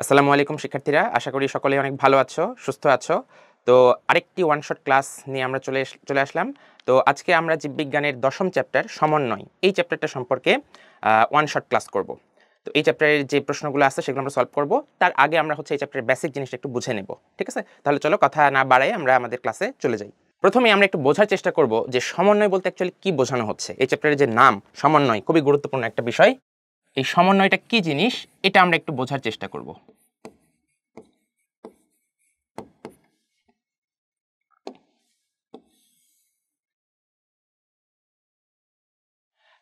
আসসালামু আলাইকুম শিক্ষার্থীরা, আশা করি সকলে অনেক ভালো আছো, সুস্থ আছো। তো আরেকটি ওয়ান শট ক্লাস নিয়ে আমরা চলে আসলাম। তো আজকে আমরা জীববিজ্ঞানের দশম চ্যাপ্টার সমন্বয়, এই চ্যাপ্টারটা সম্পর্কে ওয়ান শট ক্লাস করব। তো এই চ্যাপ্টারের যে প্রশ্নগুলো আছে সেগুলো আমরা সলভ করব। তার আগে আমরা এই চ্যাপ্টারের বেসিক জিনিসটা একটু বুঝে নেব, ঠিক আছে? তাহলে চলো কথা না বাড়াই আমরা আমাদের ক্লাসে চলে যাই। প্রথমে আমরা একটু বোঝার চেষ্টা করব যে সমন্বয় বলতে অ্যাকচুয়ালি কি বোঝানো হচ্ছে। এই চ্যাপ্টারের যে নাম সমন্বয়, খুবই গুরুত্বপূর্ণ একটা বিষয়। এই সমন্বয়টা কি জিনিস এটা আমরা একটু বোঝার চেষ্টা করব।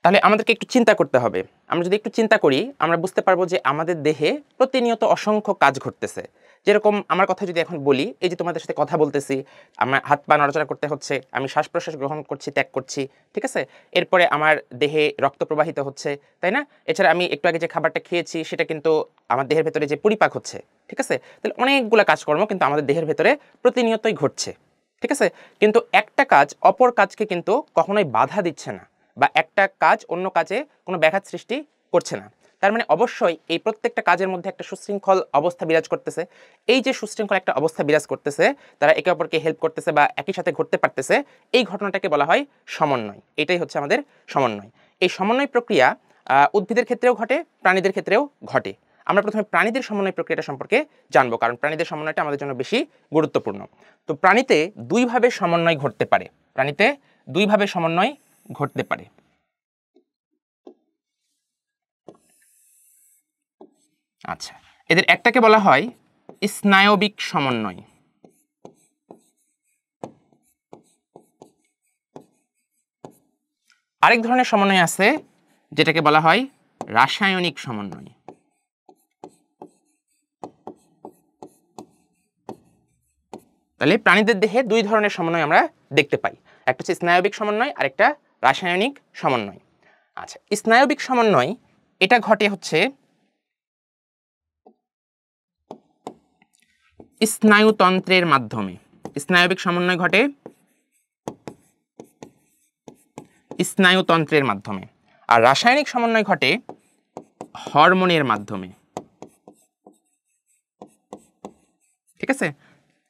তাহলে আমাদেরকে একটু চিন্তা করতে হবে। আমরা যদি একটু চিন্তা করি, আমরা বুঝতে পারবো যে আমাদের দেহে প্রতিনিয়ত অসংখ্য কাজ ঘটতেছে। যেরকম আমার কথা যদি এখন বলি, এই যে তোমাদের সাথে কথা বলতেছি, আমার হাত পা নড়াচড়া করতে হচ্ছে, আমি শ্বাস প্রশ্বাস গ্রহণ করছি, ত্যাগ করছি, ঠিক আছে? এরপরে আমার দেহে রক্ত প্রবাহিত হচ্ছে, তাই না? এছাড়া আমি একটু আগে যে খাবারটা খেয়েছি সেটা কিন্তু আমার দেহের ভেতরে যে পরিপাক হচ্ছে, ঠিক আছে? তাহলে অনেকগুলো কাজকর্ম কিন্তু আমাদের দেহের ভেতরে প্রতিনিয়তই ঘটছে, ঠিক আছে? কিন্তু একটা কাজ অপর কাজকে কিন্তু কখনোই বাধা দিচ্ছে না, বা একটা কাজ অন্য কাজে কোনো ব্যাঘাত সৃষ্টি করছে না। তার মানে অবশ্যই এই প্রত্যেকটা কাজের মধ্যে একটা সুশৃঙ্খল অবস্থা বিরাজ করতেছে। এই যে সুশৃঙ্খল একটা অবস্থা বিরাজ করতেছে, তারা একে অপরকে হেল্প করতেছে বা একই সাথে ঘটতে পারতেছে, এই ঘটনাটাকে বলা হয় সমন্বয়। এটাই হচ্ছে আমাদের সমন্বয়। এই সমন্বয় প্রক্রিয়া উদ্ভিদের ক্ষেত্রেও ঘটে, প্রাণীদের ক্ষেত্রেও ঘটে। আমরা প্রথমে প্রাণীদের সমন্বয় প্রক্রিয়াটা সম্পর্কে জানবো, কারণ প্রাণীদের সমন্বয়টা আমাদের জন্য বেশি গুরুত্বপূর্ণ। তো প্রাণীতে দুইভাবে সমন্বয় ঘটতে পারে। প্রাণীতে দুইভাবে সমন্বয় ঘটতে পারে। আচ্ছা, এদের একটাকে বলা হয় স্নায়বিক সমন্বয়। আরেক ধরনের সমন্বয় আছে যেটাকে বলা হয় রাসায়নিক সমন্বয়। তাহলে প্রাণীদের দেহে দুই ধরনের সমন্বয় আমরা দেখতে পাই, একটা হচ্ছে স্নায়বিক সমন্বয় আর একটা রাসায়নিক সমন্বয়। আচ্ছা, স্নায়বিক সমন্বয় এটা ঘটে হচ্ছে স্নায়ুতন্ত্রের মাধ্যমে। স্নায়বিক সমন্বয় ঘটে স্নায়ুতন্ত্রের মাধ্যমে, আর রাসায়নিক সমন্বয় ঘটে হরমোনের মাধ্যমে, ঠিক আছে?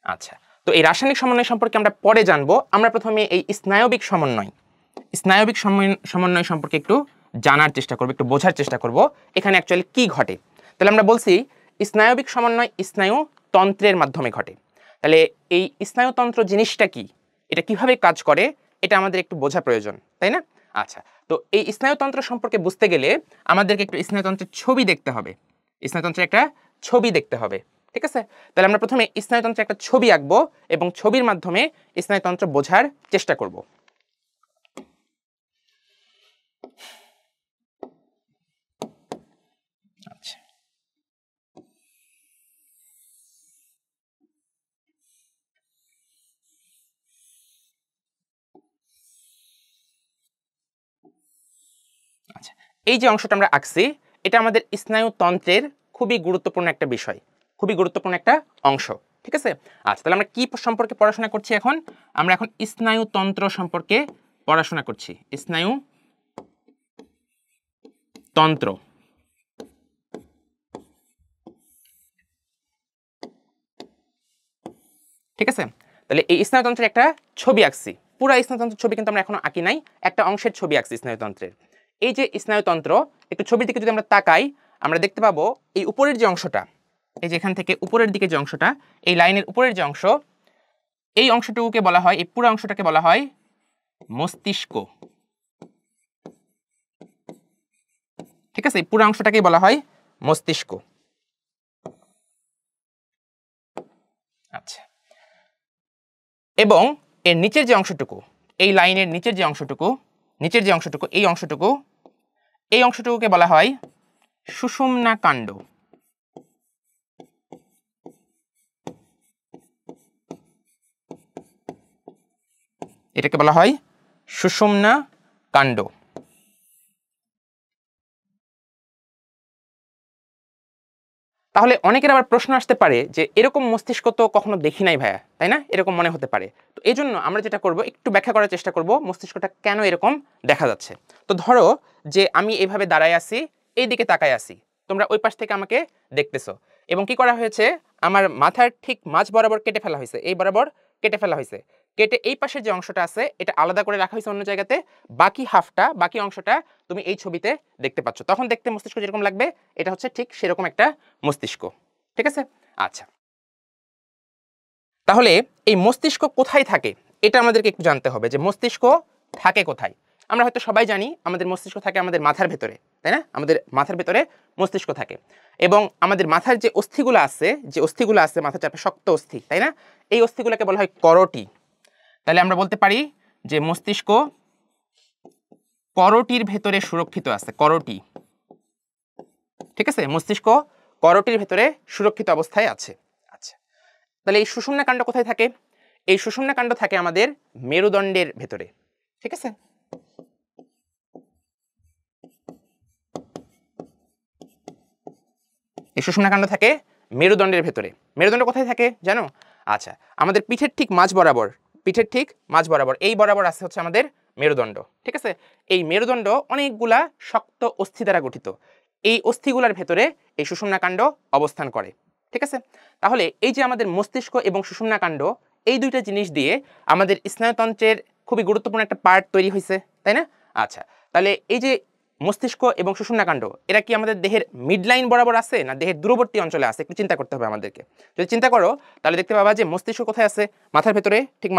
আচ্ছা, তো এই রাসায়নিক সমন্বয় সম্পর্কে আমরা পরে জানবো। আমরা প্রথমে এই স্নায়বিক সমন্বয় সম্পর্কে একটু জানার চেষ্টা করব, একটু বোঝার চেষ্টা করব এখানে অ্যাকচুয়ালি কি ঘটে। তাহলে আমরা বলছি স্নায়বিক সমন্বয় স্নায়ুতন্ত্রের মাধ্যমে ঘটে। তাহলে এই স্নায়ুতন্ত্র জিনিসটা কি, এটা কিভাবে কাজ করে, এটা আমাদের একটু বোঝা প্রয়োজন, তাই না? আচ্ছা, তো এই স্নায়ুতন্ত্র সম্পর্কে বুঝতে গেলে আমাদেরকে একটু স্নায়ুতন্ত্রের ছবি দেখতে হবে। স্নায়ুতন্ত্রের একটা ছবি দেখতে হবে, ঠিক আছে? তাহলে আমরা প্রথমে স্নায়ুতন্ত্রের একটা ছবি আঁকবো এবং ছবির মাধ্যমে স্নায়ুতন্ত্র বোঝার চেষ্টা করব। আচ্ছা, আচ্ছা, এই যে অংশটা আমরা আঁকছি এটা আমাদের স্নায়ুতন্ত্রের খুবই গুরুত্বপূর্ণ একটা বিষয়, খুবই গুরুত্বপূর্ণ একটা অংশ, ঠিক আছে? আচ্ছা, তাহলে আমরা কি সম্পর্কে পড়াশোনা করছি এখন? আমরা এখন স্নায়ুতন্ত্র সম্পর্কে পড়াশোনা করছি। স্নায়ুতন্ত্র, ঠিক আছে? তাহলে এই স্নায়ুতন্ত্রের একটা ছবি আঁকছি। পুরো স্নায়ুতন্ত্রের ছবি কিন্তু আমরা এখনো আঁকি নাই, একটা অংশের ছবি আঁকছি স্নায়ুতন্ত্রের। এই যে স্নায়ুতন্ত্র, একটু ছবির দিকে যদি আমরা তাকাই, আমরা দেখতে পাবো এই উপরের যে অংশটা, এই যে এখান থেকে উপরের দিকে যে অংশটা, এই লাইনের উপরের যে অংশ, এই অংশটুকুকে বলা হয়, এই পুরো অংশটাকে বলা হয় মস্তিষ্ক, ঠিক আছে? এই পুরো অংশটাকেই বলা হয় মস্তিষ্ক। আচ্ছা, এবং এর নিচের যে অংশটুকু, এই লাইনের নিচের যে অংশটুকু, এই অংশটুকুকে বলা হয় সুষুম্না কাণ্ড। এটাকে বলা হয় সুষুম্না কাণ্ড। তাহলে অনেকের আবার প্রশ্ন আসতে পারে যে এরকম মস্তিষ্ক তো কখনো দেখি নাই ভাইয়া, তাই না? এরকম মনে হতে পারে। তো এই জন্য আমরা যেটা করব, একটু ব্যাখ্যা করার চেষ্টা করব মস্তিষ্কটা কেন এরকম দেখা যাচ্ছে। তো ধরো যে আমি এইভাবে দাঁড়ায় আছি, এই দিকে তাকায় আছি, তোমরা ওই পাশ থেকে আমাকে দেখতেছো। এবং কি করা হয়েছে, আমার মাথার ঠিক মাঝ বরাবর কেটে ফেলা হয়েছে, এই বরাবর কেটে ফেলা হয়েছে, কেটে এই পাশের যে অংশটা আছে এটা আলাদা করে রাখা হয়েছে অন্য জায়গাতে, বাকি হাফটা, বাকি অংশটা তুমি এই ছবিতে দেখতে পাচ্ছ। তখন দেখতে মস্তিষ্ক যেরকম লাগবে এটা হচ্ছে ঠিক সেরকম একটা মস্তিষ্ক। ঠিক আছে? আচ্ছা, তাহলে এই মস্তিষ্ক কোথায় থাকে এটা আমাদেরকে একটু জানতে হবে, যে মস্তিষ্ক থাকে কোথায়। আমরা হয়তো সবাই জানি আমাদের মস্তিষ্ক থাকে আমাদের মাথার ভেতরে, তাই না? আমাদের মাথার ভেতরে মস্তিষ্ক থাকে, এবং আমাদের মাথার যে অস্থিগুলো আছে, মাথার চাপে শক্ত অস্থি, তাই না? এই অস্থিগুলোকে বলা হয় করোটি। তাহলে আমরা বলতে পারি যে মস্তিষ্ক করোটির ভেতরে সুরক্ষিত আছে, করোটি। ঠিক আছে, মস্তিষ্ক করোটির ভেতরে সুরক্ষিত অবস্থায় আছে। আচ্ছা, তাহলে এই সুষুম্না কাণ্ড কোথায় থাকে? এই সুষুম্না কাণ্ড থাকে আমাদের মেরুদণ্ডের ভেতরে। ঠিক আছে, এই সুষুম্না কাণ্ড থাকে মেরুদণ্ডের ভেতরে। মেরুদণ্ড কোথায় থাকে জানো? আচ্ছা, আমাদের পিঠের ঠিক মাঝ বরাবর, এই বরাবর আছে হচ্ছে আমাদের মেরুদণ্ড। ঠিক আছে, এই মেরুদণ্ড অনেকগুলা শক্ত অস্থি দ্বারা গঠিত। এই অস্থিগুলার ভেতরে এই সুষুম্না কাণ্ড অবস্থান করে। ঠিক আছে, তাহলে এই যে আমাদের মস্তিষ্ক এবং সুষুম্না কাণ্ড, এই দুইটা জিনিস দিয়ে আমাদের স্নায়ুতন্ত্রের খুবই গুরুত্বপূর্ণ একটা পার্ট তৈরি হয়েছে, তাই না? আচ্ছা, তাহলে এই যে মস্তিষ্ক এবং সুষুম্না কাণ্ড, এরা কি আমাদের দেহের মিডলাইন বরাবর আছে না দেহের দূরবর্তী অঞ্চলে আছে? একটু চিন্তা করতে হবে আমাদেরকে। যদি চিন্তা করো তাহলে দেখতে পাবা যে মস্তিষ্ক কোথায় আছে? মাথার ভেতরে, ঠিক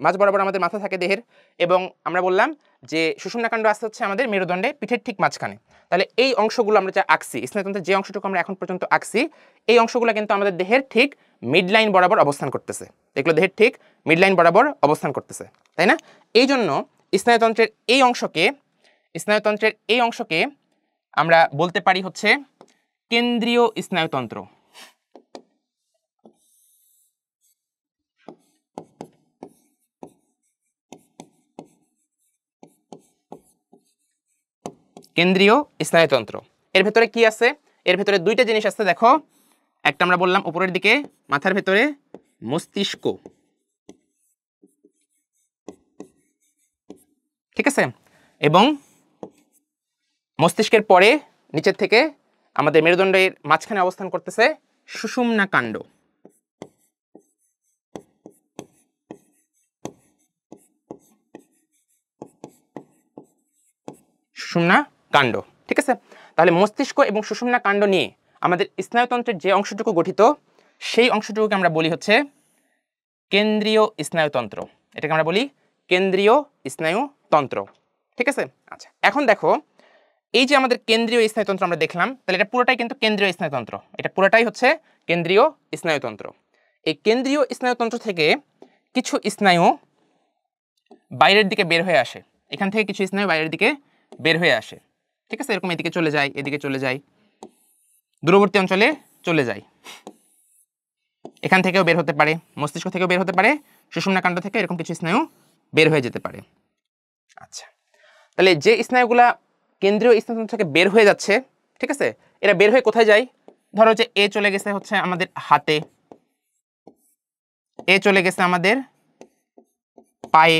মাঝ বরাবর আমাদের মাথা থাকে দেহের, এবং আমরা বললাম যে সুষুম্না কাণ্ড আছে হচ্ছে আমাদের মেরুদণ্ডে, পিঠের ঠিক মাঝখানে। তাহলে এই অংশগুলো আমরা যা আঁকছি, স্নায়ুতন্ত্রের যে অংশটুকু আমরা এখন পর্যন্ত আঁকছি, এই অংশগুলো কিন্তু আমাদের দেহের ঠিক মিডলাইন বরাবর অবস্থান করতেছে। এগুলো দেহের ঠিক মিডলাইন বরাবর অবস্থান করতেছে, তাই না? এই জন্য স্নায়ুতন্ত্রের এই অংশকে আমরা বলতে পারি হচ্ছে কেন্দ্রীয় স্নায়ুতন্ত্র। কেন্দ্রীয় স্নায়ুতন্ত্র। এর ভেতরে কি আছে? এর ভেতরে দুইটা জিনিস আছে, দেখো। একটা আমরা বললাম উপরের দিকে মাথার ভেতরে মস্তিষ্ক, ঠিক আছে, এবং মস্তিষ্কের পরে নিচের থেকে আমাদের মেরুদণ্ডের মাঝখানে অবস্থান করতেছে সুষুম্না কাণ্ড। সুষুম্না কাণ্ড, ঠিক আছে। তাহলে মস্তিষ্ক এবং সুষুম্না কাণ্ড নিয়ে আমাদের স্নায়ুতন্ত্রের যে অংশটুকু গঠিত, সেই অংশটুকুকে আমরা বলি হচ্ছে কেন্দ্রীয় স্নায়ুতন্ত্র। এটাকে আমরা বলি কেন্দ্রীয় স্নায়ুতন্ত্র, ঠিক আছে। আচ্ছা, এখন দেখো এই যে আমাদের কেন্দ্রীয় স্নায়ুতন্ত্র আমরা দেখলাম, তাহলে এটা পুরোটাই কিন্তু কেন্দ্রীয় স্নায়ুতন্ত্র, এটা পুরোটাই হচ্ছে কেন্দ্রীয় স্নায়ুতন্ত্র। এই কেন্দ্রীয় স্নায়ুতন্ত্র থেকে কিছু স্নায়ু বাইরের দিকে বের হয়ে আসে, এখান থেকে কিছু স্নায়ু বাইরের দিকে বের হয়ে আসে, ঠিক আছে। এরকম এদিকে চলে যায়, এদিকে চলে যায়, দূরবর্তী অঞ্চলে চলে যায়। এখান থেকেও বের হতে পারে, মস্তিষ্ক থেকেও বের হতে পারে, সুষুম্না কাণ্ড থেকে এরকম কিছু স্নায়ু বের হয়ে যেতে পারে। আচ্ছা, তাহলে যে স্নায়ুগুলা কেন্দ্রীয় স্নায়ুতন্ত্র থেকে বের হয়ে যাচ্ছে, ঠিক আছে, এরা বের হয়ে কোথায় যায়? ধরো যে এ চলে গেছে হচ্ছে আমাদের হাতে, এ চলে গেছে আমাদের পায়ে,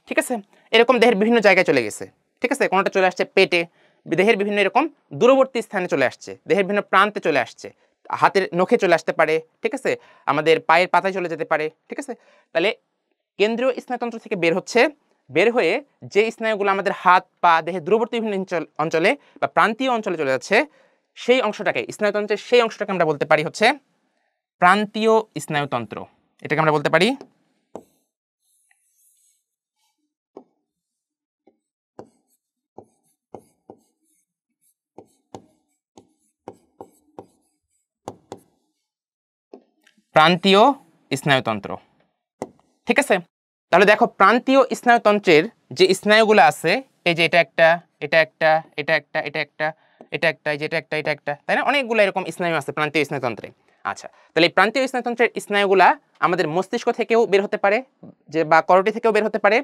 ঠিক আছে, এরকম দেহের বিভিন্ন জায়গায় চলে গেছে, ঠিক আছে। কোনোটা চলে আসছে পেটে, দেহের বিভিন্ন এরকম দূরবর্তী স্থানে চলে আসছে, দেহের বিভিন্ন প্রান্তে চলে আসছে, হাতের নখে চলে আসতে পারে, ঠিক আছে, আমাদের পায়ের পাতায় চলে যেতে পারে, ঠিক আছে। তাহলে কেন্দ্রীয় স্নায়ুতন্ত্র থেকে বের হচ্ছে, বের হয়ে যে স্নায়ুগুলো আমাদের হাত পা দেহের দূরবর্তী বিভিন্ন অঞ্চলে বা প্রান্তীয় অঞ্চলে চলে যাচ্ছে, সেই অংশটাকে, স্নায়ুতন্ত্রের সেই অংশটাকে আমরা বলতে পারি হচ্ছে প্রান্তীয় স্নায়ুতন্ত্র। এটাকে আমরা বলতে পারি প্রান্তীয় স্নায়ুতন্ত্র, ঠিক আছে। তাহলে দেখো প্রান্তীয় স্নায়ুতন্ত্রের যে স্নায়ুগুলো আছে, এই যে এটা একটা, এটা একটা, এটা একটা, এটা একটা, এটা একটা, এই যে এটা একটা, এটা একটা, তাই না? অনেকগুলো এরকম স্নায়ু আছে প্রান্তীয় স্নায়ুতন্ত্রে। আচ্ছা, তাহলে এই প্রান্তীয় স্নায়ুতন্ত্রের স্নায়ুগুলা আমাদের মস্তিষ্ক থেকেও বের হতে পারে, যে বা করোটি থেকেও বের হতে পারে,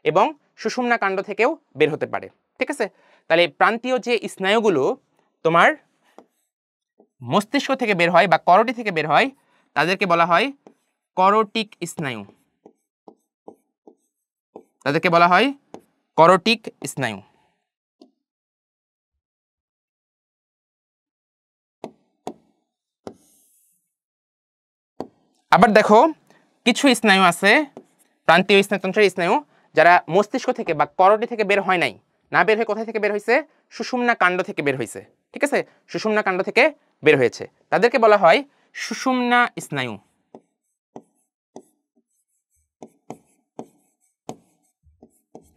এবং সুষুম্না কাণ্ড থেকেও বের হতে পারে, ঠিক আছে। তাহলে প্রান্তীয় যে স্নায়ুগুলো তোমার মস্তিষ্ক থেকে বের হয় বা করোটি থেকে বের হয়, তাদেরকে বলা হয় করোটিক স্নায়ু, তাদেরকে বলা হয় করোটিক স্নায়ু। আবার দেখো কিছু স্নায়ু আছে, প্রান্তীয় স্নায়ুতন্ত্রের স্নায়ু, যারা মস্তিষ্ক থেকে বা করোটি থেকে বের হয় নাই, না বের হয়ে কোথায় থেকে বের হয়েছে, সুষুম্না কাণ্ড থেকে বের হয়েছে। ঠিক আছে, সুষুম্না কাণ্ড থেকে বের হয়েছে, তাদেরকে বলা হয় সুষুম্না স্নায়ু।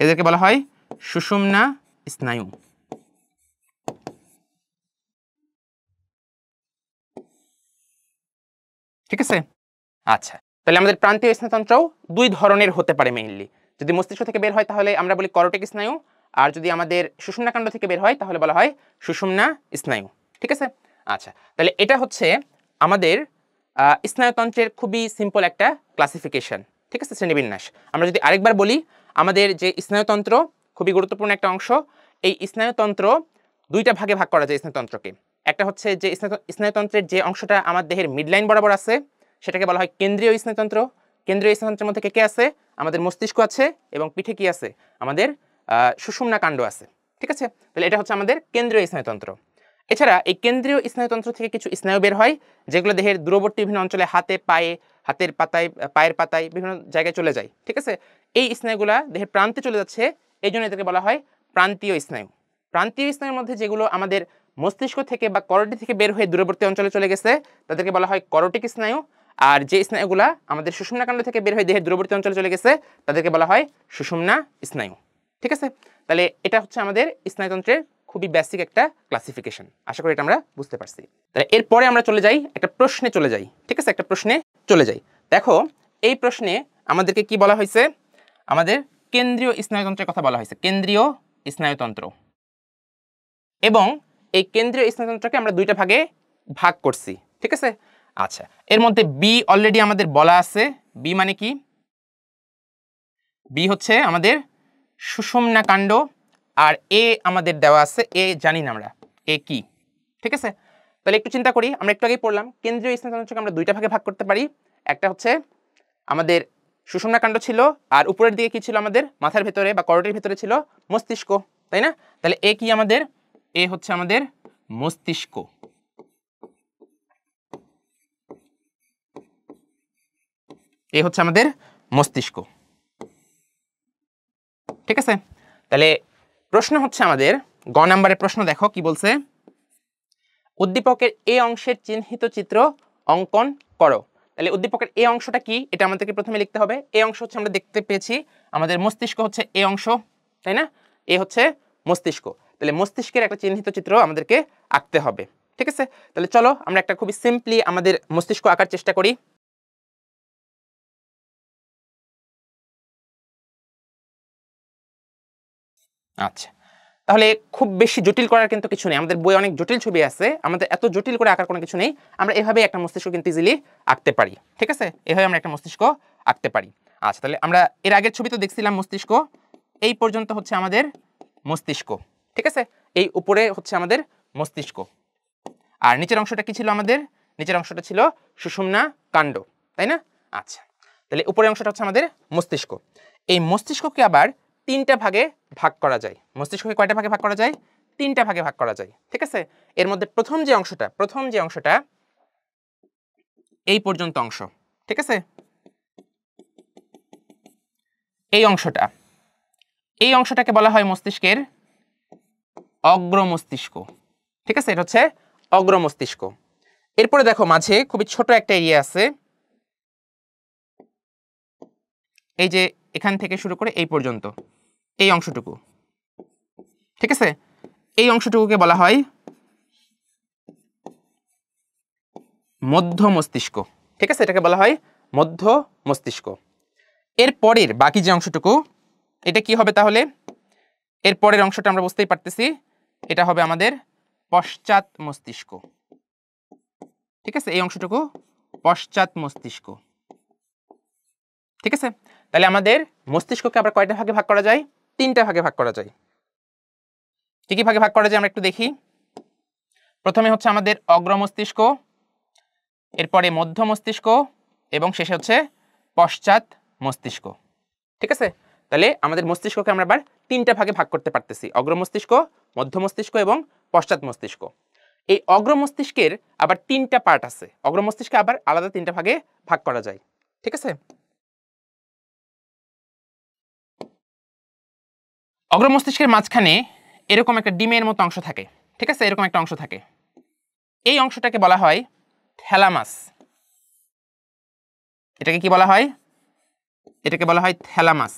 এদেরকে বলা হয় সুষুম্না স্নায়ু। ঠিক আছে, আচ্ছা, তাহলে আমাদের প্রান্তীয় স্নায়ুতন্ত্রও দুই ধরনের হতে পারে মেইনলি। যদি মস্তিষ্ক থেকে বের হয় তাহলে আমরা বলি করোটিক স্নায়ু, আর যদি আমাদের সুষুম্না কাণ্ড থেকে বের হয় তাহলে বলা হয় সুষুম্না স্নায়ু। ঠিক আছে, আচ্ছা, তাহলে এটা হচ্ছে আমাদের স্নায়ুতন্ত্রের খুবই সিম্পল একটা ক্লাসিফিকেশন। ঠিক আছে, শ্রেণীবিন্যাস। আমরা যদি আরেকবার বলি, আমাদের যে স্নায়ুতন্ত্র খুবই গুরুত্বপূর্ণ একটা অংশ। এই স্নায়ুতন্ত্র দুইটা ভাগে ভাগ করা যায় স্নায়ুতন্ত্রকে। একটা হচ্ছে যে স্নায়ুতন্ত্রের যে অংশটা আমার দেহের মিডলাইন বরাবর আছে সেটাকে বলা হয় কেন্দ্রীয় স্নায়ুতন্ত্র। কেন্দ্রীয় স্নায়ুতন্ত্রের মধ্যে কে কে আছে? আমাদের মস্তিষ্ক আছে, এবং পিঠে কি আছে? আমাদের সুষুম্না কাণ্ড আছে। ঠিক আছে, তাহলে এটা হচ্ছে আমাদের কেন্দ্রীয় স্নায়ুতন্ত্র। এছাড়া এই কেন্দ্রীয় স্নায়ুতন্ত্র থেকে কিছু স্নায়ু বের হয় যেগুলো দেহের দূরবর্তী বিভিন্ন অঞ্চলে হাতে পায়ে, হাতের পাতায়, পায়ের পাতায় বিভিন্ন জায়গায় চলে যায়। ঠিক আছে, এই স্নায়ুগুলা দেহের প্রান্তে চলে যাচ্ছে, এই জন্য এদেরকে বলা হয় প্রান্তীয় স্নায়ু। প্রান্তীয় স্নায়ুর মধ্যে যেগুলো আমাদের মস্তিষ্ক থেকে বা করোটি থেকে বের হয়ে দূরবর্তী অঞ্চলে চলে গেছে তাদেরকে বলা হয় করোটিক স্নায়ু। আর যে স্নায়ুগুলা আমাদের সুষুম্না কাণ্ড থেকে বের হয়ে দেহের দূরবর্তী অঞ্চলে চলে গেছে তাদেরকে বলা হয় সুষুম্না স্নায়ু। ঠিক আছে, তাহলে এটা হচ্ছে আমাদের স্নায়ুতন্ত্রের খুবই বেসিক একটা ক্লাসিফিকেশন। আশা করি এটা আমরা বুঝতে পারছি। তাহলে এরপরে আমরা চলে যাই একটা প্রশ্নে চলে যাই। ঠিক আছে, একটা প্রশ্নে চলে যাই। দেখো এই প্রশ্নে আমাদেরকে কি বলা হয়েছে? আমাদের কেন্দ্রীয় স্নায়ুতন্ত্রের কথা বলা হয়েছে, কেন্দ্রীয় স্নায়ুতন্ত্র। এবং এই কেন্দ্রীয় স্নায়ুতন্ত্রকে আমরা দুইটা ভাগে ভাগ করছি। ঠিক আছে, আচ্ছা, এর মধ্যে বি অলরেডি আমাদের বলা আছে। বি মানে কি? বি হচ্ছে আমাদের সুষুম্না কাণ্ড, আর এ আমাদের দেওয়া আছে, এ জানি না আমরা এ কি। ঠিক আছে, তাহলে একটু চিন্তা করি। আমরা একটু আগেই পড়লাম কেন্দ্রীয় স্নায়ুতন্ত্রকে আমরা দুইটা ভাগে ভাগ করতে পারি। একটা হচ্ছে আমাদের সুষুম্না কাণ্ড ছিল, আর উপরের দিকে কি ছিল? আমাদের মাথার ভেতরে বা করোটির ভেতরে ছিল মস্তিষ্ক, তাই না? তাহলে এ কি আমাদের? এ হচ্ছে আমাদের মস্তিষ্ক। এ হচ্ছে আমাদের মস্তিষ্ক। ঠিক আছে, তাহলে প্রশ্ন হচ্ছে আমাদের গ নাম্বারের প্রশ্ন। দেখো কি বলছে, উদ্দীপকের এ অংশের চিহ্নিত চিত্র অঙ্কন করো। তাহলে উদ্দীপকের এ অংশটা কি এটা আমাদেরকে প্রথমে লিখতে হবে। এ অংশ হচ্ছে আমরা দেখতে পেয়েছি আমাদের মস্তিষ্ক হচ্ছে এ অংশ, তাই না? এ হচ্ছে মস্তিষ্ক। তাহলে মস্তিষ্কের একটা চিহ্নিত চিত্র আমাদেরকে আঁকতে হবে। ঠিক আছে, তাহলে চলো আমরা একটা খুবই সিম্পলি আমাদের মস্তিষ্ক আঁকার চেষ্টা করি। আচ্ছা, তাহলে খুব বেশি জটিল করার কিন্তু কিছু নেই। আমাদের বইয়ে অনেক জটিল ছবি আছে, আমাদের এত জটিল করে আঁকার কোনো কিছু নেই। আমরা এভাবে একটা মস্তিষ্ক কিন্তু ইজিলি আঁকতে পারি। ঠিক আছে, এভাবে আমরা একটা মস্তিষ্ক আঁকতে পারি। আচ্ছা, তাহলে আমরা এর আগের ছবি তো দেখছিলাম মস্তিষ্ক, এই পর্যন্ত হচ্ছে আমাদের মস্তিষ্ক। ঠিক আছে, এই উপরে হচ্ছে আমাদের মস্তিষ্ক, আর নিচের অংশটা কি ছিল আমাদের? নিচের অংশটা ছিল সুষুম্না কাণ্ড, তাই না? আচ্ছা, তাহলে উপরের অংশটা হচ্ছে আমাদের মস্তিষ্ক। এই মস্তিষ্ককে আবার তিনটা ভাগে ভাগ করা যায়। মস্তিষ্ককে কয়টা ভাগে ভাগ করা যায়? তিনটা ভাগে ভাগ করা যায়। ঠিক আছে, এর মধ্যে প্রথম যে অংশটা এই পর্যন্ত অংশ, ঠিক আছে, এই অংশটাকে বলা হয় মস্তিষ্কের অগ্র মস্তিষ্ক। ঠিক আছে, এটা হচ্ছে অগ্র মস্তিষ্ক। এরপরে দেখো মাঝে খুবই ছোট একটা এরিয়া আছে, এই যে এখান থেকে শুরু করে এই পর্যন্ত এই অংশটুকু। ঠিক আছে, এই অংশটুকুকে বলা হয় মধ্য মস্তিষ্ক। ঠিক আছে, এটাকে বলা হয় মধ্য মস্তিষ্ক। এর পরের বাকি যে অংশটুকু, এটা কি হবে তাহলে? এর পরের অংশটা আমরা বুঝতেই পারতেছি, এটা হবে আমাদের পশ্চাৎ মস্তিষ্ক। ঠিক আছে, এই অংশটুকু পশ্চাৎ মস্তিষ্ক। ঠিক আছে, তাহলে আমাদের মস্তিষ্ককে আবার কয়টা ভাগে ভাগ করা যায়? তিনটা ভাগে ভাগ করা যায়। কি কি ভাগে ভাগ করা যায় আমরা একটু দেখি। প্রথমে হচ্ছে আমাদের অগ্র মস্তিষ্ক, এরপরে মধ্য মস্তিষ্ক, এবং শেষে হচ্ছে পশ্চাৎ মস্তিষ্ক। ঠিক আছে, তাহলে আমাদের মস্তিষ্ককে আমরা আবার তিনটা ভাগে ভাগ করতে পারতেছি, অগ্র মস্তিষ্ক, মধ্য মস্তিষ্ক এবং পশ্চাৎ মস্তিষ্ক। এই অগ্র মস্তিষ্কের আবার 3টা পার্ট আছে, অগ্র মস্তিষ্কে আবার আলাদা 3টা ভাগে ভাগ করা যায়, ঠিক আছে? অগ্র মস্তিষ্কের মাঝখানে এরকম একটা ডিমের মতো অংশ থাকে, ঠিক আছে? এরকম একটা অংশ থাকে, এই অংশটাকে বলা হয় থ্যালামাস। এটাকে কি বলা হয়? এটাকে বলা হয় থ্যালামাস,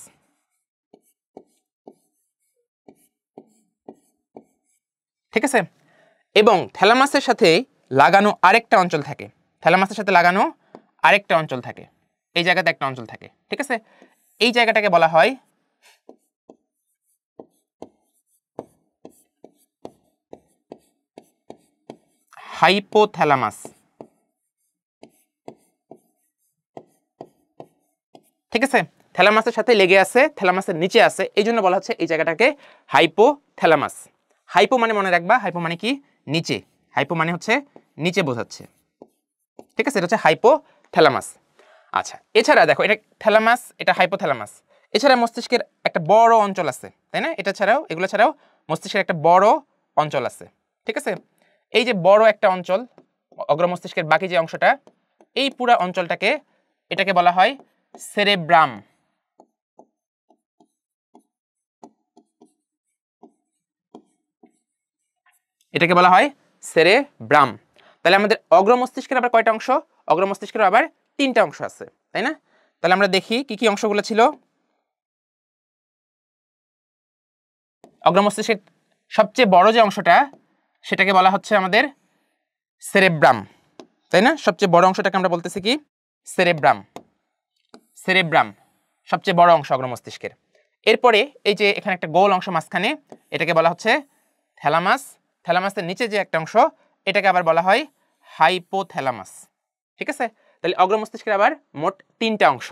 ঠিক আছে? এবং থ্যালামাসের সাথে লাগানো আরেকটা অঞ্চল থাকে, থ্যালামাসের সাথে লাগানো আরেকটা অঞ্চল থাকে, এই জায়গাতে একটা অঞ্চল থাকে, ঠিক আছে? এই জায়গাটাকে বলা হয় হাইপোথ্যালামাস, ঠিক আছে? থ্যালামাসের সাথে লেগে আছে, থ্যালামাসের নিচে আছে, এই জন্য বলা হচ্ছে এই জায়গাটাকে হাইপোথ্যালামাস। হাইপো মানে মনে রাখবা, হাইপো মানে কি? নিচে, হাইপো মানে হচ্ছে নিচে বোঝাচ্ছে, ঠিক আছে? এটা হচ্ছে হাইপোথ্যালামাস। আচ্ছা, এছাড়া দেখো এটা থ্যালামাস, এটা হাইপোথ্যালামাস, এছাড়া মস্তিষ্কের একটা বড় অঞ্চল আছে, তাই না? এটা ছাড়াও, এগুলো ছাড়াও মস্তিষ্কের একটা বড় অঞ্চল আছে, ঠিক আছে? এই যে বড় একটা অঞ্চল, অগ্র মস্তিষ্কের বাকি যে অংশটা, এই পুরো অঞ্চলটাকে, এটাকে বলা হয় সেরেব্রাম। এটাকে বলা হয় সেরেব্রাম। তাহলে আমাদের অগ্র মস্তিষ্কের আবার কয়টা অংশ? অগ্র মস্তিষ্কের আবার 3টা অংশ আছে, তাই না? তাহলে আমরা দেখি কি কি অংশগুলো ছিল। অগ্র মস্তিষ্কের সবচেয়ে বড় যে অংশটা, সেটাকে বলা হচ্ছে আমাদের সেরেব্রাম, তাই না? সবচেয়ে বড় অংশটাকে আমরা বলতেছি কি? সেরেব্রাম। সেরেব্রাম সবচেয়ে বড় অংশ অগ্র মস্তিষ্কের। এরপরে এই যে এখানে একটা গোল অংশ মাঝখানে, এটাকে বলা হচ্ছে থ্যালামাস। থ্যালামাসের নিচে যে একটা অংশ, এটাকে আবার বলা হয় হাইপোথ্যালামাস, ঠিক আছে? তাহলে অগ্র মস্তিষ্কের আবার মোট 3টা অংশ,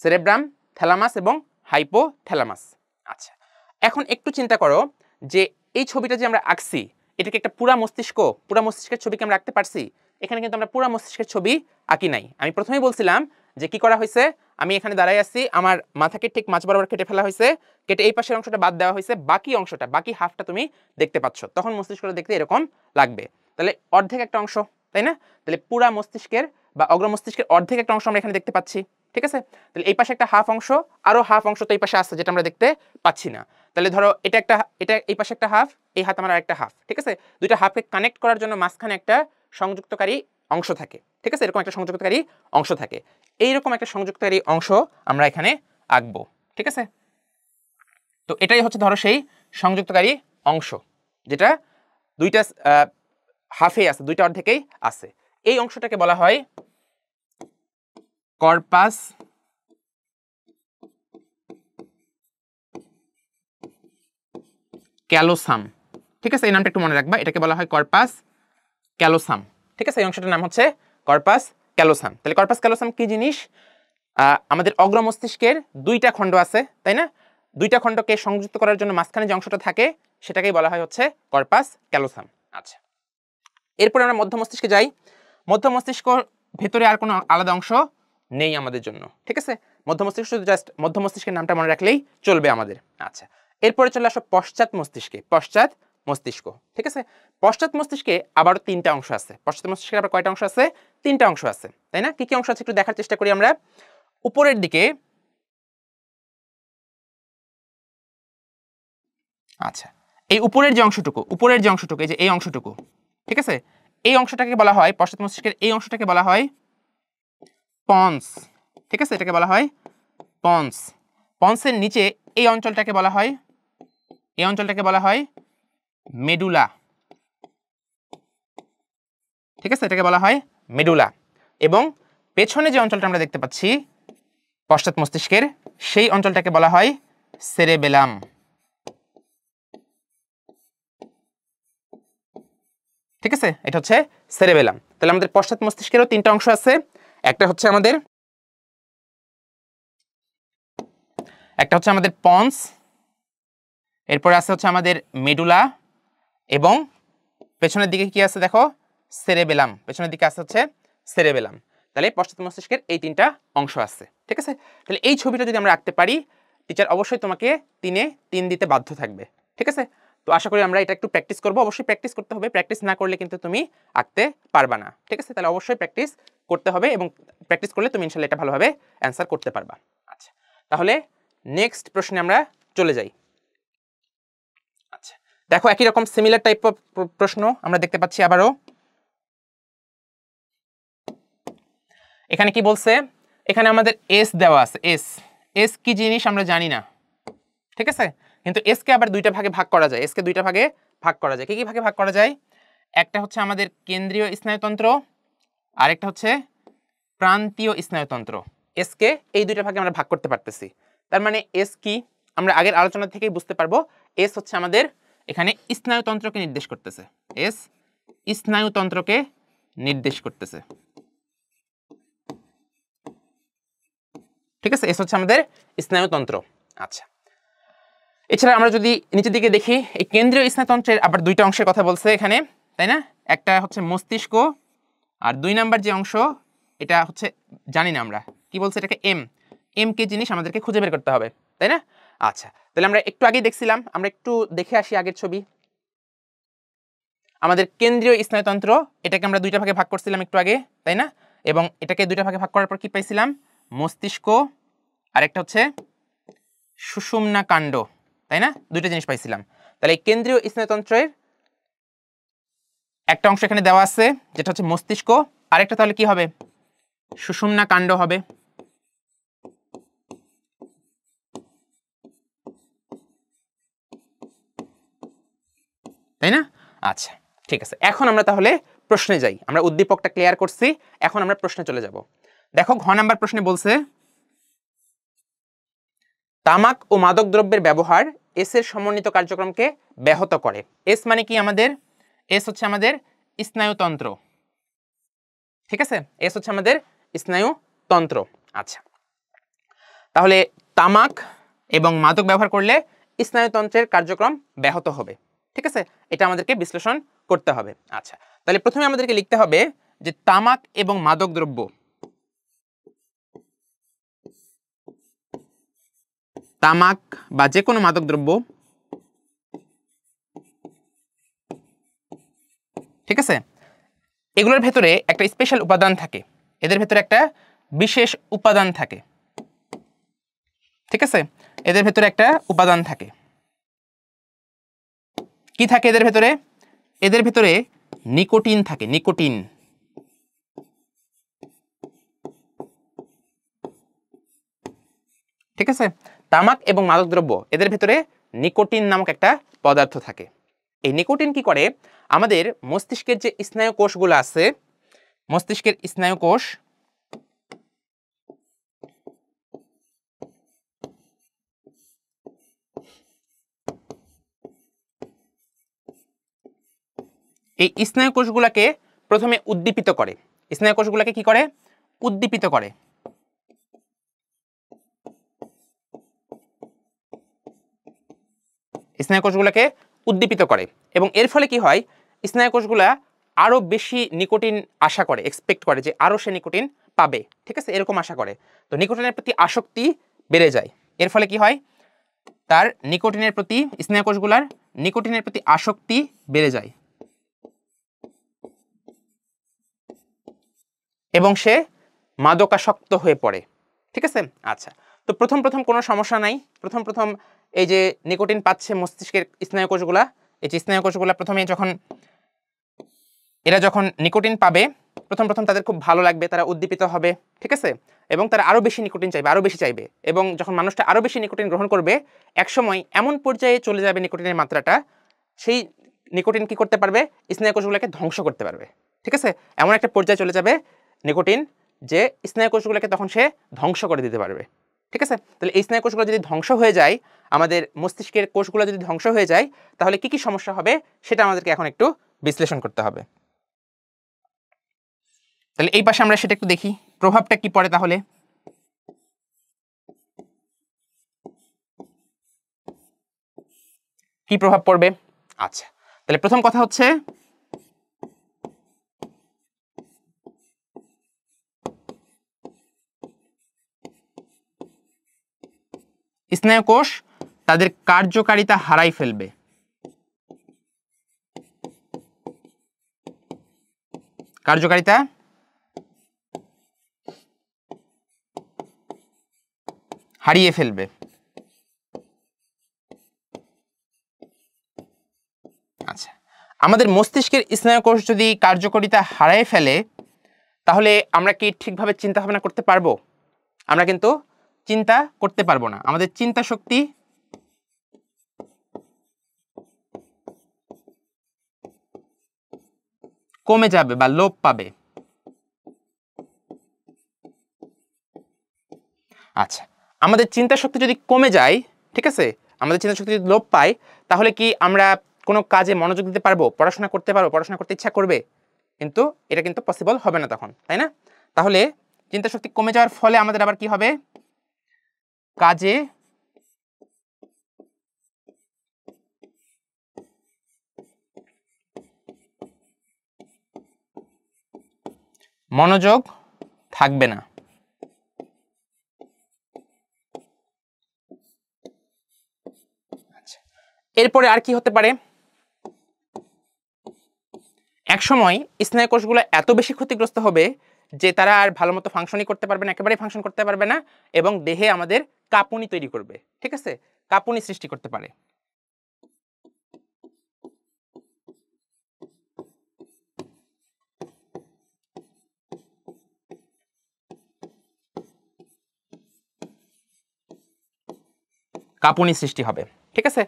সেরেব্রাম, থ্যালামাস এবং হাইপোথ্যালামাস। আচ্ছা, এখন একটু চিন্তা করো যে এই ছবিটা যে আমরা আঁকছি, এটাকে একটা পুরা মস্তিষ্ক, পুরা মস্তিষ্কের ছবিকে আমরা আঁকতে পারছি? এখানে কিন্তু আমরা পুরা মস্তিষ্কের ছবি আঁকি নাই। আমি প্রথমেই বলছিলাম যে কি করা হয়েছে, আমি এখানে দাঁড়াই আছি, আমার মাথাকে ঠিক মাঝ বরাবর কেটে ফেলা হয়েছে, কেটে এই পাশের অংশটা বাদ দেওয়া হয়েছে, বাকি অংশটা, বাকি হাফটা তুমি দেখতে পাচ্ছ, তখন মস্তিষ্কটা দেখতে এরকম লাগবে। তাহলে অর্ধেক একটা অংশ, তাই না? তাহলে পুরা মস্তিষ্কের বা অগ্র মস্তিষ্কের অর্ধেক একটা অংশ আমরা এখানে দেখতে পাচ্ছি, ঠিক আছে? তাহলে এই পাশে একটা হাফ অংশ, আরো হাফ অংশ তো এই পাশে আছে যেটা আমরা দেখতে পাচ্ছি না। তাহলে ধরো এটা একটা, এটা এই পাশে একটা হাফ, এই হাত আমার আরেকটা হাফ, ঠিক আছে? দুইটা হাফকে কানেক্ট করার জন্য মাঝখানে একটা সংযুক্তকারী অংশ থাকে, ঠিক আছে? এরকম একটা সংযুক্তকারী অংশ থাকে, এইরকম একটা সংযুক্তকারী অংশ আমরা এখানে আঁকবো, ঠিক আছে? তো এটাই হচ্ছে ধরো সেই সংযুক্তকারী অংশ, যেটা দুইটা হাফে আছে, দুইটা অর্ধেকেই আছে। এই অংশটাকে বলা হয় কর্পাস ক্যালোসাম, ঠিক আছে? এই নামটা একটু মনে রাখবা, এটাকে বলা হয় কর্পাস ক্যালোসাম, ঠিক আছে? এই অংশটার নাম হচ্ছে কর্পাস ক্যালোসাম। তাহলে কর্পাস ক্যালোসাম কি জিনিস? আমাদের অগ্র মস্তিষ্কের 2টা খণ্ড আছে, তাই না? 2টা খণ্ডকে সংযুক্ত করার জন্য মাঝখানে যে অংশটা থাকে, সেটাকেই বলা হয় হচ্ছে কর্পাস ক্যালোসাম। আচ্ছা, এরপরে আমরা মধ্য মস্তিষ্কে যাই। মধ্য মস্তিষ্ক ভেতরে আর কোনো আলাদা অংশ নেই আমাদের জন্য, ঠিক আছে? মধ্য মস্তিষ্ক শুধু জাস্ট মধ্য মস্তিষ্কের নামটা মনে রাখলেই চলবে আমাদের। আচ্ছা, এরপরে চলে আসো পশ্চাৎ মস্তিষ্কে। পশ্চাৎ মস্তিষ্ক, ঠিক আছে? পশ্চাৎ মস্তিষ্কে আবারও 3টা অংশ আছে। পশ্চাৎ মস্তিষ্কের আবার কয়টা অংশ আছে? 3টা অংশ আছে, তাই না? কি কি অংশ আছে একটু দেখার চেষ্টা করি আমরা। উপরের দিকে, আচ্ছা, এই উপরের যে অংশটুকু, উপরের যে অংশটুকু, এই যে এই অংশটুকু, ঠিক আছে? এই অংশটাকে বলা হয়, পশ্চাৎ মস্তিষ্কের এই অংশটাকে বলা হয় পন্স, ঠিক আছে? এটাকে বলা হয় পন্স। পন্সের নিচে এই অঞ্চলটাকে বলা হয়, এই অঞ্চলটাকে বলা হয় মেডুলা, ঠিক আছে? এটাকে বলা হয় মেডুলা। এবং পেছনে যে অঞ্চলটা আমরা দেখতে পাচ্ছি পশ্চাৎ মস্তিষ্কের, সেই অঞ্চলটাকে বলা হয় সেরেবেলাম, ঠিক আছে? এটা হচ্ছে সেরেবেলাম। তাহলে আমাদের পশ্চাৎ মস্তিষ্কেরও 3টা অংশ আছে। একটা হচ্ছে আমাদের পন্স, এরপরে আছে হচ্ছে আমাদের মেডুলা, এবং পেছনের দিকে কি আছে দেখো, সেরেবেলাম। পেছনের দিকে আছে হচ্ছে সেরেবেলাম। তাহলে পশ্চাৎ মস্তিষ্কের এই 3টা অংশ আছে, ঠিক আছে? তাহলে এই ছবিটা যদি আমরা আঁকতে পারি, টিচার অবশ্যই তোমাকে 3-এ 3 দিতে বাধ্য থাকবে, ঠিক আছে? তো আশা করি আমরা এটা একটু প্র্যাকটিস করবো, অবশ্যই প্র্যাকটিস করতে হবে, প্র্যাকটিস না করলে কিন্তু তুমি আঁকতে পারবা না, ঠিক আছে? তাহলে অবশ্যই প্র্যাকটিস করতে হবে এবং প্র্যাকটিস করলে তুমি ইনশাআল্লাহ এটা ভালোভাবে অ্যান্সার করতে পারবা। আচ্ছা, তাহলে নেক্সট প্রশ্নে আমরা চলে যাই। আচ্ছা, দেখো একই রকম সিমিলার টাইপ অফ প্রশ্ন আমরা দেখতে পাচ্ছি আবারও। এখানে কি বলছে, এখানে আমাদের এস দেওয়া আছে, এস, এস কি জিনিস আমরা জানি না, ঠিক আছে? কিন্তু এস কে আবার দুইটা ভাগে ভাগ করা যায়, এস কে দুইটা ভাগে ভাগ করা যায়। কি কি ভাগে ভাগ করা যায়? একটা হচ্ছে আমাদের কেন্দ্রীয় স্নায়ুতন্ত্র, আরেকটা হচ্ছে প্রান্তীয় স্নায়ুতন্ত্র। এস কে এই দুইটা ভাগে আমরা ভাগ করতে পারতেছি। তার মানে এস কি আমরা আগের আলোচনা থেকেই বুঝতে পারবো, এস হচ্ছে আমাদের এখানে স্নায়ুতন্ত্রকে নির্দেশ করতেছে, এস স্নায়ুতন্ত্রকে নির্দেশ করতেছে, ঠিক আছে? এস হচ্ছে আমাদের স্নায়ুতন্ত্র। আচ্ছা, এছাড়া আমরা যদি নিচের দিকে দেখি, এই কেন্দ্রীয় স্নায়ুতন্ত্রের আবার দুইটা অংশের কথা বলছে এখানে, তাই না? একটা হচ্ছে মস্তিষ্ক, আর 2 নাম্বার যে অংশ এটা হচ্ছে জানি না আমরা কি বলছে এটাকে, এম, এম কে জিনিস আমাদেরকে খুঁজে বের করতে হবে, তাই না? আচ্ছা, তাহলে আমরা একটু আগেই দেখছিলাম, আমরা একটু দেখে আসি আগের ছবি। আমাদের কেন্দ্রীয় স্নায়ুতন্ত্র এটাকে আমরা দুইটা ভাগে ভাগ করছিলাম একটু আগে, তাই না? এবং এটাকে দুইটা ভাগে ভাগ করার পর কি পাইছিলাম, মস্তিষ্ক আর একটা হচ্ছে সুষুম্না কাণ্ড, তাই না? দুইটা জিনিস পাইছিলাম। তাহলে এই কেন্দ্রীয় স্নায়ুতন্ত্রের একটা অংশ এখানে দেওয়া আছে যেটা হচ্ছে মস্তিষ্ক, আরেকটা তাহলে কি হবে, সুষুম্না কাণ্ড হবে, তাই না? আচ্ছা, ঠিক আছে, এখন আমরা তাহলে প্রশ্নে যাই। আমরা উদ্দীপকটা ক্লিয়ার করছি, এখন আমরা প্রশ্নে চলে যাব। দেখো ঘ নাম্বার প্রশ্নে বলছে, তামাক ও মাদক দ্রব্যের ব্যবহার এস এর সমন্বিত কার্যক্রমকে ব্যাহত করে। এস মানে কি আমাদের, এস হচ্ছে আমাদের স্নায়ুতন্ত্র, ঠিক আছে? এস হচ্ছে আমাদের স্নায়ুতন্ত্র। আচ্ছা, তাহলে তামাক এবং মাদক ব্যবহার করলে স্নায়ুতন্ত্রের কার্যক্রম ব্যাহত হবে, ঠিক আছে? এটা আমাদেরকে বিশ্লেষণ করতে হবে। আচ্ছা, তাহলে প্রথমে আমাদেরকে লিখতে হবে যে তামাক এবং মাদক দ্রব্য, তামাক বা যে কোনো মাদক দ্রব্য, ঠিক আছে, এগুলোর ভেতরে একটা স্পেশাল উপাদান থাকে, এদের ভেতরে একটা বিশেষ উপাদান থাকে, ঠিক আছে? এদের ভেতরে একটা উপাদান থাকে, কি থাকে এদের ভেতরে? এদের ভেতরে নিকোটিন থাকে, নিকোটিন, ঠিক আছে? তামাক এবং মাদকদ্রব্য এদের ভেতরে নিকোটিন নামক একটা পদার্থ থাকে। এই নিকোটিন কি করে, আমাদের মস্তিষ্কের যে স্নায়ু কোষগুলো আছে, মস্তিষ্কের স্নায়ু কোষ, এই স্নায়ু কোষগুলোকে প্রথমে উদ্দীপিত করে, স্নায়ু কোষগুলোকে কি করে, উদ্দীপিত করে, স্নায়ু কোষগুলোকে উদ্দীপিত করে এবং এর ফলে কি হয়, স্নায়ু কোষগুলা আরো বেশি নিকোটিন আশা করে, এক্সপেক্ট করে যে আরো সে নিকোটিন পাবে, ঠিক আছে? এরকম আশা করে, তো নিকোটিনের প্রতি আসক্তি বেড়ে যায়। এর ফলে কি হয়, তার নিকোটিনের প্রতি, স্নায়ু কোষগুলার নিকোটিনের প্রতি আসক্তি বেড়ে যায় এবং সে মাদকাসক্ত হয়ে পড়ে, ঠিক আছে? আচ্ছা, তো প্রথম প্রথম কোনো সমস্যা নাই, প্রথম প্রথম এই যে নিকোটিন পাচ্ছে মস্তিষ্কের স্নায়ু কোষগুলা, এই যে স্নায়ু কোষগুলা প্রথমে যখন এরা যখন নিকোটিন পাবে, প্রথম প্রথম তাদের খুব ভালো লাগবে, তারা উদ্দীপিত হবে, ঠিক আছে? এবং তারা আরো বেশি নিকোটিন চাইবে, আরো বেশি চাইবে, এবং যখন মানুষটা আরো বেশি নিকোটিন গ্রহণ করবে, একসময় এমন পর্যায়ে চলে যাবে নিকোটিনের মাত্রাটা, সেই নিকোটিন কি করতে পারবে, স্নায়ু কোষগুলোকে ধ্বংস করতে পারবে, ঠিক আছে? এমন একটা পর্যায়ে চলে যাবে নিকোটিন যে স্নায়ু কোষগুলোকে তখন সে ধ্বংস করে দিতে পারবে, ঠিক আছে? তাহলে এই স্নায়ু কোষগুলো যদি ধ্বংস হয়ে যায়, আমাদের মস্তিষ্কের কোষগুলো যদি ধ্বংস হয়ে যায়, তাহলে কি কি সমস্যা হবে সেটা আমাদেরকে এখন একটু বিশ্লেষণ করতে হবে। তাহলে এই পাশে আমরা সেটা একটু দেখি, প্রভাবটা কি পড়ে তাহলে। কি প্রভাব পড়বে? আচ্ছা, তাহলে প্রথম কথা হচ্ছে স্নায়ু কোষ তাদের কার্যকারিতা হারাই ফেলবে, কার্যকারিতা হারিয়ে ফেলবে। আচ্ছা, আমাদের মস্তিষ্কের স্নায়ুকোষ যদি কার্যকারিতা হারিয়ে ফেলে তাহলে আমরা কি ঠিকভাবে চিন্তা ভাবনা করতে পারবো? আমরা কিন্তু চিন্তা করতে পারবো না। আমাদের চিন্তা শক্তি কমে যাবে বা লোপ পাবে। আচ্ছা, আমাদের চিন্তা শক্তি যদি কমে যায়, ঠিক আছে, আমাদের চিন্তা শক্তি যদি লোপ পায় তাহলে কি আমরা কোনো কাজে মনোযোগ দিতে পারবো, পড়াশোনা করতে পারবো, পড়াশোনা করতে ইচ্ছা করবে? কিন্তু এটা কিন্তু পসিবল হবে না তখন, তাই না? তাহলে চিন্তা শক্তি কমে যাওয়ার ফলে আমাদের আবার কি হবে? কাজে মনোযোগ থাকবে না। এরপরে আর কি হতে পারে? একসময় স্নায়ুকোষগুলো এত বেশি ক্ষতিগ্রস্ত হবে যে তারা আর ভালো মতো ফাংশনই করতে পারবে না, একেবারেই ফাংশন করতে পারবে না, এবং দেহে আমাদের কাঁপুনি তৈরি করবে, ঠিক আছে, কাঁপুনি সৃষ্টি করতে পারে। কাঁপুনি সৃষ্টি হবে, ঠিক আছে।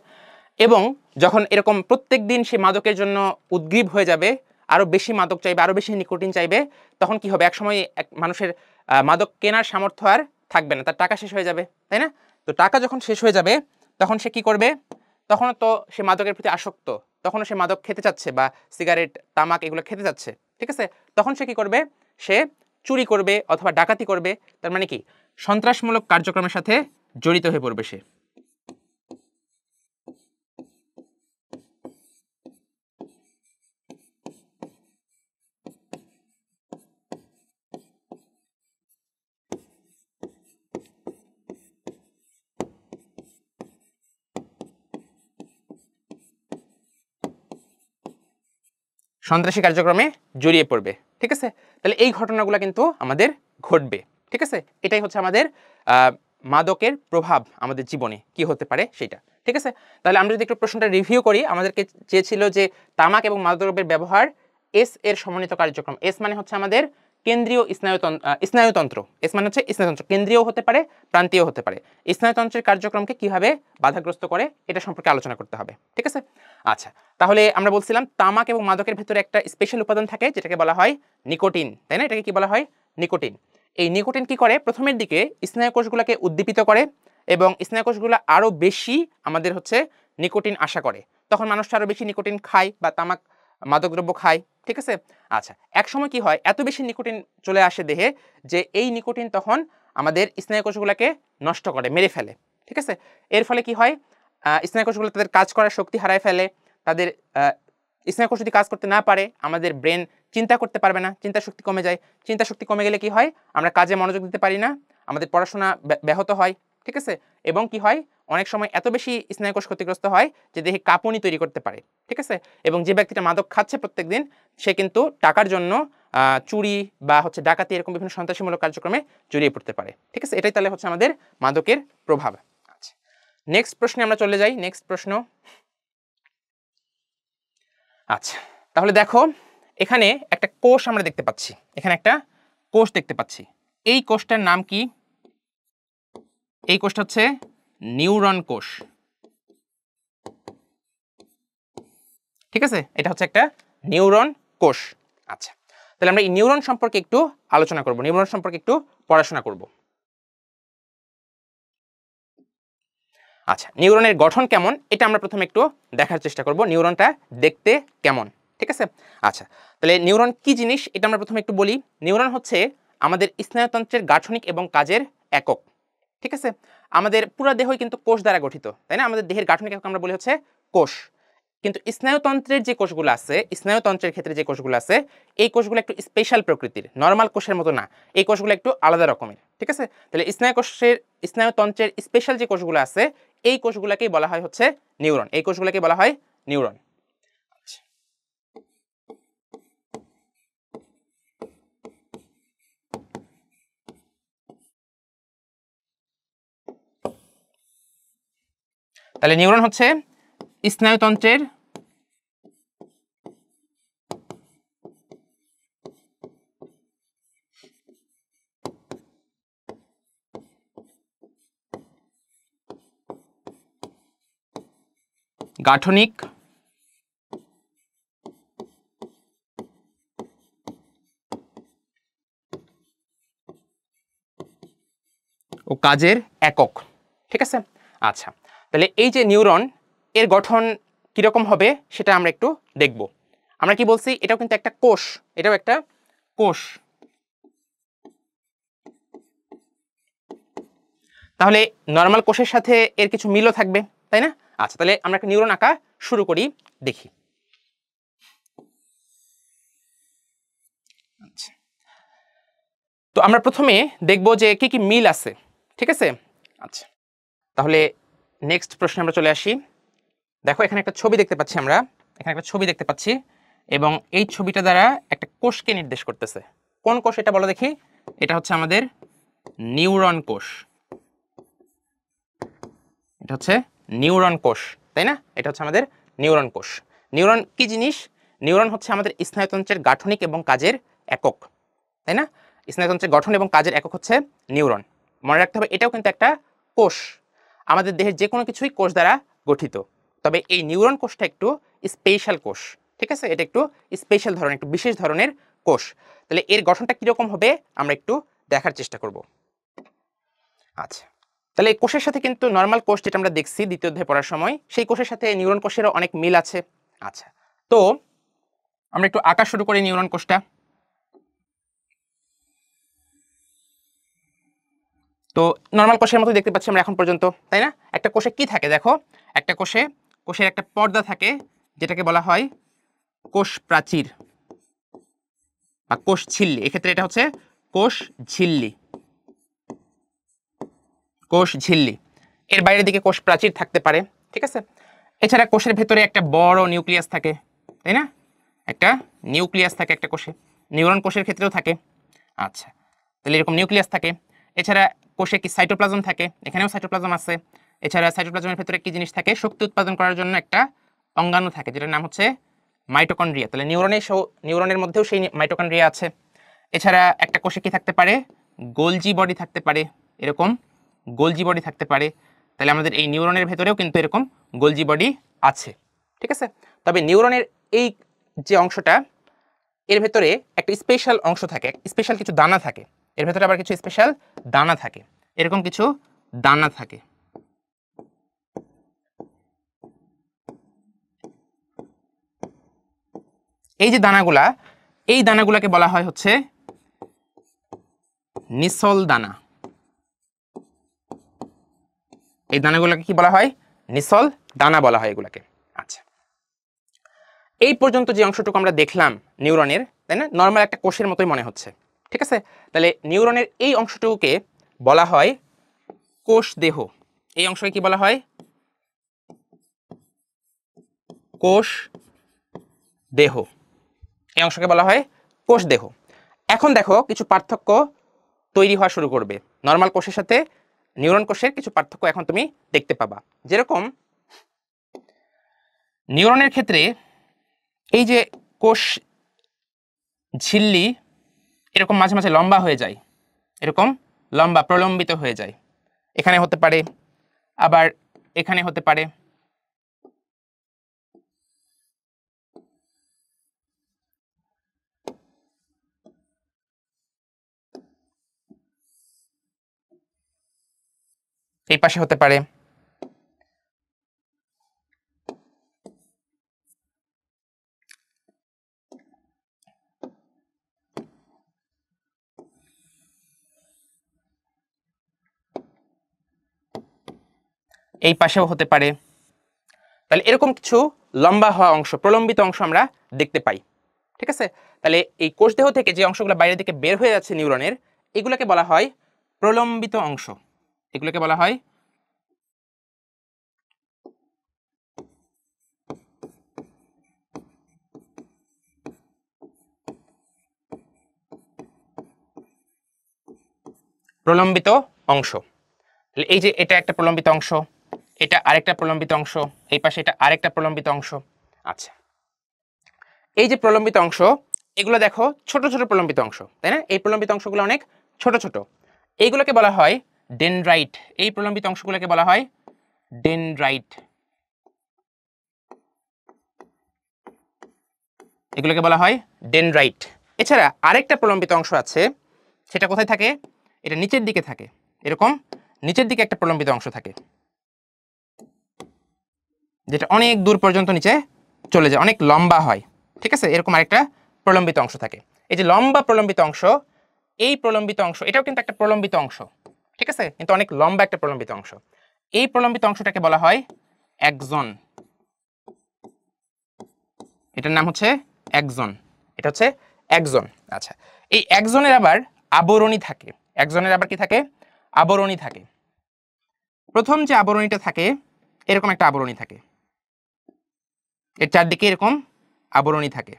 এবং যখন এরকম প্রত্যেক দিন সে মাদকের জন্য উদ্গ্রীব হয়ে যাবে, আরো বেশি মাদক চাইবে, আরো বেশি নিকোটিন চাইবে, তখন কি হবে? একসময় এক মানুষের মাদক কেনার সামর্থ্য আর থাকবে না, তার টাকা শেষ হয়ে যাবে, তাই না? তো টাকা যখন শেষ হয়ে যাবে তখন সে কি করবে? তখনও তো সে মাদকের প্রতি আসক্ত, তখনও সে মাদক খেতে চাচ্ছে বা সিগারেট, তামাক এগুলো খেতে চাচ্ছে, ঠিক আছে। তখন সে কি করবে? সে চুরি করবে অথবা ডাকাতি করবে। তার মানে কি? সন্ত্রাসমূলক কার্যক্রমের সাথে জড়িত হয়ে পড়বে সে। সন্ত্রাসী কার্যক্রমে জড়িয়ে পড়বে, ঠিক আছে। তাহলে এই ঘটনাগুলো কিন্তু আমাদের ঘটবে, ঠিক আছে। এটাই হচ্ছে আমাদের মাদকের প্রভাব আমাদের জীবনে কি হতে পারে সেটা, ঠিক আছে। তাহলে আমরা যদি একটু প্রশ্নটা রিভিউ করি, আমাদেরকে চেয়েছিল যে তামাক এবং মাদকদ্রব্যের ব্যবহার এস এর সমন্বিত কার্যক্রম। এস মানে হচ্ছে আমাদের কেন্দ্রীয় স্নায়ুতন্ত্র। এস মানে হচ্ছে স্নায়ুতন্ত্র, কেন্দ্রীয় হতে পারে, প্রান্তীয় হতে পারে। স্নায়ুতন্ত্রের কার্যক্রমকে কিভাবে বাধাগ্রস্ত করে এটা সম্পর্কে আলোচনা করতে হবে, ঠিক আছে। আচ্ছা, তাহলে আমরা বলছিলাম তামাক এবং মাদকের ভেতরে একটা স্পেশাল উপাদান থাকে যেটাকে বলা হয় নিকোটিন, তাই না? এটাকে কি বলা হয়? নিকোটিন। এই নিকোটিন কি করে? প্রথমের দিকে স্নায়ুকোষগুলোকে উদ্দীপিত করে এবং স্নায়ুকোষগুলো আরো বেশি আমাদের হচ্ছে নিকোটিন আশা করে। তখন মানুষটা আরো বেশি নিকোটিন খায় বা তামাক মাদকদ্রব্য খায়, ঠিক আছে। আচ্ছা, এক সময় কি হয়? এত বেশি নিকোটিন চলে আসে দেহে যে এই নিকোটিন তখন আমাদের স্নায়ুকোষগুলোকে নষ্ট করে, মেরে ফেলে, ঠিক আছে। এর ফলে কি হয়? স্নায়ুকোষগুলো তাদের কাজ করার শক্তি হারায় ফেলে। তাদের স্নায়ুকোষ যদি কাজ করতে না পারে, আমাদের ব্রেন চিন্তা করতে পারবে না, চিন্তা শক্তি কমে যায়। চিন্তা শক্তি কমে গেলে কি হয়? আমরা কাজে মনোযোগ দিতে পারি না, আমাদের পড়াশোনা ব্যাহত হয়, ঠিক আছে। এবং কি হয়? অনেক সময় এত বেশি স্নায়ুকোষ ক্ষতিগ্রস্ত হয় যে দেহে কাঁপুনি তৈরি করতে পারে, ঠিক আছে। এবং যে ব্যক্তিটা মাদক খাচ্ছে প্রত্যেকদিন, সে কিন্তু টাকার জন্য চুরি বা হচ্ছে ডাকাতি এরকম বিভিন্ন সন্ত্রাসীমূলক কার্যক্রমে জড়িয়ে পড়তে পারে, ঠিক আছে। এটাই তাহলে হচ্ছে আমাদের মাদকের প্রভাব। আচ্ছা, নেক্সট প্রশ্নে আমরা চলে যাই। নেক্সট প্রশ্ন। আচ্ছা, তাহলে দেখো এখানে একটা কোষ আমরা দেখতে পাচ্ছি, এখানে একটা কোষ দেখতে পাচ্ছি। এই কোষটার নাম কি? এই কোষটা হচ্ছে নিউরন কোষ, ঠিক আছে। এটা হচ্ছে একটা নিউরন কোষ। আচ্ছা, তাহলে আমরা এই নিউরন সম্পর্কে একটু আলোচনা করব, নিউরন সম্পর্কে একটু পড়াশোনা করব। আচ্ছা, নিউরনের গঠন কেমন এটা আমরা প্রথমে একটু দেখার চেষ্টা করব, নিউরনটা দেখতে কেমন, ঠিক আছে। আচ্ছা, তাহলে নিউরন কি জিনিস এটা আমরা প্রথমে একটু বলি। নিউরন হচ্ছে আমাদের স্নায়ুতন্ত্রের গাঠনিক এবং কাজের একক, ঠিক আছে। আমাদের পুরো দেহই কিন্তু কোষ দ্বারা গঠিত, তাই না? আমাদের দেহের গাঠনিক একক আমরা বলি হচ্ছে কোষ। কিন্তু স্নায়ুতন্ত্রের যে কোষগুলো আছে, স্নায়ুতন্ত্রের ক্ষেত্রে যে কোষগুলো আছে, এই কোষগুলো একটু স্পেশাল প্রকৃতির, নরমাল কোষের মতো না। এই কোষগুলো একটু আলাদা রকমের, ঠিক আছে। তাহলে স্নায়ুতন্ত্রের স্পেশাল যে কোষগুলো আছে, এই কোষগুলোকেই বলা হয় হচ্ছে নিউরন। এই কোষগুলোকে বলা হয় নিউরন। তাহলে নিউরন হচ্ছে স্নায়ুতন্ত্রের গাঠনিক ও কাজের একক। ঠিক আছে, আচ্ছা, তাহলে এই যে নিউরন এর গঠন কিরকম হবে সেটা আমরা একটু দেখব। আমরা কি বলছি, এটাও কিন্তু একটা কোষ, এটাও একটা কোষ। তাহলে নর্মাল কোষের সাথে এর কিছু মিলও থাকবে, তাই না? আচ্ছা, তাহলে আমরা একটা নিউরন আঁকা শুরু করি, দেখি। আচ্ছা, তো আমরা প্রথমে দেখব যে কি কি মিল আছে। ঠিক আছে, আচ্ছা, তাহলে নেক্সট প্রশ্নে আমরা চলে আসি। দেখো এখানে একটা ছবি দেখতে পাচ্ছি, আমরা এখানে একটা ছবি দেখতে পাচ্ছি এবং এই ছবিটা দ্বারা একটা কোষকে নির্দেশ করতেছে। কোন কোষ এটা বলো দেখি? এটা হচ্ছে আমাদের নিউরন কোষ। এটা হচ্ছে নিউরন কোষ, তাই না? এটা হচ্ছে আমাদের নিউরন কোষ। নিউরন কি জিনিস? নিউরন হচ্ছে আমাদের স্নায়ুতন্ত্রের গাঠনিক এবং কাজের একক, তাই না? স্নায়ুতন্ত্রের গঠন এবং কাজের একক হচ্ছে নিউরন। মনে রাখতে হবে এটাও কিন্তু একটা কোষ। আমাদের দেহের যে কোনো কিছুই কোষ দ্বারা গঠিত, তবে এই নিউরন কোষটা একটু স্পেশাল কোষ। ঠিক আছে, এটা একটু স্পেশাল ধরনের, একটু বিশেষ ধরনের কোষ। তাহলে এর গঠনটা কিরকম হবে আমরা একটু দেখার চেষ্টা করব। আচ্ছা, তাহলে এই কোষের সাথে কিন্তু নর্মাল কোষ যেটা আমরা দেখছি দ্বিতীয় অধ্যায়ে পড়ার সময়, সেই কোষের সাথে নিউরন কোষেরও অনেক মিল আছে। আচ্ছা, তো আমরা একটু আঁকা শুরু করি নিউরন কোষটা। তো নর্মাল কোষের মতো দেখতে পাচ্ছি আমরা এখন পর্যন্ত, তাই না? একটা কোষে কি থাকে দেখো, একটা কোষের একটা পর্দা থাকে যেটাকে বলা হয় কোষ প্রাচীর বা কোষ ঝিল্লি। এক্ষেত্রে এটা হচ্ছে কোষ ঝিল্লি, কোষ ঝিল্লি। এর বাইরের দিকে কোষ প্রাচীর থাকতে পারে। ঠিক আছে, এছাড়া কোষের ভেতরে একটা বড় নিউক্লিয়াস থাকে, তাই না? একটা নিউক্লিয়াস থাকে একটা কোষে, নিউরন কোষের ক্ষেত্রেও থাকে। আচ্ছা, তাহলে এরকম নিউক্লিয়াস থাকে। এছাড়া কোষে কি সাইটোপ্লাজম থাকে, এখানেও সাইটোপ্লাজম আছে। এছাড়া সাইটোপ্লাজমের ভেতরে কি জিনিস থাকে, শক্তি উৎপাদন করার জন্য একটা অঙ্গাণু থাকে যেটার নাম হচ্ছে মাইটোকন্ড্রিয়া। তাহলে নিউরনের মধ্যেও সেই মাইটোকন্ড্রিয়া আছে। এছাড়া একটা কোষে কি থাকতে পারে, গোলজি বডি থাকতে পারে, এরকম গোলজি বডি থাকতে পারে। তাহলে আমাদের এই নিউরনের ভেতরেও কিন্তু এরকম গোলজি বডি আছে। ঠিক আছে, তবে নিউরনের এই যে অংশটা, এর ভেতরে একটা স্পেশাল অংশ থাকে, স্পেশাল কিছু দানা থাকে। এর ভেতরে আবার কিছু স্পেশাল দানা থাকে, এরকম কিছু দানা থাকে। এই যে দানাগুলা, এই দানাগুলাকে বলা হয় হচ্ছে নিসল দানা। এই দানাগুলোকে কি বলা হয়? নিসল দানা বলা হয় এগুলাকে। আচ্ছা, এই পর্যন্ত যে অংশটুকু আমরা দেখলাম নিউরনের, তাই না, নর্মাল একটা কোষের মতোই মনে হচ্ছে। ঠিক আছে, তাহলে নিউরনের এই অংশটুকুকে বলা হয় কোষ দেহ। এই অংশকে কি বলা হয়? কোষ দেহ। এই অংশকে বলা হয় কোষ দেহ। এখন দেখো কিছু পার্থক্য তৈরি হওয়া শুরু করবে। নর্মাল কোষের সাথে নিউরন কোষের কিছু পার্থক্য এখন তুমি দেখতে পাবা। যেরকম নিউরনের ক্ষেত্রে এই যে কোষ ঝিল্লি এরকম মাঝে মাঝে লম্বা হয়ে যায়, এরকম লম্বা প্রলম্বিত হয়ে যায়। এখানে হতে পারে, আবার এখানে হতে পারে। এই পাশে হতে পারে। এই পাশেও হতে পারে। তাহলে এরকম কিছু লম্বা হওয়া অংশ, প্রলম্বিত অংশ আমরা দেখতে পাই। ঠিক আছে, তাহলে এই কোষ দেহ থেকে যে অংশগুলো বাইরের দিকে বের হয়ে যাচ্ছে নিউরনের, এগুলোকে বলা হয় প্রলম্বিত অংশ। এগুলোকে বলা হয় প্রলম্বিত অংশ। তাহলে এই যে এটা একটা প্রলম্বিত অংশ, এটা আরেকটা প্রলম্বিত অংশ, এই পাশে এটা আরেকটা প্রলম্বিত অংশ। আচ্ছা, এই যে প্রলম্বিত অংশ, এগুলো দেখো ছোট ছোট প্রলম্বিত অংশ, তাই না? এই প্রলম্বিত অংশগুলো অনেক ছোট ছোট, এইগুলোকে বলা হয় ডেনড্রাইট। এই প্রলম্বিত অংশগুলোকে বলা হয় ডেনড্রাইট, এগুলোকে বলা হয় ডেনড্রাইট। এছাড়া আরেকটা প্রলম্বিত অংশ আছে, সেটা কোথায় থাকে? এটা নিচের দিকে থাকে, এরকম নিচের দিকে একটা প্রলম্বিত অংশ থাকে, যেটা অনেক দূর পর্যন্ত নিচে চলে যায়, অনেক লম্বা হয়, ঠিক আছে? এরকম আরেকটা প্রলম্বিত অংশ থাকে। এই যে লম্বা প্রলম্বিত অংশ, এই প্রলম্বিত অংশ এটাও কিন্তু একটা প্রলম্বিত অংশ, ঠিক আছে? কিন্তু অনেক লম্বা একটা প্রলম্বিত অংশ। এই প্রলম্বিত অংশটাকে বলা হয় অ্যাক্সন, এটার নাম হচ্ছে অ্যাক্সন, এটা হচ্ছে অ্যাক্সন। আচ্ছা, এই অ্যাক্সনের আবার আবরণী থাকে, অ্যাক্সনের আবার কি থাকে? আবরণী থাকে। প্রথম যে আবরণীটা থাকে, এরকম একটা আবরণী থাকে, এর চারদিকে এরকম আবরণী থাকে,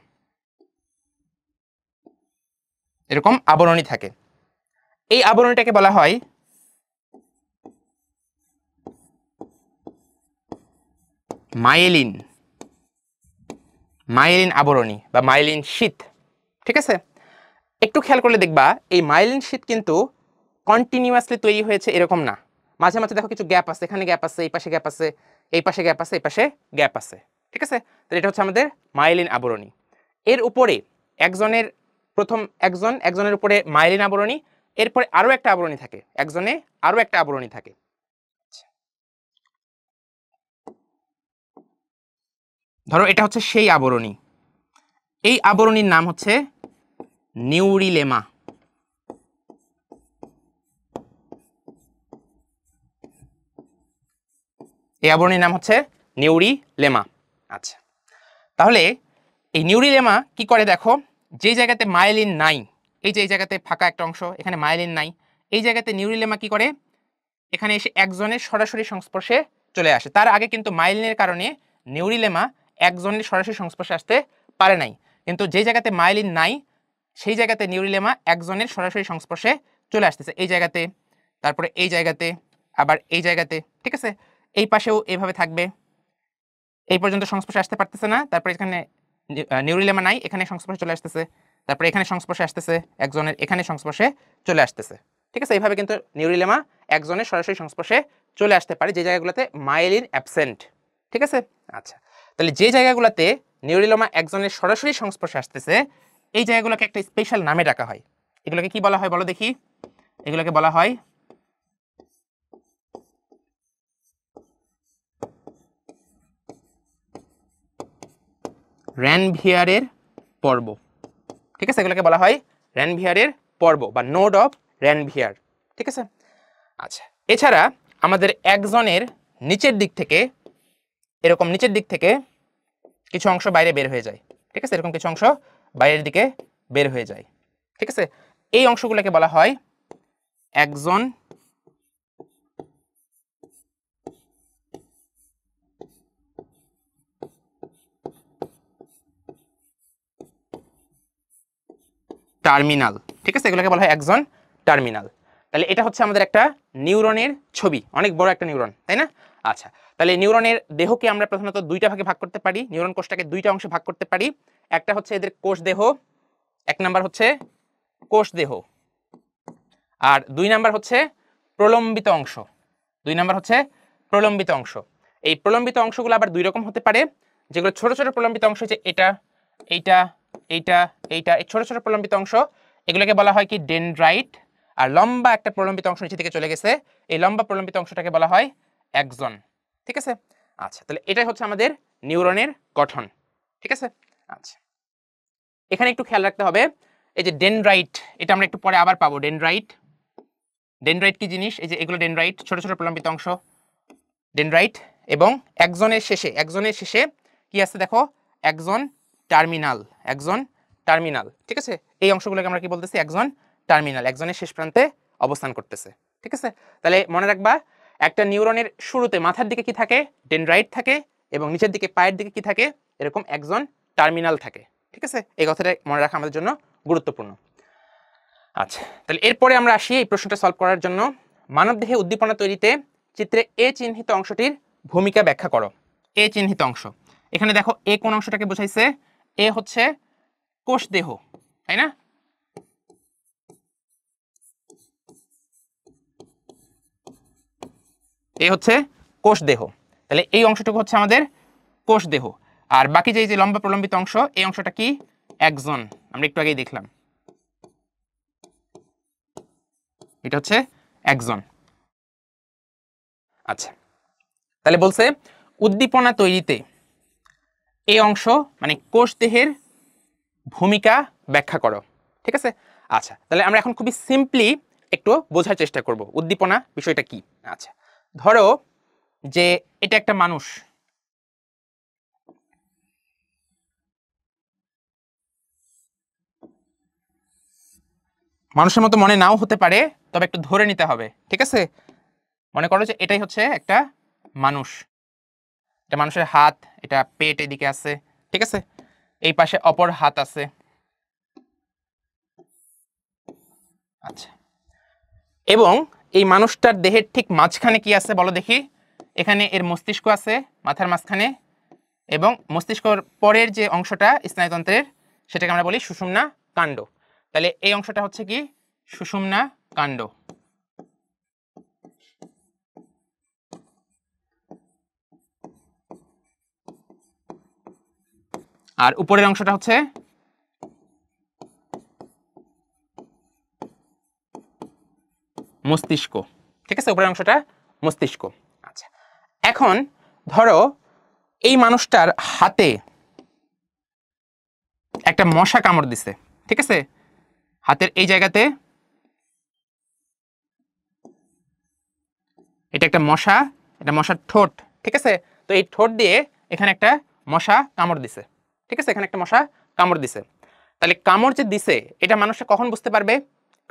এরকম আবরণী থাকে। এই আবরণীটাকে বলা হয় মাইলিন, মাইলিন আবরণী বা মাইলিন শীথ, ঠিক আছে? একটু খেয়াল করলে দেখবা এই মাইলিন শীথ কিন্তু কন্টিনিউয়াসলি তৈরি হয়েছে এরকম না, মাঝে মাঝে দেখো কিছু গ্যাপ আছে, এখানে গ্যাপ আছে, এই পাশে গ্যাপ আছে, এই পাশে গ্যাপ আছে, এই পাশে গ্যাপ আছে, ঠিক আছে? তাহলে এটা হচ্ছে আমাদের মাইলিন আবরণী। এর উপরে একজনের প্রথম একজনের উপরে মাইলিন আবরণী, এরপরে আরো একটা আবরণী থাকে, একজনে আরো একটা আবরণী থাকে। ধরো এটা হচ্ছে সেই আবরণী, এই আবরণীর নাম হচ্ছে নিউরিলেমা, এই আবরণীর নাম হচ্ছে নিউরিলেমা। আচ্ছা, তাহলে এই নিউরিলেমা কি করে দেখো, যে জায়গাতে মাইলিন নাই, এই যে এই জায়গাতে ফাঁকা একটা অংশ, এখানে মাইলিন নাই, এই জায়গাতে নিউরিলেমা কি করে, এখানে এসে একজনের সরাসরি সংস্পর্শে চলে আসে। তার আগে কিন্তু মাইলিনের কারণে নিউরিলেমা একজনের সরাসরি সংস্পর্শে আসতে পারে নাই, কিন্তু যে জায়গাতে মাইলিন নাই সেই জায়গাতে নিউরিলেমা একজনের সরাসরি সংস্পর্শে চলে আসতেছে, এই জায়গাতে, তারপরে এই জায়গাতে, আবার এই জায়গাতে, ঠিক আছে? এই পাশেও এইভাবে থাকবে, এই পর্যন্ত সংস্পর্শে আসতে পারতেছে না, তারপরে এখানে নিউরিলেমা নাই, এখানে সংস্পর্শে চলে আসতেছে, তারপরে এখানে সংস্পর্শে আসতেছে একজনের, এখানে সংস্পর্শে চলে আসতেছে, ঠিক আছে? এইভাবে কিন্তু নিউরিলেমা একজনের সরাসরি সংস্পর্শে চলে আসতে পারে যে জায়গাগুলোতে মাইলিন অ্যাবসেন্ট, ঠিক আছে? আচ্ছা, তাহলে যে জায়গাগুলোতে নিউরিলেমা একজনের সরাসরি সংস্পর্শে আসতেছে, এই জায়গাগুলোকে একটা স্পেশাল নামে ডাকা হয়। এগুলোকে কি বলা হয় বলো দেখি? এগুলোকে বলা হয় র্যানভিয়ারের পর্ব, ঠিক আছে? এগুলোকে বলা হয় র্যানভিয়ারের পর্ব বা নোড অফ র্যানভিয়ার, ঠিক আছে? আচ্ছা, এছাড়া আমাদের একজনের নিচের দিক থেকে, এরকম নিচের দিক থেকে কিছু অংশ বাইরে বের হয়ে যায়, ঠিক আছে? এরকম কিছু অংশ বাইরের দিকে বের হয়ে যায়, ঠিক আছে? এই অংশগুলোকে বলা হয় একজন টার্মিনাল, ঠিক আছে? এগুলোকে বলা হয় একজন টার্মিনাল। তাহলে এটা হচ্ছে আমাদের একটা নিউরনের ছবি, অনেক বড় একটা নিউরন, তাই না? আচ্ছা, তাহলে নিউরনের দেহকে আমরা প্রধানত দুইটা ভাগে ভাগ করতে পারি, নিউরন কোষটাকে দুইটা অংশে ভাগ করতে পারি। একটা হচ্ছে এদের কোষ দেহ, এক নাম্বার হচ্ছে কোষ দেহ, আর দুই নাম্বার হচ্ছে প্রলম্বিত অংশ, দুই নাম্বার হচ্ছে প্রলম্বিত অংশ। এই প্রলম্বিত অংশগুলো আবার দুই রকম হতে পারে, যেগুলো ছোট ছোট প্রলম্বিত অংশ, হচ্ছে এটা, এইটা, এইটা, এইটা, এই ছোট ছোট প্রলম্বিত অংশ, এগুলোকে বলা হয় কি ডেনড্রাইট। আর লম্বা একটা প্রলম্বিত অংশ নিচে থেকে চলে গেছে, এই লম্বা প্রলম্বিত অংশটাকে বলা হয় অ্যাক্সন, ঠিক আছে? আচ্ছা, তাহলে এটাই হচ্ছে আমাদের নিউরনের গঠন, ঠিক আছে? আচ্ছা, এখানে একটু খেয়াল রাখতে হবে, এই যে ডেনড্রাইট, এটা আমরা একটু পরে আবার পাবো। ডেনড্রাইট, ডেনড্রাইট কি জিনিস? এই যে এগুলো ডেনড্রাইট, ছোট ছোট প্রলম্বিত অংশ, ডেনড্রাইট। এবং একজনের শেষে কি আছে দেখো, একজন টার্মিনাল, একজন টার্মিনাল, ঠিক আছে? এই অংশগুলোকে আমরা কি বলতেছি? একজন টার্মিনাল, একজনের শেষ প্রান্তে অবস্থান করতেছে, ঠিক আছে? তাহলে মনে রাখবা, একটা নিউরনের শুরুতে মাথার দিকে কি থাকে? ডেনড্রাইট থাকে, এবং নিচের দিকে পায়ের দিকে কি থাকে? এরকম একজন টার্মিনাল থাকে, ঠিক আছে? এই কথাটা মনে রাখা আমাদের জন্য গুরুত্বপূর্ণ। আচ্ছা, তাহলে এরপরে আমরা আসি এই প্রশ্নটা সলভ করার জন্য। মানবদেহে উদ্দীপনা তৈরিতে চিত্রে এ চিহ্নিত অংশটির ভূমিকা ব্যাখ্যা করো। এ চিহ্নিত অংশ, এখানে দেখো এ কোন অংশটাকে বোঝাইছে? এ হচ্ছে কোষ দেহ, তাই না? এই হচ্ছে কোষ দেহ, তাহলে এই অংশটুকু হচ্ছে আমাদের কোষ দেহ। আর বাকি যে লম্বা প্রলম্বিত অংশ, এই অংশটা কি? অ্যাক্সন, আমরা একটু আগেই দেখলাম, এটা হচ্ছে অ্যাক্সন। আচ্ছা, তাহলে বলছে উদ্দীপনা তৈরিতে এই অংশ মানে কোষ দেহের ভূমিকা ব্যাখ্যা করো, ঠিক আছে? আচ্ছা, তাহলে আমরা এখন খুবই সিম্পলি একটু বোঝার চেষ্টা করব উদ্দীপনা বিষয়টা কি। আচ্ছা, ধরো যে এটা একটা মানুষ, মানুষের মতো মনে নাও হতে পারে, তবে একটু ধরে নিতে হবে, ঠিক আছে? মনে করো যে এটাই হচ্ছে একটা মানুষ, এটা মানুষের হাত, এটা পেট এদিকে আছে, ঠিক আছে? এই পাশে অপর হাত আছে। আচ্ছা, এবং এই মানুষটার দেহের ঠিক মাঝখানে কি আছে বলো দেখি? এখানে এর মস্তিষ্ক আছে মাথার মাঝখানে, এবং মস্তিষ্কর পরের যে অংশটা স্নায়ুতন্ত্রের, সেটাকে আমরা বলি সুষুম্না কাণ্ড। তাহলে এই অংশটা হচ্ছে কি? সুষুম্না কাণ্ড। আর উপরের অংশটা হচ্ছে মস্তিষ্ক, ঠিক আছে? উপরের অংশটা মস্তিষ্ক। আচ্ছা, এখন ধরো এই মানুষটার হাতে একটা মশা কামড় দিছে, ঠিক আছে? হাতের এই জায়গাতে এটা একটা মশা, এটা মশার ঠোঁট, ঠিক আছে? তো এই ঠোঁট দিয়ে এখানে একটা মশা কামড় দিছে, ঠিক আছে? এখানে একটা মশা কামড় দিছে। তাহলে কামড় যে দিছে এটা মানুষটা কখন বুঝতে পারবে?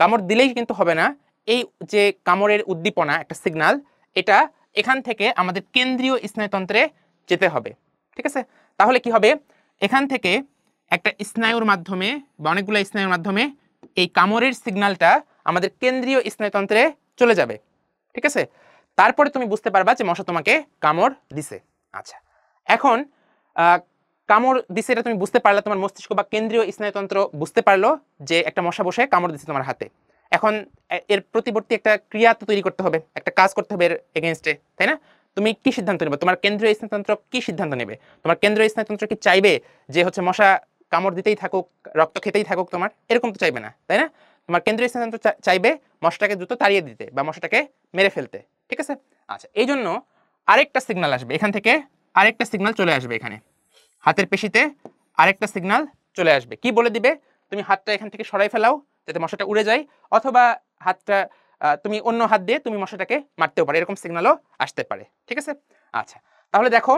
কামড় দিলেই কিন্তু হবে না, এই যে কামড়ের উদ্দীপনা একটা সিগন্যাল, এটা এখান থেকে আমাদের কেন্দ্রীয় স্নায়ুতন্ত্রে যেতে হবে, ঠিক আছে? তাহলে কি হবে? এখান থেকে একটা স্নায়ুর মাধ্যমে বা অনেকগুলো স্নায়ুর মাধ্যমে এই কামড়ের সিগন্যালটা আমাদের কেন্দ্রীয় স্নায়ুতন্ত্রে চলে যাবে, ঠিক আছে? তারপরে তুমি বুঝতে পারবা যে মশা তোমাকে কামড় দিছে। আচ্ছা, এখন কামড় দিছে এটা তুমি বুঝতে পারলে, তোমার মস্তিষ্ক বা কেন্দ্রীয় স্নায়ুতন্ত্র বুঝতে পারলো যে একটা মশা বসে কামড় দিছে তোমার হাতে। এখন এর প্রতিবর্তী একটা ক্রিয়া তো তৈরি করতে হবে, একটা কাজ করতে হবে এর এগেইনস্টে, তাই না? তুমি কি সিদ্ধান্ত নেবে? তোমার কেন্দ্রীয় স্নায়ুতন্ত্র কি সিদ্ধান্ত নেবে? তোমার কেন্দ্রীয় স্নায়ুতন্ত্র কি চাইবে যে হচ্ছে মশা কামড় দিতেই থাকুক, রক্ত খেতেই থাকুক তোমার? এরকম তো চাইবে না, তাই না? তোমার কেন্দ্রীয় স্নায়ুতন্ত্র চাইবে মশাটাকে দ্রুত তাড়িয়ে দিতে বা মশাটাকে মেরে ফেলতে, ঠিক আছে? আচ্ছা, এই জন্য আরেকটা সিগন্যাল আসবে এখান থেকে, আরেকটা সিগন্যাল চলে আসবে এখানে হাতের পেশিতে, আরেকটা সিগন্যাল চলে আসবে। কি বলে দিবে? তুমি হাতটা এখান থেকে সরাই ফেলাও যাতে মশাটা উড়ে যায়, অথবা হাতটা তুমি অন্য হাত দিয়ে তুমি মশাটাকে মারতেও পারো, এরকম সিগন্যালও আসতে পারে, ঠিক আছে? আচ্ছা, তাহলে দেখো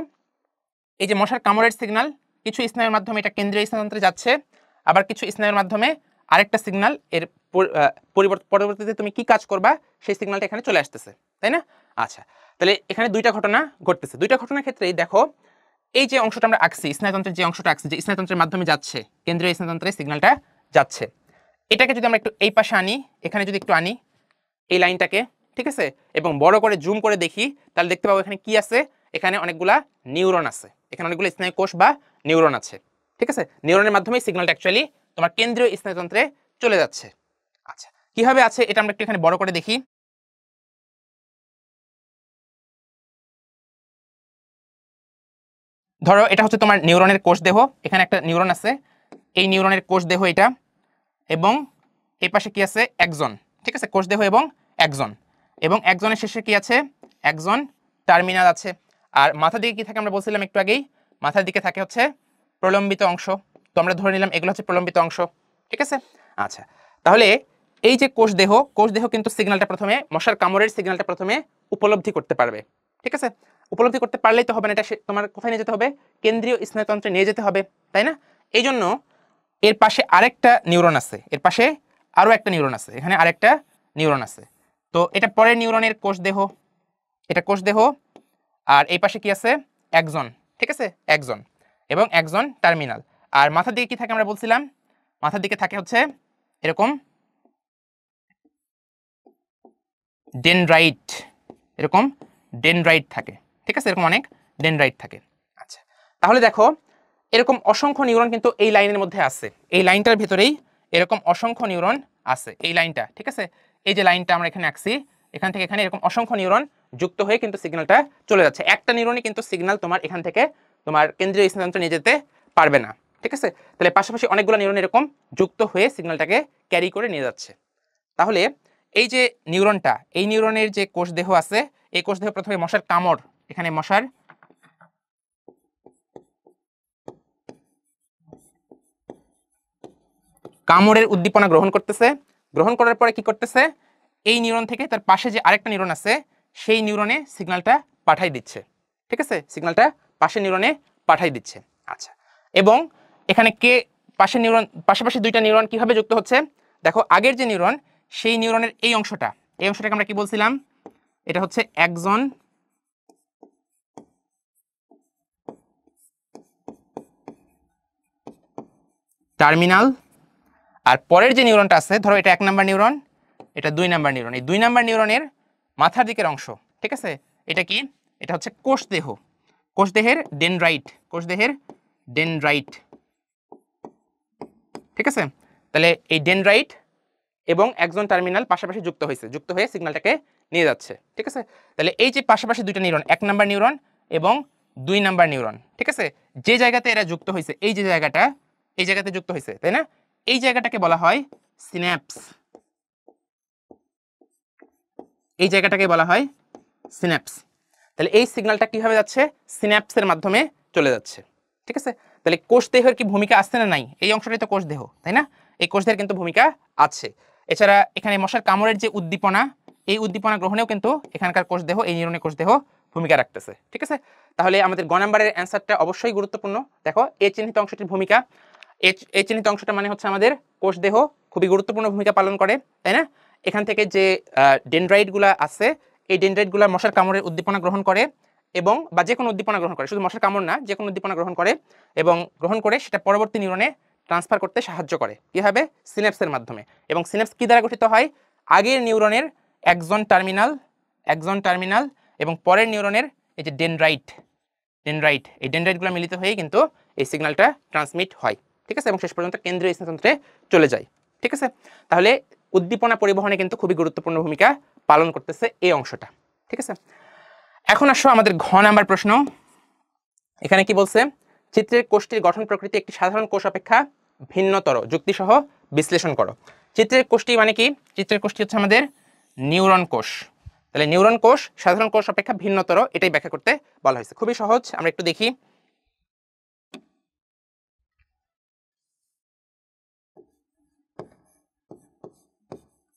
এই যে মশার কামড়ের সিগন্যাল, কিছু স্নায়ুর মাধ্যমে এটা কেন্দ্রীয় স্নায়ুতন্ত্রে যাচ্ছে, আবার কিছু স্নায়ুর মাধ্যমে আরেকটা সিগন্যাল এর পরবর্তীতে তুমি কি কাজ করবা সেই সিগন্যালটা এখানে চলে আসতেছে, তাই না? আচ্ছা, তাহলে এখানে দুইটা ঘটনা ঘটতেছে। দুইটা ঘটনার ক্ষেত্রেই দেখো এই যে অংশটা আমরা আঁকছি, স্নায়ুতন্ত্রের যে অংশটা আঁকছি, যে স্নায়ুতন্ত্রের মাধ্যমে যাচ্ছে, কেন্দ্রীয় স্নায়ুতন্ত্রে সিগন্যালটা যাচ্ছে, এটাকে যদি আমরা একটু এই পাশে আনি, এখানে যদি একটু আনি এই লাইনটাকে, ঠিক আছে, এবং বড় করে জুম করে দেখি, তাহলে দেখতে পাবো এখানে কি আছে? এখানে অনেকগুলা নিউরন আছে, এখানে অনেকগুলো স্নায়ু কোষ বা নিউরন আছে, ঠিক আছে? নিউরনের মাধ্যমে সিগন্যালটা অ্যাকচুয়ালি তোমার কেন্দ্রীয় স্নায়ুতন্ত্রে চলে যাচ্ছে। আচ্ছা, কিভাবে আছে এটা আমরা একটু এখানে বড় করে দেখি। ধরো এটা হচ্ছে তোমার নিউরনের কোষ দেহ, এখানে একটা নিউরন আছে, এই নিউরনের কোষ দেহ এটা, এবং এই পাশে কি আছে? একজন, ঠিক আছে? কোষ দেহ এবং একজন, এবং একজনের শেষে কি আছে? একজন টার্মিনাল আছে। আর মাথার দিকে কি থাকে আমরা বলছিলাম একটু আগেই, মাথার দিকে থাকে হচ্ছে প্রলম্বিত অংশ। তো আমরা ধরে নিলাম এগুলো হচ্ছে প্রলম্বিত অংশ, ঠিক আছে? আচ্ছা, তাহলে এই যে কোষ দেহ, কোষ দেহ কিন্তু সিগন্যালটা প্রথমে মশার কামড়ের সিগন্যালটা প্রথমে উপলব্ধি করতে পারবে, ঠিক আছে? উপলব্ধি করতে পারলেই তো হবে না, এটা তোমার কোথায় নিয়ে যেতে হবে? কেন্দ্রীয় স্নায়ুতন্ত্রে নিয়ে যেতে হবে, তাই না? এই জন্য এর পাশে আরেকটা নিউরন আছে, এর পাশে আরো একটা নিউরন আছে, এখানে আরেকটা নিউরন আছে। তো এটা পরের নিউরনের কোষ দেহ, এটা কোষ দেহ, আর এই পাশে কি আছে? একজন, ঠিক আছে? একজন, এবং একজন টার্মিনাল। আর মাথার দিকে কি থাকে আমরা বলছিলাম? মাথার দিকে থাকে হচ্ছে এরকম ডেনড্রাইট, এরকম ডেনড্রাইট থাকে, ঠিক আছে, এরকম অনেক ডেনড্রাইট থাকে। আচ্ছা, তাহলে দেখো এরকম অসংখ্য নিউরন কিন্তু এই লাইনের মধ্যে আছে, এই লাইনটার ভিতরেই এরকম অসংখ্য নিউরন আছে, এই লাইনটা, ঠিক আছে, এই যে লাইনটা আমরা এখানে আঁকছি, এখান থেকে এখানে এরকম অসংখ্য নিউরন যুক্ত হয়ে কিন্তু সিগন্যালটা চলে যাচ্ছে। একটা নিউরনই কিন্তু সিগন্যাল তোমার এখান থেকে তোমার কেন্দ্রীয় স্নায়ুতন্ত্রে নিয়ে যেতে পারবে না, ঠিক আছে। তাহলে পাশাপাশি অনেকগুলো নিউরন এরকম যুক্ত হয়ে সিগন্যালটাকে ক্যারি করে নিয়ে যাচ্ছে। তাহলে এই যে নিউরনটা, এই নিউরনের যে কোষ দেহ আছে, এই কোষ দেহ প্রথমে মশার কামড়, এখানে মশার কামড়ের উদ্দীপনা গ্রহণ করতেছে। গ্রহণ করার পরে কি করতেছে, এই নিউরন থেকে তার পাশে যে আরেকটা নিউরন আছে সেই নিউরনে সিগন্যালটা পাঠাই দিচ্ছে, ঠিক আছে, সিগন্যালটা পাশের নিউরনে পাঠাই দিচ্ছে। আচ্ছা, এবং এখানে কে পাশের নিউরন, পাশাপাশি দুইটা নিউরন কিভাবে যুক্ত হচ্ছে, দেখো আগের যে নিউরন সেই নিউরনের এই অংশটাকে আমরা কি বলছিলাম, এটা হচ্ছে অ্যাক্সন টার্মিনাল। আর পরের যে নিউরনটা আছে, ধরো এটা 1 নাম্বার নিউরন, এটা 2 নাম্বার নিউরন, এই 2 নাম্বার নিউরনের মাথার দিকের অংশ, ঠিক আছে, এটা কি, এটা হচ্ছে কোষদেহ, কোষদেহের ডেনড্রাইট, ঠিক আছে। তাহলে এই ডেনড্রাইট এবং অ্যাক্সন টার্মিনাল পাশাপাশি যুক্ত হয়ে সিগন্যালটাকে নিয়ে যাচ্ছে, ঠিক আছে। তাহলে এই যে পাশাপাশি দুইটা নিউরন, 1 নাম্বার নিউরন এবং 2 নাম্বার নিউরন, ঠিক আছে, যে জায়গাতে এরা যুক্ত হয়েছে, এই যে জায়গাটা, এই জায়গাতে যুক্ত হয়েছে, তাই না, এই জায়গাটাকে বলা হয় সিন্যাপস, এই জায়গাটাকে বলা হয় সিন্যাপস। তাহলে এই সিগন্যালটা কিভাবে যাচ্ছে, সিন্যাপসের মাধ্যমে চলে যাচ্ছে, ঠিক আছে। তাহলে কোষ দেহের কি ভূমিকা আছে না নাই, এই অংশটাই তো কোষ দেহ, তাই না, এই কোষ দেহের কিন্তু ভূমিকা আছে। এছাড়া এখানে মশার কামড়ের যে উদ্দীপনা, এই উদ্দীপনা গ্রহণেও কিন্তু এখানকার কোষ দেহ, এই নিউরনের কোষ দেহ ভূমিকা রাখতেছে, ঠিক আছে। তাহলে আমাদের গ নাম্বারের অ্যান্সারটা অবশ্যই গুরুত্বপূর্ণ। দেখো এ চিহ্নিত অংশটির ভূমিকা, এই চিহ্নিত অংশটা মানে হচ্ছে আমাদের কোষ দেহ খুবই গুরুত্বপূর্ণ ভূমিকা পালন করে, তাই না। এখান থেকে যে ডেনড্রাইটগুলো আছে, এই ডেনড্রাইটগুলো মশার কামড়ের উদ্দীপনা গ্রহণ করে, এবং বা যে কোনো উদ্দীপনা গ্রহণ করে, শুধু মশার কামড় না, যে কোনো উদ্দীপনা গ্রহণ করে, এবং গ্রহণ করে সেটা পরবর্তী নিউরনে ট্রান্সফার করতে সাহায্য করে, কিভাবে, সিন্যাপসের মাধ্যমে। এবং সিন্যাপস কি দ্বারা গঠিত হয়, আগের নিউরনের অ্যাক্সন টার্মিনাল এবং পরের নিউরনের এই যে ডেনড্রাইট, এই ডেনড্রাইটগুলো মিলিত হয়েই কিন্তু এই সিগন্যালটা ট্রান্সমিট হয়, ঠিক আছে, এবং শেষ পর্যন্ত কেন্দ্রীয় স্নায়ুতন্ত্রে চলে যায়, ঠিক আছে। তাহলে উদ্দীপনা পরিবহনে কিন্তু খুবই গুরুত্বপূর্ণ ভূমিকা পালন করতেছে এই অংশটা, ঠিক আছে। এখন আসো আমাদের ঘ নাম্বার প্রশ্ন। এখানে কি বলছে, চিত্রের কোষটির গঠন প্রকৃতি একটি সাধারণ কোষ অপেক্ষা ভিন্নতর, যুক্তিসহ বিশ্লেষণ করো। চিত্রের কোষটি মানে কি, চিত্রের কোষটি হচ্ছে আমাদের নিউরন কোষ। তাহলে নিউরন কোষ সাধারণ কোষ অপেক্ষা ভিন্নতর, এটাই ব্যাখ্যা করতে বলা হয়েছে। খুবই সহজ, আমরা একটু দেখি।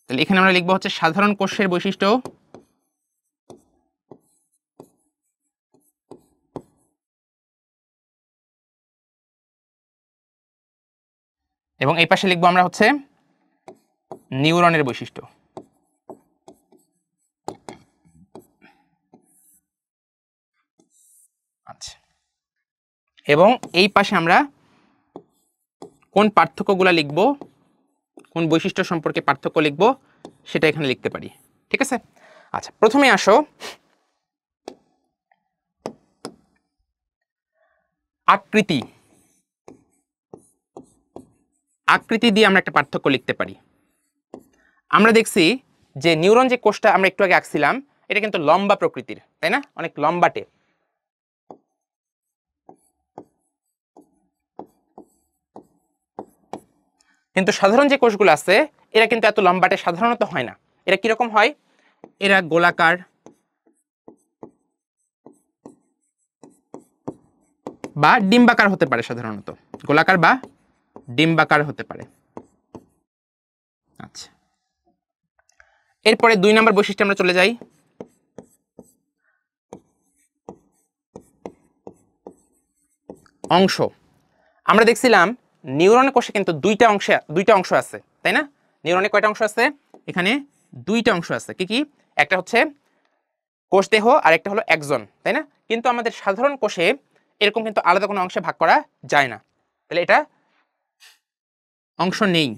তাহলে এখানে আমরা লিখবো হচ্ছে সাধারণ কোষের বৈশিষ্ট্য এবং এই পাশে লিখবো আমরা হচ্ছে নিউরনের বৈশিষ্ট্য। আচ্ছা, এবং এই পাশে আমরা কোন পার্থক্যগুলো লিখবো, কোন বৈশিষ্ট্য সম্পর্কে পার্থক্য লিখবো সেটা এখানে লিখতে পারি, ঠিক আছে। আচ্ছা, প্রথমে আসো আকৃতি দিয়ে আমরা একটা পার্থক্য লিখতে পারি। আমরা দেখছি যে নিউরন যে কোষটা আমরা একটু আগে আঁকছিলাম, এটা কিন্তু লম্বা প্রকৃতির, তাই না, অনেক লম্বাটে। কিন্তু সাধারণ যে কোষগুলো আছে এরা কিন্তু এত লম্বাটে সাধারণত হয় না। এরা কিরকম হয়, এরা গোলাকার বা ডিম্বাকার হতে পারে, সাধারণত গোলাকার বা ডিম্বাকার হতে পারে। আচ্ছা, এরপরে 2 নম্বর বৈশিষ্ট্যে আমরা চলে যাই। অংশ, আমরা দেখছিলাম নিউরন কোষে কিন্তু দুইটা অংশ আছে, তাই না। নিউরনে কয়টা অংশ আছে, এখানে 2টা অংশ আছে, কি কি, একটা হচ্ছে কোষ দেহ আর একটা হলো অ্যাক্সন, তাই না। কিন্তু আমাদের সাধারণ কোষে এরকম কিন্তু আলাদা কোনো অংশে ভাগ করা যায় না, তাহলে এটা অংশ নেই,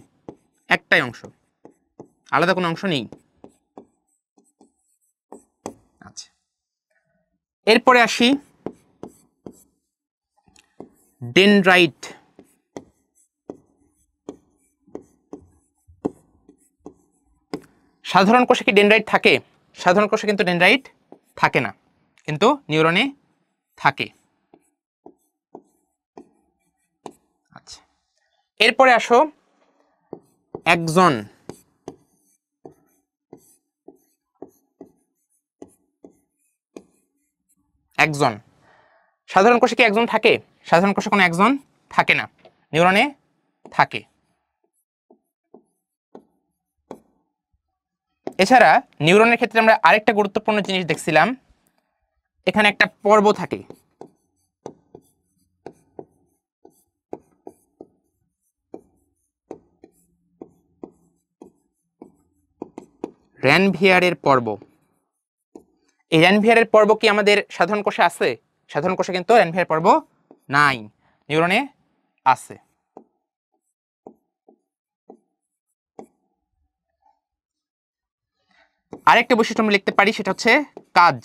একটাই অংশ, আলাদা কোনো অংশ নেই। আচ্ছা, এরপরে আসি ডেনড্রাইট। সাধারণ কোষে কি ডেনড্রাইট থাকে? সাধারণ কোষে কিন্তু ডেনড্রাইট থাকে না, কিন্তু নিউরনে থাকে। আচ্ছা, এরপরে আসো একজন। একজন সাধারণ কোষে কি একজন থাকে? সাধারণ কোষে কোনো একজন থাকে না, নিউরনে থাকে। এছাড়া নিউরনের ক্ষেত্রে আমরা আরেকটা গুরুত্বপূর্ণ জিনিস দেখছিলাম, এখানে একটা পর্ব থাকে। র্যানভিয়ারের পর্ব। এই র্যানভিয়ারের পর্ব কি আমাদের সাধারণ কোষে আছে? সাধারণ কোষে কিন্তু র্যানভিয়ার পর্ব নাই, নিউরনে আছে। আরেকটা বৈশিষ্ট্য আমরা লিখতে পারি, সেটা হচ্ছে কাজ।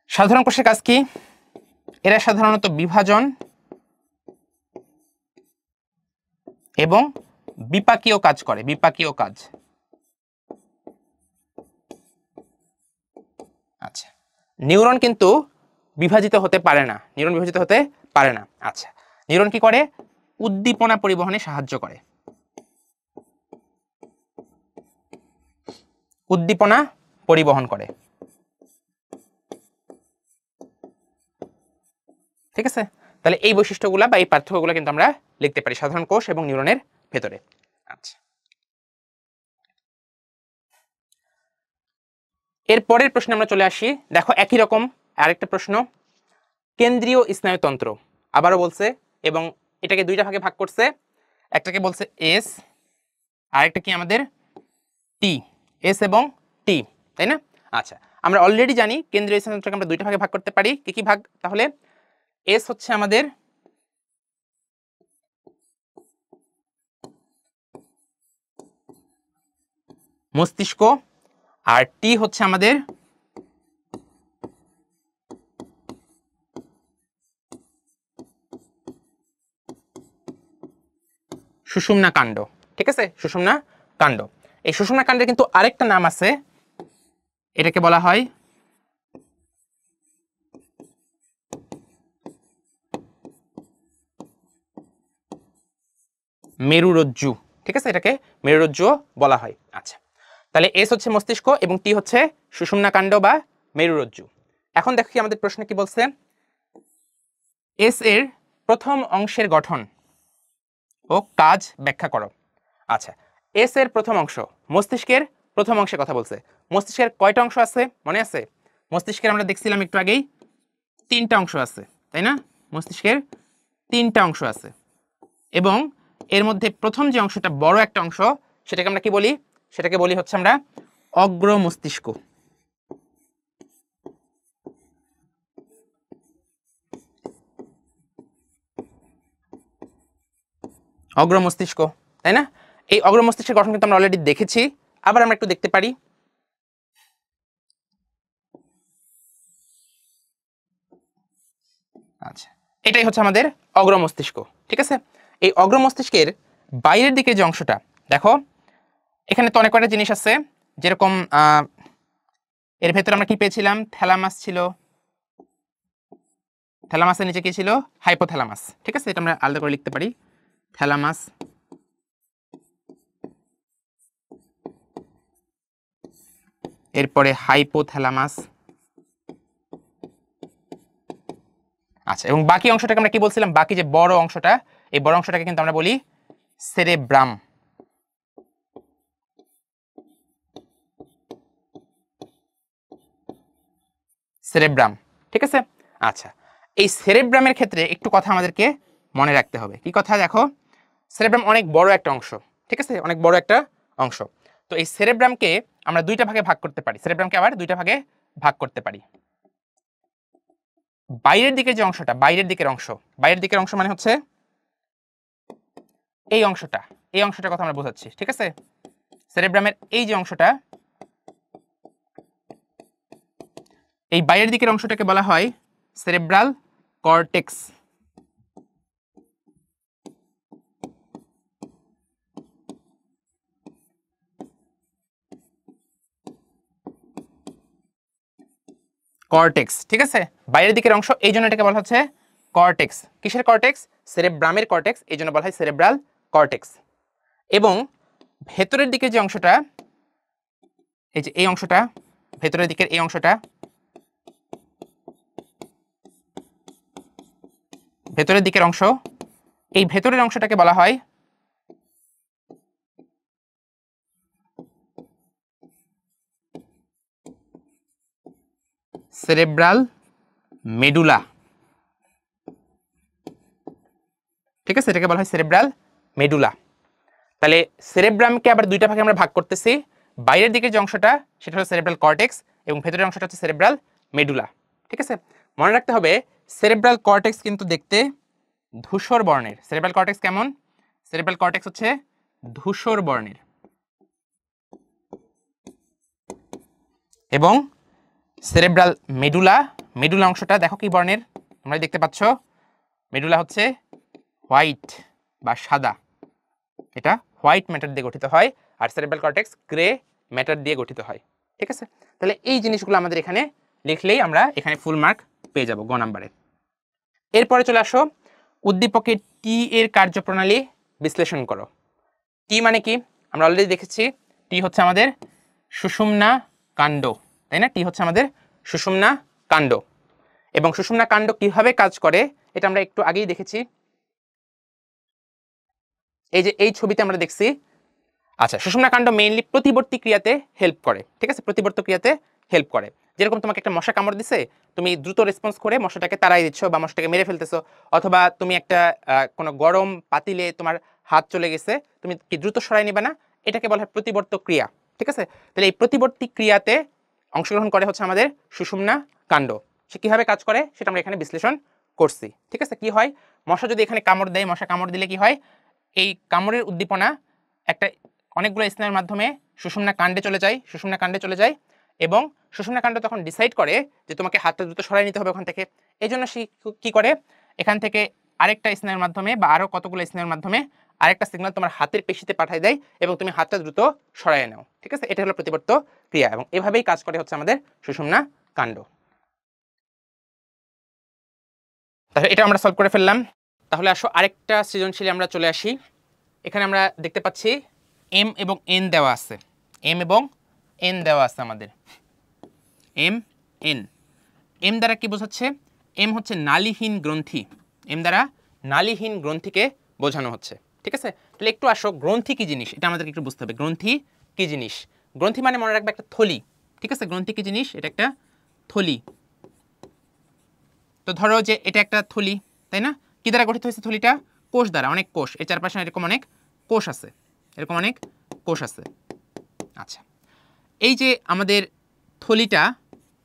সাধারণ কোষের কাজ কি? এরা সাধারণত বিভাজন এবং বিপাকীয় কাজ করে। বিপাকীয় কাজ। আচ্ছা, নিউরন কিন্তু বিভাজিত হতে পারে না, নিউরন বিভাজিত হতে পারে না। আচ্ছা, নিউরন কি করে? উদ্দীপনা পরিবহনে সাহায্য করে। উদ্দীপনা পরিবহন করে, ঠিক আছে? তাহলে এই বৈশিষ্ট্যগুলো বা এই পার্থক্যগুলো কিন্তু আমরা লিখতে পারি সাধারণ কোষ এবং নিউরনের ভেতরে। আচ্ছা, এর পরের প্রশ্নে আমরা চলে আসি। দেখো একই রকম আরেকটা প্রশ্ন, কেন্দ্রীয় স্নায়ুতন্ত্র আবারও বলছে এবং এটাকে দুইটা ভাগে ভাগ করছে। একটাকে বলছে এস, আরেকটা কি আমাদের টি। এস এবং টি, তাই না? আচ্ছা, আমরা অলরেডি জানি কেন্দ্রীয় স্নায়ুতন্ত্রকে আমরা দুইটা ভাগে ভাগ করতে পারি। কি কি ভাগ তাহলে? এস হচ্ছে আমাদের মস্তিষ্ক, আর টি হচ্ছে আমাদের সুষুম্না কাণ্ড, ঠিক আছে? সুষুম্না কাণ্ড। এই সুষুম্না কাণ্ডের কিন্তু আরেকটা নাম আছে, এটাকে বলা হয় মেরুরজ্জু, ঠিক আছে? এটাকে মেরুরজ্জু বলা হয়। আচ্ছা, তাহলে এস হচ্ছে মস্তিষ্ক এবং টি হচ্ছে সুষুম্না কাণ্ড বা মেরুরজ্জু। এখন দেখো কি আমাদের প্রশ্ন কি বলছে, এস এর প্রথম অংশের গঠন ও কাজ ব্যাখ্যা করো। আচ্ছা, এস এর প্রথম অংশ, মস্তিষ্কের প্রথম অংশের কথা বলছে। মস্তিষ্কের কয়টা অংশ আছে মনে আছে? মস্তিষ্কের আমরা দেখছিলাম একটু আগেই 3টা অংশ আছে, তাই না? মস্তিষ্কের 3টা অংশ আছে এবং এর মধ্যে প্রথম যে অংশটা বড় একটা অংশ, সেটাকে আমরা কি বলি? সেটাকে বলি হচ্ছে আমরা অগ্র মস্তিষ্ক। অগ্র মস্তিষ্ক, তাই না? এই অগ্র মস্তিষ্কের গঠন কিন্তু আমরা অলরেডি দেখেছি, আবার আমরা একটু দেখতে পারি। আচ্ছা, এটাই হচ্ছে আমাদের অগ্র মস্তিষ্ক, ঠিক আছে? এই অগ্র মস্তিষ্কের বাইরের দিকে যে অংশটা দেখো, এখানে তো অনেক কয়টা জিনিস আছে, যেরকম এর ভেতরে আমরা কি পেয়েছিলাম? থ্যালামাস ছিল, থ্যালামাসের নিচে কি ছিল? হাইপোথ্যালামাস, ঠিক আছে? এটা আমরা আলাদা করে লিখতে পারি, থ্যালামাস। এরপরে হাইপোথ্যালামাস। আচ্ছা, এবং বাকি অংশটাকে আমরা কি বলছিলাম? বাকি যে বড় অংশটা, এই বড় অংশটাকে কিন্তু আমরা বলি সেরেব্রাম। সেরেব্রাম, ঠিক আছে? আচ্ছা, এই সেরেব্রামের ক্ষেত্রে একটু কথা আমাদেরকে মনে রাখতে হবে। কি কথা? দেখো, সেরেব্রাম অনেক বড় একটা অংশ, ঠিক আছে? অনেক বড় একটা অংশ। তো এই সেরেব্রামকে আমরা দুইটা ভাগে ভাগ করতে পারি, সেরেব্রামকে আবার দুইটা ভাগে ভাগ করতে পারি। বাইরের দিকের যে অংশটা, বাইরের দিকের অংশ, বাইরের দিকের অংশ মানে হচ্ছে এই অংশটা, এই অংশটার কথা আমরা বোঝাচ্ছি, ঠিক আছে? সেরেব্রামের এই যে অংশটা, এই বাইরের দিকের অংশটাকে বলা হয় সেরেব্রাল কর্টেক্স। কর্টেক্স, ঠিক আছে, বাইরের দিকের অংশ, এই জন্য এটাকে বলা হচ্ছে কর্টেক্স। কিসের কর্টেক্স? সেরেব্রামের কর্টেক্স, এই জন্য বলা হয় সেরেব্রাল কর্টেক্স। এবং ভেতরের দিকে যে অংশটা, এই যে এই অংশটা, ভেতরের দিকের এই অংশটা, ভেতরের দিকের অংশ, এই ভেতরের অংশটাকে বলা হয় সেরেব্রাল মেডুলা, ঠিক আছে, এটাকে বলা হয় সেরেব্রাল মেডুলা। তাহলে সেরেব্রামকে আবার দুইটা ভাগে আমরা ভাগ করতেছি, বাইরের দিকের যে অংশটা সেটা হলো সেরেব্রাল কর্টেক্স এবং ভেতরের অংশটা হচ্ছে সেরেব্রাল মেডুলা, ঠিক আছে। মনে রাখতে হবে সেরেব্রাল কর্টেক্স কিন্তু দেখতে ধূসর বর্ণের। সেরেব্রাল কর্টেক্স কেমন? সেরেব্রাল কর্টেক্স হচ্ছে ধূসর বর্ণের, এবং সেরেব্রাল মেডুলা, মেডুলা অংশটা দেখো কি বর্ণের, তোমরা দেখতে পাচ্ছ, মেডুলা হচ্ছে হোয়াইট বা সাদা, এটা হোয়াইট ম্যাটার দিয়ে গঠিত হয়, আর সেরেব্রাল কর্টেক্স গ্রে ম্যাটার দিয়ে গঠিত হয়, ঠিক আছে। তাহলে এই জিনিসগুলো আমাদের এখানে লিখলেই আমরা এখানে ফুল মার্ক পেয়ে যাব গ নাম্বারে। এরপরে চলে আসো, উদ্দীপকের টি এর কার্যপ্রণালী বিশ্লেষণ করো। টি মানে কি? আমরা অলরেডি দেখেছি, টি হচ্ছে আমাদের সুষুম্না কাণ্ড, তাই না? টি হচ্ছে আমাদের সুষুম্না কাণ্ড, এবং সুষুম্না কাণ্ড কিভাবে কাজ করে এটা আমরা একটু আগেই দেখেছি, এই যে এই ছবিতে আমরা দেখছি। আচ্ছা, সুষুম্না কাণ্ড মেইনলি প্রতিবর্তী ক্রিয়াতে হেল্প করে, ঠিক আছে, প্রতিবর্তী ক্রিয়াতে হেল্প করে। যেরকম তোমাকে একটা মশা কামড় দিছে, তুমি দ্রুত রেসপন্স করে মশাটাকে তাড়াই দিচ্ছ বা মশাটাকে মেরে ফেলতেছো, অথবা তুমি একটা কোনো গরম পাতিলে তোমার হাত চলে গেছে, তুমি কি দ্রুত সরাই নিবে না, এটাকে বলা হয় প্রতিবর্তক ক্রিয়া, ঠিক আছে। তাহলে এই প্রতিবর্তী ক্রিয়াতে অংশগ্রহণ করে হচ্ছে আমাদের সুষুম্না কাণ্ড। সে কিভাবে কাজ করে সেটা আমরা এখানে বিশ্লেষণ করছি, ঠিক আছে। কি হয়, মশা যদি এখানে কামড় দেয়, মশা কামড় দিলে কি হয়, এই কামড়ের উদ্দীপনা একটা অনেকগুলো স্নায়ুর মাধ্যমে সুষুম্না কাণ্ডে চলে যায়, সুষুম্না কাণ্ডে চলে যায়, এবং সুষুম্না কাণ্ড তখন ডিসাইড করে যে তোমাকে হাতটা দ্রুত সরাই নিতে হবে ওখান থেকে। এই জন্য সে কি করে, এখান থেকে আরেকটা স্নায়ুর মাধ্যমে বা আরো কতগুলো স্নায়ুর মাধ্যমে আরেকটা সিগন্যাল তোমার হাতের পেশিতে পাঠিয়ে দেয় এবং তুমি হাতটা দ্রুত সরাই নাও, ঠিক আছে। এটা হলো প্রতিবর্ত ক্রিয়া, এবং এভাবেই কাজ করে হচ্ছে আমাদের সুষুম্না কাণ্ড। তাহলে এটা আমরা সলভ করে ফেললাম। তাহলে আসো আরেকটা সৃজনশীলে আমরা চলে আসি। এখানে আমরা দেখতে পাচ্ছি এম এবং এন দেওয়া আছে, এম এবং এন দেওয়া আছে আমাদের, এম এন। এম দ্বারা কি বোঝাচ্ছে? এম হচ্ছে নালীহীন গ্রন্থি, এম দ্বারা নালীহীন গ্রন্থিকে বোঝানো হচ্ছে, ঠিক আছে। তাহলে একটু আসো, গ্রন্থি কি জিনিস এটা আমাদেরকে একটু বুঝতে হবে। গ্রন্থি কি জিনিস? গ্রন্থি মানে মনে রাখবে একটা থলি, ঠিক আছে। গ্রন্থি কি জিনিস? এটা একটা থলি। তো ধরো যে এটা একটা থলি, তাই না? কি দ্বারা গঠিত হয়েছে থলিটা? কোষ দ্বারা, অনেক কোষ, এর চারপাশে এরকম অনেক কোষ আছে, এরকম অনেক কোষ আছে। আচ্ছা, এই যে আমাদের থলিটা,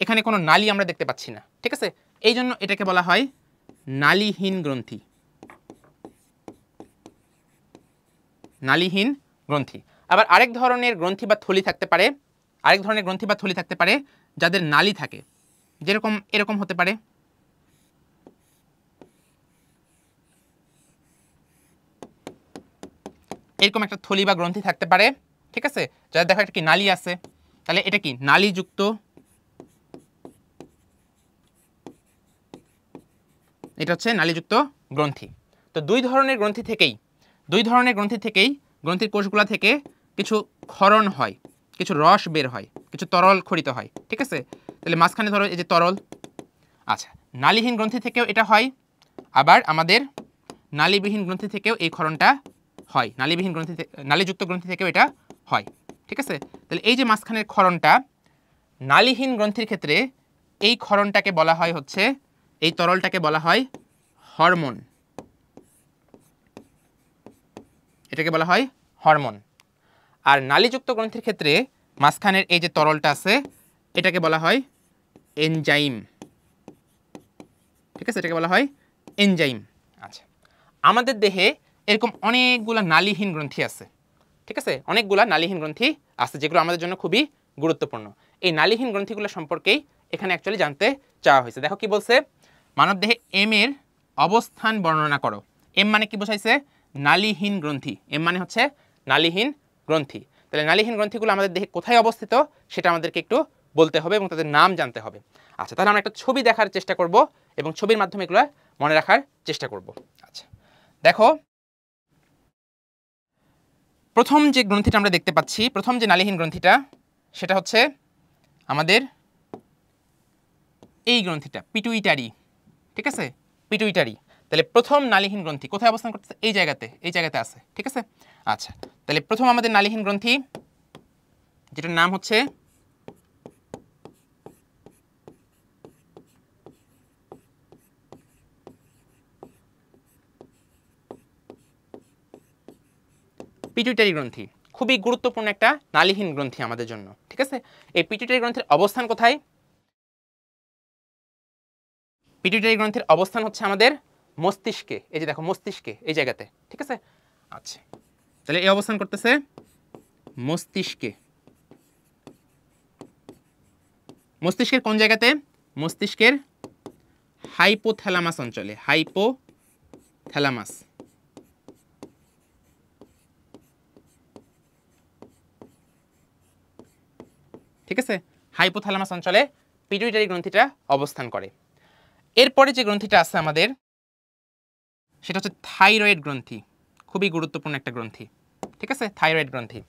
এখানে কোনো নালী আমরা দেখতে পাচ্ছি না, ঠিক আছে, এই জন্য এটাকে বলা হয় নালীহীন গ্রন্থি, নালীহীন গ্রন্থি। আবার আরেক ধরনের গ্রন্থি বা থলি থাকতে পারে, আরেক ধরনের গ্রন্থি বা থলি থাকতে পারে যাদের নালী থাকে, যেরকম এরকম হতে পারে, এরকম একটা থলি বা গ্রন্থি থাকতে পারে, ঠিক আছে, যাদের দেখো একটা কি নালী আছে, তাহলে এটা কি নালীযুক্ত, এটা হচ্ছে নালীযুক্ত গ্রন্থি। তো দুই ধরনের গ্রন্থি থেকেই গ্রন্থির কোষগুলা থেকে কিছু ক্ষরণ হয়, কিছু রস বের হয়, কিছু তরল খরিত হয়, ঠিক আছে। তাহলে মাঝখানে ধরো এই যে তরল। আচ্ছা, নালীহীন গ্রন্থি থেকেও এটা হয়, আবার আমাদের নালীবিহীন গ্রন্থি থেকেও এই ক্ষরণটা হয়, নালীযুক্ত গ্রন্থি থেকেও এটা হয়, ঠিক আছে। তাহলে এই যে মাঝখানের ক্ষরণটা, নালীহীন গ্রন্থির ক্ষেত্রে এই ক্ষরণটাকে বলা হয় হচ্ছে, এই তরলটাকে বলা হয় হরমোন, এটাকে বলা হয় হরমোন। আর নালীযুক্ত গ্রন্থির ক্ষেত্রে মাঝখানের এই যে তরলটা আছে, এটাকে বলা হয় এনজাইম, ঠিক আছে, এটাকে বলা হয় এনজাইম। আচ্ছা, আমাদের দেহে এরকম অনেকগুলা নালীহীন গ্রন্থি আছে, ঠিক আছে, অনেকগুলা নালীহীন গ্রন্থি আছে যেগুলো আমাদের জন্য খুবই গুরুত্বপূর্ণ। এই নালীহীন গ্রন্থিগুলো সম্পর্কেই এখানে অ্যাকচুয়ালি জানতে চাওয়া হয়েছে। দেখো কি বলছে, মানবদেহে এম এর অবস্থান বর্ণনা করো। এম মানে কি বোঝাইছে? নালীহীন গ্রন্থি। এম মানে হচ্ছে নালীহীন গ্রন্থি। তাহলে নালীহীন গ্রন্থিগুলো আমাদের দেহে কোথায় অবস্থিত সেটা আমাদেরকে একটু বলতে হবে এবং তাদের নাম জানতে হবে। আচ্ছা, তাহলে আমরা একটা ছবি দেখার চেষ্টা করব এবং ছবির মাধ্যমে এগুলো মনে রাখার চেষ্টা করব। আচ্ছা, দেখো প্রথম যে গ্রন্থিটা আমরা দেখতে পাচ্ছি, প্রথম যে নালীহীন গ্রন্থিটা, সেটা হচ্ছে আমাদের এই গ্রন্থিটা, পিটুইটারি। ঠিক আছে, পিটুইটারি। তাহলে প্রথম নালীহীন গ্রন্থি কোথায় অবস্থান করতেছে? এই জায়গাতে আছে। ঠিক আছে, আচ্ছা, তাহলে প্রথম আমাদের নালীহীন গ্রন্থি যেটার নাম হচ্ছে পিটুইটারি গ্রন্থি। খুবই গুরুত্বপূর্ণ একটা নালীহীন গ্রন্থি আমাদের জন্য। ঠিক আছে, এই পিটুইটারি গ্রন্থির অবস্থান কোথায়? পিটুইটারি গ্রন্থির অবস্থান হচ্ছে আমাদের মস্তিষ্কে। এই যে দেখো, মস্তিষ্কে এই জায়গাতে। ঠিক আছে, আচ্ছা, তাহলে এই অবস্থান করতেছে মস্তিষ্কে। মস্তিষ্কের কোন জায়গাতে? মস্তিষ্কের হাইপোথ্যালামাস অঞ্চলে। হাইপোথ্যালামাস। ঠিক আছে, হাইপোথ্যালামাস অঞ্চলে পিটুইটারি গ্রন্থিটা অবস্থান করে। এরপরে যে গ্রন্থিটা আছে আমাদের, সেটা হচ্ছে থাইরয়েড গ্রন্থি। খুবই গুরুত্বপূর্ণ একটা গ্রন্থি। ঠিক আছে, থাইরয়েড গ্রন্থি।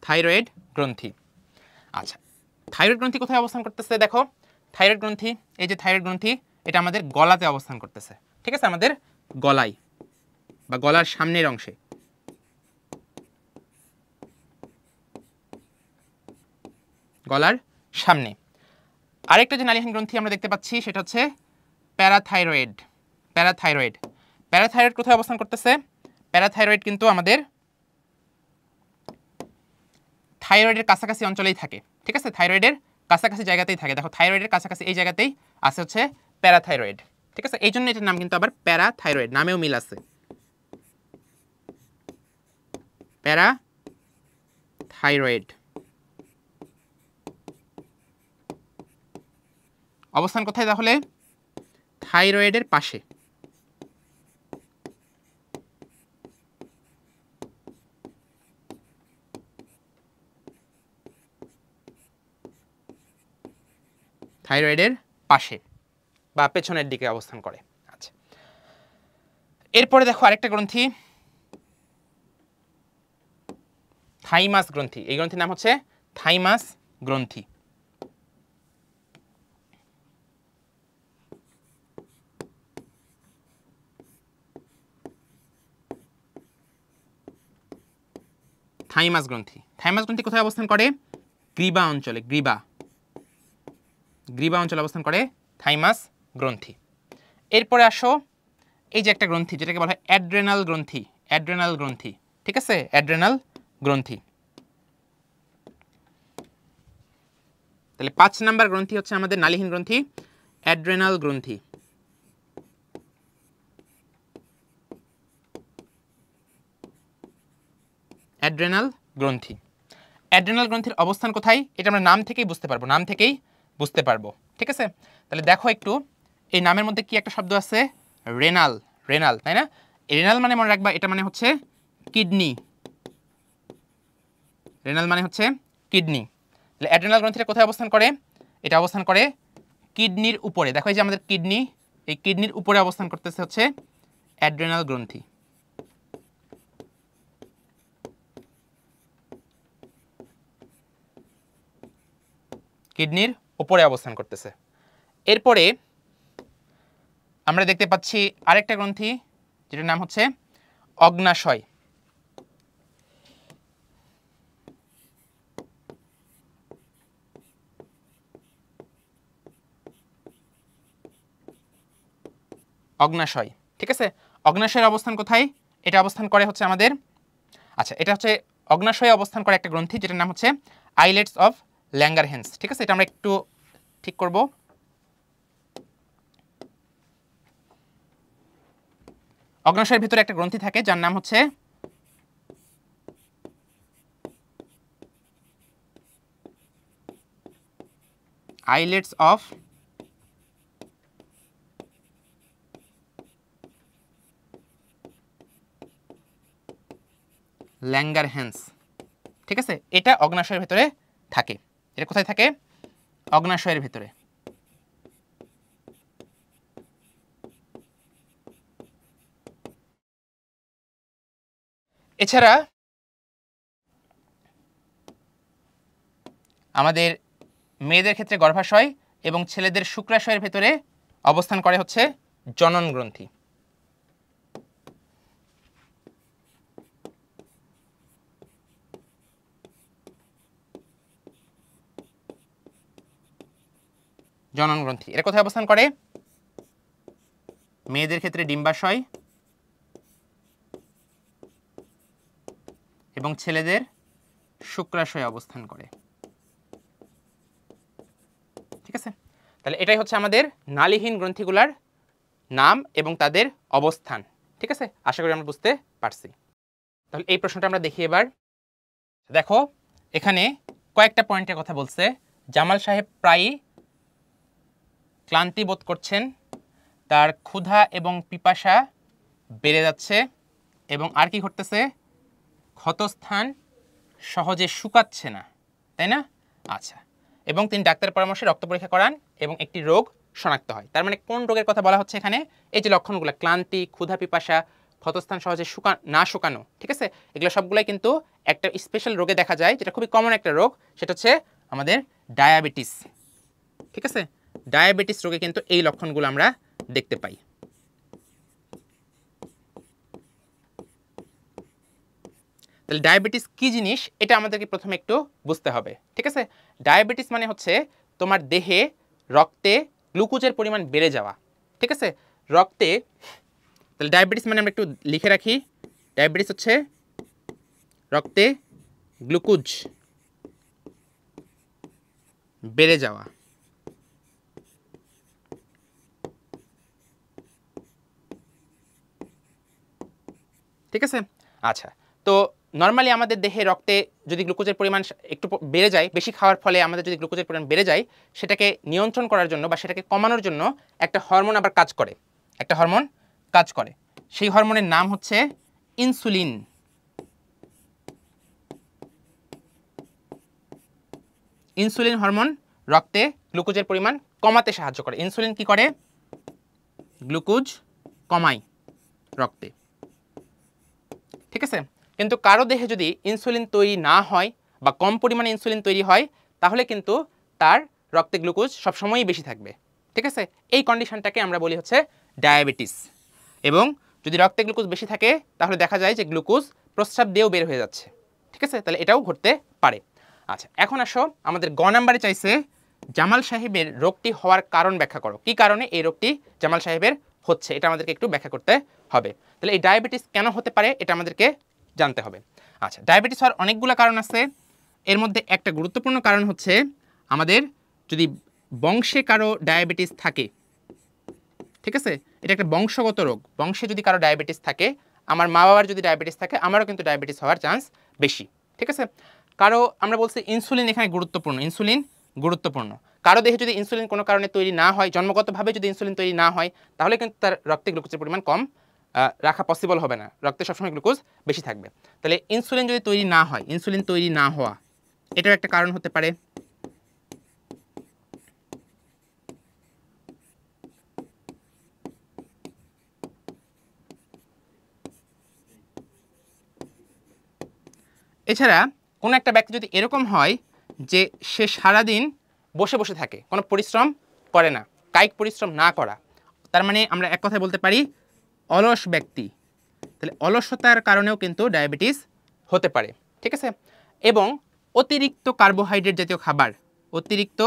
থাইরয়েড গ্রন্থি। আচ্ছা, থাইরয়েড গ্রন্থি কোথায় অবস্থান করতেছে? দেখো, থাইরয়েড গ্রন্থি, এই যে থাইরয়েড গ্রন্থি, এটা আমাদের গলাতে অবস্থান করতেছে। ঠিক আছে, আমাদের গলায় বা গলার সামনের অংশে। গলার সামনে। আরেকটা যে নালীহীন গ্রন্থি আমরা দেখতে পাচ্ছি সেটা হচ্ছে প্যারাথাইরয়েড। প্যারাথাইরয়েড। প্যারাথাইরয়েড কোথায় অবস্থান করতেছে? প্যারাথাইরয়েড কিন্তু আমাদের থাইরয়েডের কাছাকাছি অঞ্চলেই থাকে। ঠিক আছে, থাইরয়েডের কাছাকাছি জায়গাতেই থাকে। দেখো, থাইরয়েডের কাছাকাছি এই জায়গাতেই আছে হচ্ছে প্যারাথাইরয়েড। ঠিক আছে, এই জন্য এটার নাম কিন্তু আবার প্যারাথাইরয়েড, নামেও মিল আছে। প্যারাথাইরয়েড অবস্থান কোথায় তাহলে? থাইরয়েডের পাশে। থাইরয়েডের পাশে বা পেছনের দিকে অবস্থান করে। আচ্ছা, এরপরে দেখো আরেকটা গ্রন্থি, থাইমাস গ্রন্থি। এই গ্রন্থির নাম হচ্ছে থাইমাস গ্রন্থি। থাইমাস গ্রন্থি। থাইমাস গ্রন্থি কোথায় অবস্থান করে? গ্রীবা অঞ্চলে। গ্রীবা অঞ্চলে অবস্থান করে থাইমাস গ্রন্থি। এরপরে আসো, এই যে একটা গ্রন্থি যেটাকে বলা হয় অ্যাড্রেনাল গ্রন্থি। অ্যাড্রেনাল গ্রন্থি। ঠিক আছে, অ্যাড্রেনাল গ্রন্থি। তাহলে 5 নাম্বার গ্রন্থি হচ্ছে আমাদের নালীহীন গ্রন্থি, অ্যাড্রেনাল গ্রন্থি। অ্যাড্রেনাল গ্রন্থি। অ্যাড্রেনাল গ্রন্থির অবস্থান কোথায়? এটা আমরা নাম থেকেই বুঝতে পারবো। নাম থেকেই বুঝতে পারবো। ঠিক আছে, তাহলে দেখো একটু, এই নামের মধ্যে কি একটা শব্দ আছে? রেনাল। রেনাল, তাই না? রেনাল মানে মনে রাখবা, এটা মানে হচ্ছে কিডনি। রেনাল মানে হচ্ছে কিডনি। তাহলে অ্যাড্রেনাল গ্রন্থিটা কোথায় অবস্থান করে? এটা অবস্থান করে কিডনির উপরে। দেখো, এই যে আমাদের কিডনি, এই কিডনির উপরে অবস্থান করতেছে হচ্ছে অ্যাড্রেনাল গ্রন্থি। কিডনির উপরে অবস্থান করতেছে। এরপরে আমরা দেখতে পাচ্ছি আরেকটা গ্রন্থি যেটার নাম হচ্ছে অগ্নাশয়। অগ্নাশয়। ঠিক আছে, অগ্নাশয়ের অবস্থান কোথায়? এটা অবস্থান করে হচ্ছে আমাদের, আচ্ছা, এটা হচ্ছে অগ্নাশয়ে অবস্থান করে একটা গ্রন্থি যেটার নাম হচ্ছে আইলেটস অফ ল্যাঙ্গারহ্যান্স। ঠিক আছে, এটা আমরা একটু ঠিক করব। অগ্নাশয়ের ভিতরে একটা গ্রন্থি থাকে যার নাম হচ্ছে আইলেটস অফ ল্যাঙ্গারহ্যান্স। ঠিক আছে, এটা অগ্নাশয়ের ভিতরে থাকে। এটা কোথায় থাকে? অগ্নাশয়ের ভিতরে। এছাড়া আমাদের মেয়েদের ক্ষেত্রে গর্ভাশয় এবং ছেলেদের শুক্রাশয়ের ভেতরে অবস্থান করে হচ্ছে জনন গ্রন্থি। জনন গ্রন্থি এটা কোথায় অবস্থান করে? মেয়েদের ক্ষেত্রে ডিম্বাশয় এবং ছেলেদের শুক্রাশয়ে অবস্থান করে। ঠিক আছে, তাহলে এটাই হচ্ছে আমাদের নালীহীন গ্রন্থিগুলার নাম এবং তাদের অবস্থান। ঠিক আছে, আশা করি আমরা বুঝতে পারছি। তাহলে এই প্রশ্নটা আমরা দেখি এবার। দেখো এখানে কয়েকটা পয়েন্টের কথা বলছে। জামাল সাহেব প্রায়ই ক্লান্তি বোধ করছেন, তার ক্ষুধা এবং পিপাসা বেড়ে যাচ্ছে, এবং আর কি ঘটতেছে? ক্ষতস্থান সহজে শুকাচ্ছে না, তাই না? আচ্ছা, এবং তিনি ডাক্তারের পরামর্শে রক্ত পরীক্ষা করান এবং একটি রোগ শনাক্ত হয়। তার মানে কোন রোগের কথা বলা হচ্ছে এখানে? এই যে লক্ষণগুলো, ক্লান্তি, ক্ষুধা, পিপাসা, ক্ষতস্থান সহজে না শুকানো, ঠিক আছে, এগুলো সবগুলাই কিন্তু একটা স্পেশাল রোগে দেখা যায়, যেটা খুবই কমন একটা রোগ, সেটা হচ্ছে আমাদের ডায়াবেটিস। ঠিক আছে, ডায়াবেটিস রোগে কিন্তু এই লক্ষণগুলো আমরা দেখতে পাই। তাহলে ডায়াবেটিস কি জিনিস এটা আমাদেরকে প্রথমে একটু বুঝতে হবে। ঠিক আছে, ডায়াবেটিস মানে হচ্ছে তোমার দেহে রক্তে গ্লুকোজের পরিমাণ বেড়ে যাওয়া। ঠিক আছে, রক্তে, তাহলে ডায়াবেটিস মানে আমরা একটু লিখে রাখি, ডায়াবেটিস হচ্ছে রক্তে গ্লুকোজ বেড়ে যাওয়া। ঠিক আছে, আচ্ছা, তো নর্মালি আমাদের দেহে রক্তে যদি গ্লুকোজের পরিমাণ একটু বেড়ে যায়, বেশি খাওয়ার ফলে আমাদের যদি গ্লুকোজের পরিমাণ বেড়ে যায়, সেটাকে নিয়ন্ত্রণ করার জন্য বা সেটাকে কমানোর জন্য একটা হরমোন আবার কাজ করে, একটা হরমোন কাজ করে। সেই হরমোনের নাম হচ্ছে ইনসুলিন। ইনসুলিন হরমোন রক্তে গ্লুকোজের পরিমাণ কমাতে সাহায্য করে। ইনসুলিন কি করে? গ্লুকোজ কমায় রক্তে। ঠিক আছে, কিন্তু কারো দেহে যদি ইনসুলিন তৈরি না হয় বা কম পরিমাণে ইনসুলিন তৈরি হয়, তাহলে কিন্তু তার রক্তে গ্লুকোজ সবসময়ই বেশি থাকবে। ঠিক আছে, এই কন্ডিশনটাকে আমরা বলি হচ্ছে ডায়াবেটিস। এবং যদি রক্তে গ্লুকোজ বেশি থাকে, তাহলে দেখা যায় যে গ্লুকোজ প্রস্রাব দিয়েও বের হয়ে যাচ্ছে। ঠিক আছে, তাহলে এটাও ঘটতে পারে। আচ্ছা, এখন আসো আমাদের গ নাম্বারে চাইছে জামাল সাহেবের রোগটি হওয়ার কারণ ব্যাখ্যা করো। কি কারণে এই রোগটি জামাল সাহেবের হচ্ছে, এটা আমাদেরকে একটু ব্যাখ্যা করতে হবে। তাহলে এই ডায়াবেটিস কেন হতে পারে এটা আমাদেরকে জানতে হবে। আচ্ছা, ডায়াবেটিস হওয়ার অনেকগুলো কারণ আছে। এর মধ্যে একটা গুরুত্বপূর্ণ কারণ হচ্ছে আমাদের যদি বংশে কারো ডায়াবেটিস থাকে, ঠিক আছে, এটা একটা বংশগত রোগ। বংশে যদি কারো ডায়াবেটিস থাকে, আমার মা বাবার যদি ডায়াবেটিস থাকে, আমারও কিন্তু ডায়াবেটিস হওয়ার চান্স বেশি। ঠিক আছে, কারো আমরা বলছি ইনসুলিন এখানে গুরুত্বপূর্ণ, ইনসুলিন গুরুত্বপূর্ণ। কারো দেহে যদি ইনসুলিন কোনো কারণে তৈরি না হয়, জন্মগতভাবে যদি ইনসুলিন তৈরি না হয়, তাহলে কিন্তু তার রক্তে গ্লুকোজের পরিমাণ কম রাখা পসিবল হবে না, রক্তে সবসময় গ্লুকোজ বেশি থাকবে। তাহলে ইনসুলিন যদি তৈরি না হয়, ইনসুলিন তৈরি না হওয়া, এটাও একটা কারণ হতে পারে। এছাড়া কোনো একটা ব্যক্তি যদি এরকম হয় যে সে সারাদিন বসে বসে থাকে, কোনো পরিশ্রম করে না, কায়িক পরিশ্রম না করা, তার মানে আমরা এক কথায় বলতে পারি অলস ব্যক্তি। তাহলে অলসতার কারণেও কিন্তু ডায়াবেটিস হতে পারে। ঠিক আছে, এবং অতিরিক্ত কার্বোহাইড্রেট জাতীয় খাবার, অতিরিক্ত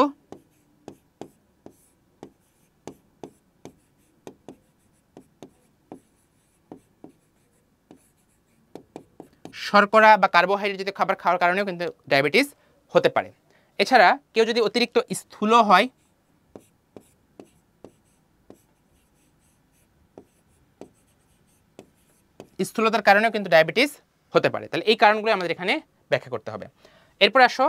শর্করা বা কার্বোহাইড্রেট জাতীয় খাবার খাওয়ার কারণেও কিন্তু ডায়াবেটিস হতে পারে। এছাড়া কেউ যদি অতিরিক্ত স্থূল হয়, স্থূলতার কারণেও কিন্তু ডায়াবেটিস হতে পারে। তাহলে এই কারণগুলো আমাদের এখানে ব্যাখ্যা করতে হবে। এরপর আসো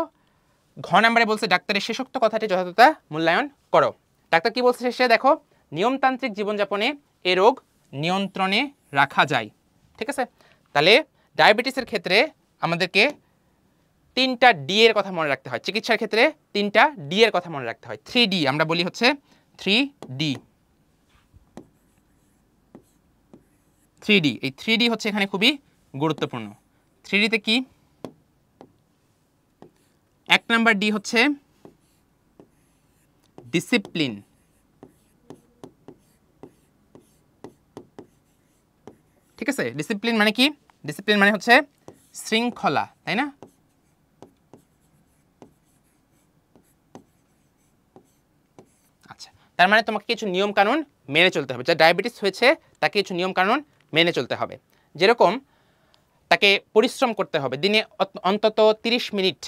ঘ নাম্বারে বলছে ডাক্তারের শেষোক্ত কথাটি যথাযথতা মূল্যায়ন করো। ডাক্তার কি বলছে শেষে দেখো, নিয়মতান্ত্রিক জীবনযাপনে এ রোগ নিয়ন্ত্রণে রাখা যায়। ঠিক আছে, তাহলে ডায়াবেটিসের ক্ষেত্রে আমাদেরকে 3টা ডি এর কথা মনে রাখতে হয়। চিকিৎসার ক্ষেত্রে 3টা ডি এর কথা মনে রাখতে হয়। 3D আমরা বলি হচ্ছে 3D। 3D, এই 3D হচ্ছে এখানে খুবই গুরুত্বপূর্ণ। 3D তে কি? 1 নাম্বার ডি হচ্ছে ডিসিপ্লিন। ঠিক আছে, ডিসিপ্লিন মানে কি? ডিসিপ্লিন মানে হচ্ছে শৃঙ্খলা, তাই না? আচ্ছা, তার মানে তোমাকে কিছু নিয়ম কানুন মেনে চলতে হবে। যার ডায়াবেটিস হয়েছে তাকে কিছু নিয়ম কানুন মেনে চলতে হবে। যেরকম তাকে পরিশ্রম করতে হবে, দিনে অন্তত 30 মিনিট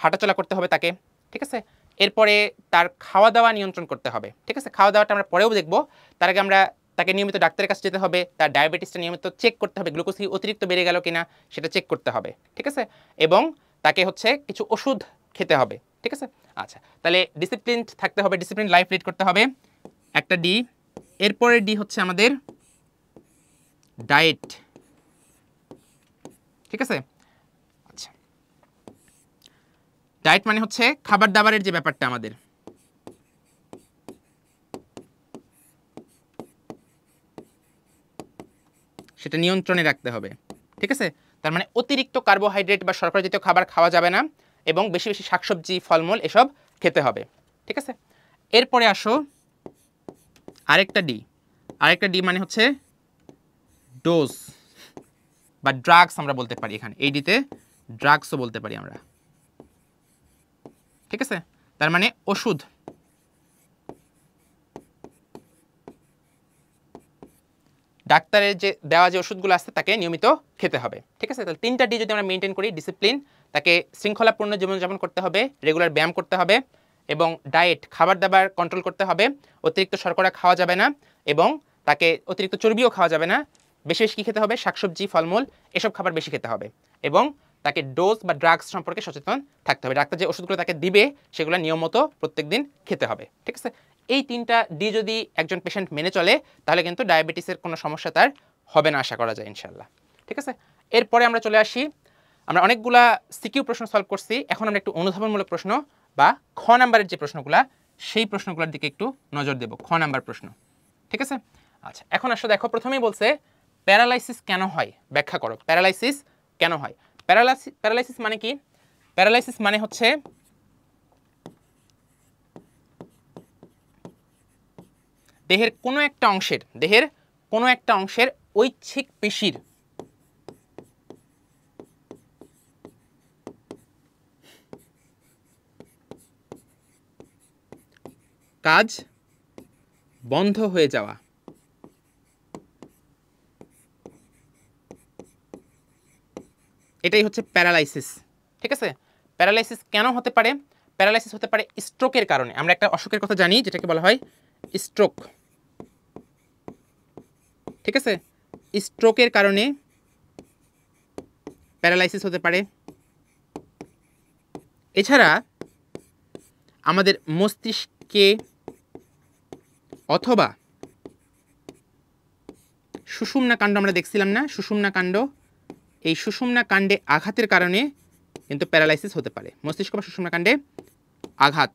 হাঁটাচলা করতে হবে তাকে। ঠিক আছে, এরপরে তার খাওয়া দাওয়া নিয়ন্ত্রণ করতে হবে। ঠিক আছে, খাওয়া দাওয়াটা আমরা পরেও দেখব। তার আগে আমরা তাকে নিয়মিত ডাক্তারের কাছে যেতে হবে, তার ডায়াবেটিসটা নিয়মিত চেক করতে হবে, গ্লুকোজ কি অতিরিক্ত বেড়ে গেল কিনা সেটা চেক করতে হবে। ঠিক আছে, এবং তাকে হচ্ছে কিছু ওষুধ খেতে হবে। ঠিক আছে, আচ্ছা, তাহলে ডিসিপ্লিন থাকতে হবে, ডিসিপ্লিন লাইফ লিড করতে হবে, একটা ডি। এরপরে ডি হচ্ছে আমাদের ডায়েট। ঠিক আছে, আচ্ছা, ডায়েট মানে হচ্ছে খাবার দাবারের যে ব্যাপারটা আমাদের, সেটা নিয়ন্ত্রণে রাখতে হবে। ঠিক আছে, তার মানে অতিরিক্ত কার্বোহাইড্রেট বা শর্করা জাতীয় খাবার খাওয়া যাবে না, এবং বেশি বেশি শাকসবজি ফলমূল এসব খেতে হবে। ঠিক আছে, এরপরে আসো আরেকটা ডি। আরেকটা ডি মানে হচ্ছে ডোজ বা ড্রাগস আমরা বলতে পারি। এখানে এই ডিতে ড্রাগসও বলতে পারি আমরা। ঠিক আছে, তার মানে ওষুধ। ডাক্তারের যে দেওয়া যে ওষুধগুলো আছে তাকে নিয়মিত খেতে হবে। ঠিক আছে, তাহলে 3টা ডি যদি আমরা মেনটেন করি, ডিসিপ্লিন, তাকে শৃঙ্খলাপূর্ণ জীবনযাপন করতে হবে, রেগুলার ব্যায়াম করতে হবে, এবং ডায়েট খাবার দাবার কন্ট্রোল করতে হবে, অতিরিক্ত শর্করা খাওয়া যাবে না, এবং তাকে অতিরিক্ত চর্বিও খাওয়া যাবে না, বেশি বেশি কী খেতে হবে? শাকসবজি ফলমূল এসব খাবার বেশি খেতে হবে, এবং তাকে ডোজ বা ড্রাগস সম্পর্কে সচেতন থাকতে হবে। ডাক্তার যে ওষুধগুলো তাকে দিবে সেগুলো নিয়মিত প্রত্যেকদিন খেতে হবে। ঠিক আছে, এই 3টা ডি যদি একজন পেশেন্ট মেনে চলে তাহলে কিন্তু ডায়াবেটিসের কোনো সমস্যা তার হবে না, আশা করা যায় ইনশাল্লাহ। ঠিক আছে, এরপরে আমরা চলে আসি, আমরা অনেকগুলা সিকিউ প্রশ্ন সলভ করছি, এখন আমরা একটু অনুধাবনমূলক প্রশ্ন বা খ নাম্বারের যে প্রশ্নগুলা সেই প্রশ্নগুলোর দিকে একটু নজর দেব। খ নাম্বার প্রশ্ন। ঠিক আছে, আচ্ছা, এখন আসলে দেখো, প্রথমেই বলছে প্যারালাইসিস কেন হয়, ব্যাখ্যা করো। প্যারালাইসিস কেন হয়? প্যারালাইসিস মানে কি? প্যারালাইসিস মানে হচ্ছে দেহের কোনো একটা অংশের ঐচ্ছিক পেশির কাজ বন্ধ হয়ে যাওয়া। এটাই হচ্ছে প্যারালাইসিস। ঠিক আছে, প্যারালাইসিস কেন হতে পারে? প্যারালাইসিস হতে পারে স্ট্রোকের কারণে। আমরা একটা অসুখের কথা জানি যেটাকে বলা হয় স্ট্রোক। ঠিক আছে, স্ট্রোকের কারণে প্যারালাইসিস হতে পারে। এছাড়া আমাদের মস্তিষ্কে অথবা সুষুম্না কাণ্ড, আমরা দেখছিলাম না সুষুম্না কাণ্ড, এই সুষুম্না কাণ্ডে আঘাতের কারণে কিন্তু প্যারালাইসিস হতে পারে। মস্তিষ্ক বা সুষুম্না কাণ্ডে আঘাত।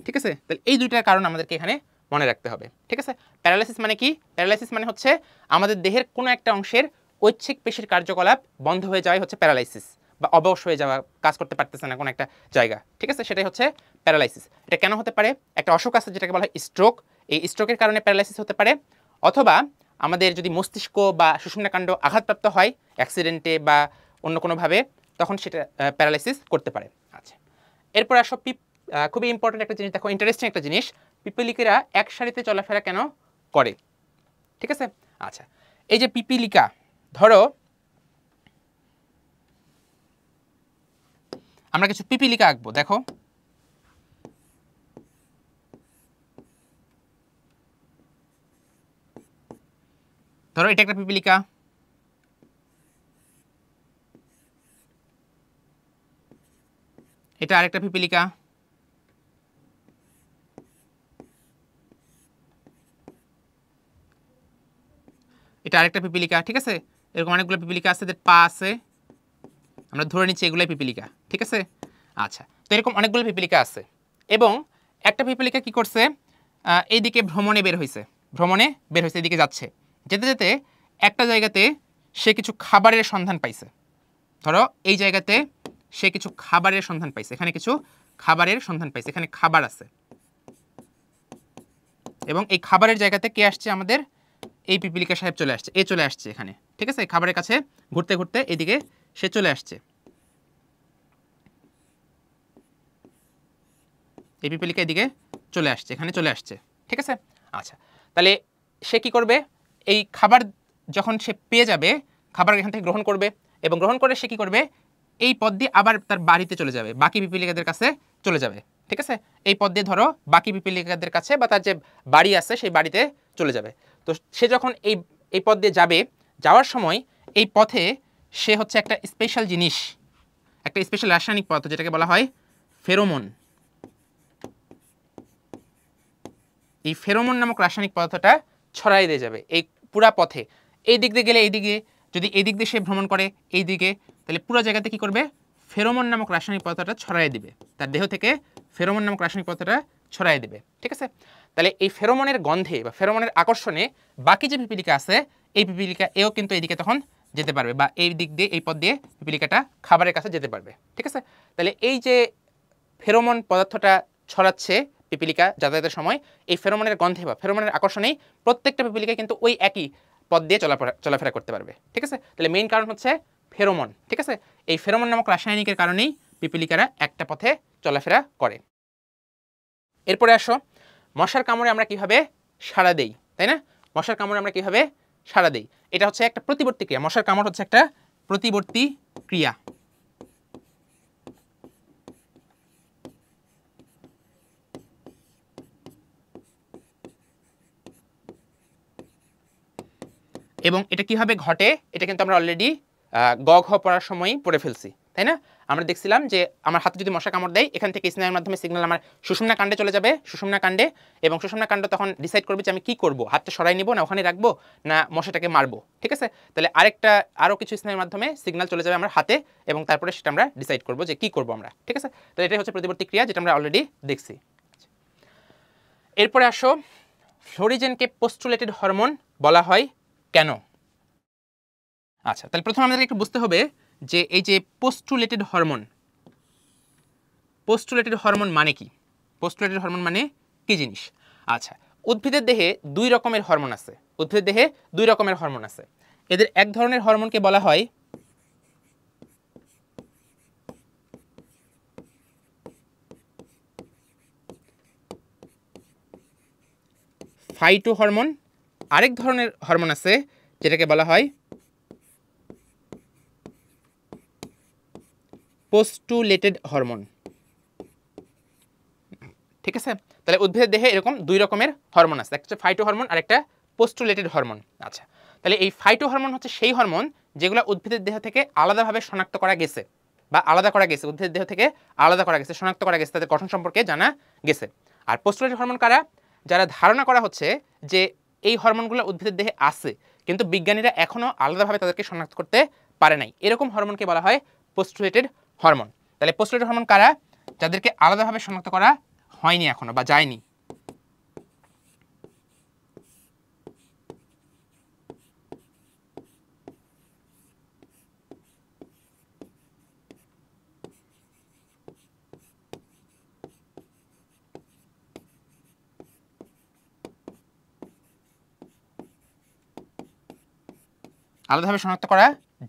ঠিক আছে, তাহলে এই দুইটার কারণ আমাদেরকে এখানে মনে রাখতে হবে। ঠিক আছে, প্যারালাইসিস মানে কি? প্যারালাইসিস মানে হচ্ছে আমাদের দেহের কোনো একটা অংশের ঐচ্ছিক পেশির কার্যকলাপ বন্ধ হয়ে যাওয়াই হচ্ছে প্যারালাইসিস, বা অবশ হয়ে যাওয়া, কাজ করতে পারতেছে না কোনো একটা জায়গা। ঠিক আছে, সেটাই হচ্ছে প্যারালাইসিস। এটা কেন হতে পারে? একটা অসুখ আছে যেটাকে বলা হয় স্ট্রোক, এই স্ট্রোকের কারণে প্যারালাইসিস হতে পারে, অথবা আমাদের যদি মস্তিষ্ক বা সুষুম্নাকাণ্ড আঘাতপ্রাপ্ত হয় অ্যাক্সিডেন্টে বা অন্য কোনোভাবে, তখন সেটা প্যারালাইসিস করতে পারে। আচ্ছা, এরপর আসো খুবই ইম্পর্টেন্ট একটা জিনিস দেখো, ইন্টারেস্টিং একটা জিনিস, পিপিলিকারা এক সারিতে চলাফেরা কেন করে? ঠিক আছে, আচ্ছা, এই যে পিপিলিকা, ধরো আমরা কিছু পিপিলিকা আঁকবো, দেখো ধরো এটা একটা পিপিলিকা, এটা আরেকটা পিপিলিকা, এটা আরেকটা পিপিলিকা, ঠিক আছে। এরকম অনেকগুলো পিপিলিকা আছে, এদের পা আছে, আমরা ধরে নিচ্ছি এগুলাই পিপিলিকা, ঠিক আছে। আচ্ছা, তো এরকম অনেকগুলো পিপিলিকা আছে এবং একটা পিপিলিকা কি করছে, এইদিকে ভ্রমণে বের হয়েছে, এদিকে যাচ্ছে, যেতে যেতে একটা জায়গাতে সে কিছু খাবারের সন্ধান পাইছে। ধরো এই জায়গাতে সে কিছু খাবারের সন্ধান পাইছে, এখানে কিছু খাবারের সন্ধান পাইছে, এখানে খাবার আছে এবং এই খাবারের জায়গাতে কে আসছে, আমাদের এই পিপিলিকা সাহেব চলে আসছে, চলে আসছে এখানে, ঠিক আছে। খাবারের কাছে ঘুরতে ঘুরতে এদিকে সে চলে আসছে, এই পিপিলিকা এদিকে চলে আসছে, এখানে চলে আসছে, ঠিক আছে। আচ্ছা, তাহলে সে কি করবে, এই খাবার যখন সে পেয়ে যাবে, খাবার এখান থেকে গ্রহণ করবে এবং গ্রহণ করে সে কি করবে, এই পথ দিয়ে আবার তার বাড়িতে চলে যাবে, বাকি পিপিলিকাদের কাছে চলে যাবে, ঠিক আছে। এই পথ দিয়ে ধরো বাকি পিপিলিকাদের কাছে বা তার যে বাড়ি আছে সেই বাড়িতে চলে যাবে। তো সে যখন এই পথ দিয়ে যাবে, যাওয়ার সময় এই পথে সে হচ্ছে একটা স্পেশাল জিনিস, একটা স্পেশাল রাসায়নিক পদার্থ যেটাকে বলা হয় ফেরোমন। এই ফেরোমন নামক রাসায়নিক পদার্থটা ছড়াই দিয়ে যাবে এই পুরা পথে। এই দিক দিয়ে গেলে এইদিকে, যদি এই দিক দিয়ে সে ভ্রমণ করে এই দিকে, তাহলে পুরো জায়গাতে কি করবে, ফেরোমন নামক রাসায়নিক পদার্থটা ছড়াই দিবে, তার দেহ থেকে ফেরোমন নামক রাসায়নিক পদার্থটা ছড়াই দিবে, ঠিক আছে। তাহলে এই ফেরোমনের গন্ধে বা ফেরোমনের আকর্ষণে বাকি যে পিপিলিকা আছে, এই পিপিলিকা এও কিন্তু এইদিকে তখন যেতে পারবে, বা এই দিক দিয়ে এই পথ দিয়ে পিপিলিকাটা খাবারের কাছে যেতে পারবে, ঠিক আছে। তাহলে এই যে ফেরোমন পদার্থটা ছড়াচ্ছে পিপিলিকা যাতায়াতের সময়, এই ফেরোমনের গন্ধে বা ফেরোমনের আকর্ষণেই প্রত্যেকটা পিপিলিকা কিন্তু ওই একই পথ দিয়ে চলাফেরা করতে পারবে, ঠিক আছে। তাহলে মেইন কারণ হচ্ছে ফেরোমন, ঠিক আছে। এই ফেরোমন নামক রাসায়নিকের কারণেই পিপিলিকারা একটা পথে চলাফেরা করে। এরপরে আসো, মশার কামড়ে আমরা কিভাবে সাড়া দেই, তাই না? মশার কামড়ে আমরা কিভাবে সাড়া দেই, এটা হচ্ছে একটা প্রতিবর্তী ক্রিয়া। মশার কামড় হচ্ছে একটা প্রতিবর্তী ক্রিয়া। এবং এটা কিভাবে ঘটে, এটা কিন্তু আমরা অলরেডি গ ঘ পড়ার সময়ই পড়ে ফেলছি, তাই না? আমরা দেখছিলাম যে আমার হাতে যদি মশা কামড় দেয়, এখান থেকে স্নায়ুর মাধ্যমে সিগন্যাল আমার সুষুম্না কাণ্ডে চলে যাবে, সুষুম্না কাণ্ডে, এবং সুষুম্না কাণ্ড তখন ডিসাইড করবে যে আমি কি করব, হাতটা সরাই নিব না ওখানে রাখবো, না মশাটাকে মারবো, ঠিক আছে। তাহলে আরও কিছু স্নায়ুর মাধ্যমে সিগন্যাল চলে যাবে আমার হাতে, এবং তারপরে সেটা আমরা ডিসাইড করবো যে কি করব আমরা, ঠিক আছে। তাহলে এটাই হচ্ছে প্রতিবর্তী ক্রিয়া, যেটা আমরা অলরেডি দেখছি। এরপরে আসো, ফ্লোরিজেনকে পোস্টুলেটেড হরমোন বলা হয় কেন? আচ্ছা, তাহলে প্রথমে আমাদেরকে একটু বুঝতে হবে যে এই যে পোস্টুলেটেড হরমোন মানে কি, পোস্টুলেটেড হরমোন মানে কি জিনিস। আচ্ছা, উদ্ভিদের দেহে দুই রকমের হরমোন আছে। এদের এক ধরনের হরমোনকে বলা হয় ফাইটো হরমোন, আরেক ধরনের হরমোন আছে যেটাকে বলা হয় পোস্টুলেটেড হরমোন, ঠিক আছে। তাহলে উদ্ভিদের দেহে এরকম দুই রকমের হরমোন আছে, একটা ফাইটো হরমোন আর একটা পোস্টুলেটেড হরমোন। আচ্ছা, তাহলে এই ফাইটো হরমোন হচ্ছে সেই হরমোন যেগুলো উদ্ভিদের দেহ থেকে আলাদাভাবে শনাক্ত করা গেছে, বা আলাদা করা গেছে, উদ্ভিদের দেহ থেকে আলাদা করা গেছে, শনাক্ত করা গেছে, তাদের গঠন সম্পর্কে জানা গেছে। আর পোস্টুলেটেড হরমোন কারা, যারা ধারণা করা হচ্ছে যে এই হরমোনগুলো উদ্ভিদের দেহে আছে, কিন্তু বিজ্ঞানীরা এখনও আলাদাভাবে তাদেরকে শনাক্ত করতে পারে নাই, এরকম হরমোনকে বলা হয় পোস্টুলেটেড হরমোন। তাহলে পোস্টুলেটেড হরমোন কারা, যাদেরকে আলাদাভাবে শনাক্ত করা হয়নি এখনো বা যায়নি। আলাদাভাবে শনাক্ত করা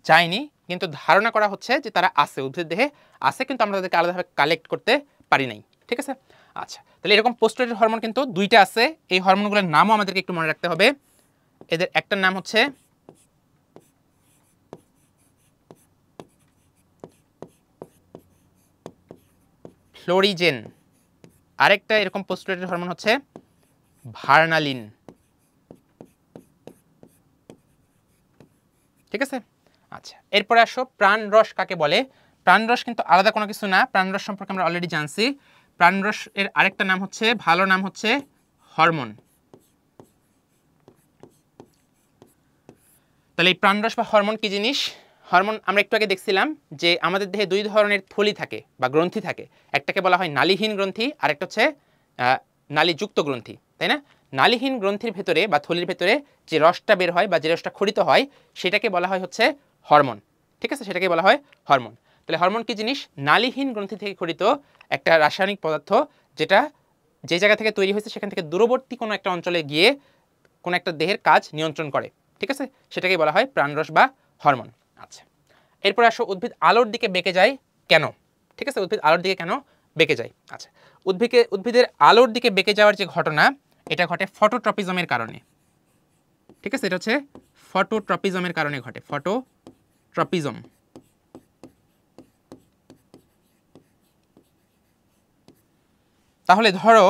যায়নি, কিন্তু ধারণা করা হচ্ছে যে তারা আছে, উদ্ভিদের দেহে আছে, কিন্তু আমরা তাদেরকে আলাদাভাবে কালেক্ট করতে পারি নাই, ঠিক আছে। আচ্ছা, তাহলে এরকম পোস্টুলেটেড হরমোন কিন্তু দুইটা আছে, এই হরমোনগুলোর নামও আমাদেরকে একটু মনে রাখতে হবে। এদের একটার নাম হচ্ছে ফ্লোরিজেন, আরেকটা এরকম পোস্টুলেটেড হরমোন হচ্ছে ভার্নালিন। ঠিক আছে। আচ্ছা, এরপরে আসো প্রাণরস কাকে বলে। প্রাণরস কিন্তু আলাদা কোনো কিছু না, প্রাণরস সম্পর্কে আমরা অলরেডি জানছি। প্রাণরস এর আরেকটা নাম হচ্ছে, ভালো নাম হচ্ছে হরমোন। তাহলে এই প্রাণরস বা হরমোন কি জিনিস? হরমোন আমরা একটু আগে দেখছিলাম যে আমাদের দেহে দুই ধরনের থলি থাকে বা গ্রন্থি থাকে, একটাকে বলা হয় নালীহীন গ্রন্থি, আর একটা হচ্ছে নালীযুক্ত গ্রন্থি, তাই না? নালীহীন গ্রন্থির ভেতরে বা থলির ভেতরে যে রসটা বের হয় বা যে রসটা খরিত হয় সেটাকে বলা হয় হচ্ছে হরমোন, ঠিক আছে, সেটাকে বলা হয় হরমোন। তাহলে হরমোন কি জিনিস? নালীহীন গ্রন্থি থেকে খরিত একটা রাসায়নিক পদার্থ, যেটা যে জায়গা থেকে তৈরি হয়েছে সেখান থেকে দূরবর্তী কোনো একটা অঞ্চলে গিয়ে কোনো একটা দেহের কাজ নিয়ন্ত্রণ করে, ঠিক আছে, সেটাকে বলা হয় প্রাণরস বা হরমোন। আচ্ছা, এরপর আসো উদ্ভিদ আলোর দিকে বেঁকে যায় কেন? ঠিক আছে, উদ্ভিদ আলোর দিকে কেন বেঁকে যায়? আচ্ছা, উদ্ভিদের আলোর দিকে বেঁকে যাওয়ার যে ঘটনা, এটা ঘটে ফটোট্রপিজমের কারণে, ঠিক আছে, এটা হচ্ছে ফটোট্রপিজমের কারণে ঘটে, ফটোট্রপিজম। তাহলে ধরো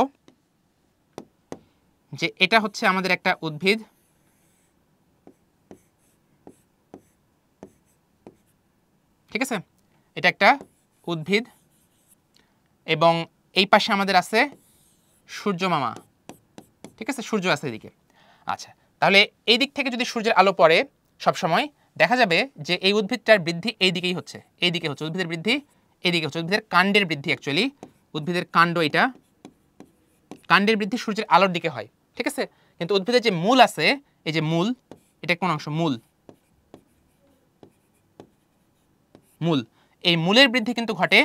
যে এটা হচ্ছে আমাদের একটা উদ্ভিদ, ঠিক আছে, এটা একটা উদ্ভিদ এবং এই পাশে আমাদের আছে সূর্য মামা, ঠিক আছে, সূর্য আছে এদিকে। আচ্ছা, তাহলে এই দিক থেকে যদি সূর্যের আলো পড়ে সবসময়, দেখা যাবে যে এই উদ্ভিদটার বৃদ্ধি এই দিকেই হচ্ছে, এইদিকে হচ্ছে উদ্ভিদের বৃদ্ধি, এইদিকে হচ্ছে উদ্ভিদের কাণ্ডের বৃদ্ধি। অ্যাকচুয়ালি উদ্ভিদের কাণ্ড, এটা কাণ্ডের বৃদ্ধি সূর্যের আলোর দিকে হয়, ঠিক আছে, কিন্তু উদ্ভিদের যে মূল আছে, এই যে মূল, এটা কোন অংশ? মূল, মূল, এই মূলের বৃদ্ধি কিন্তু ঘটে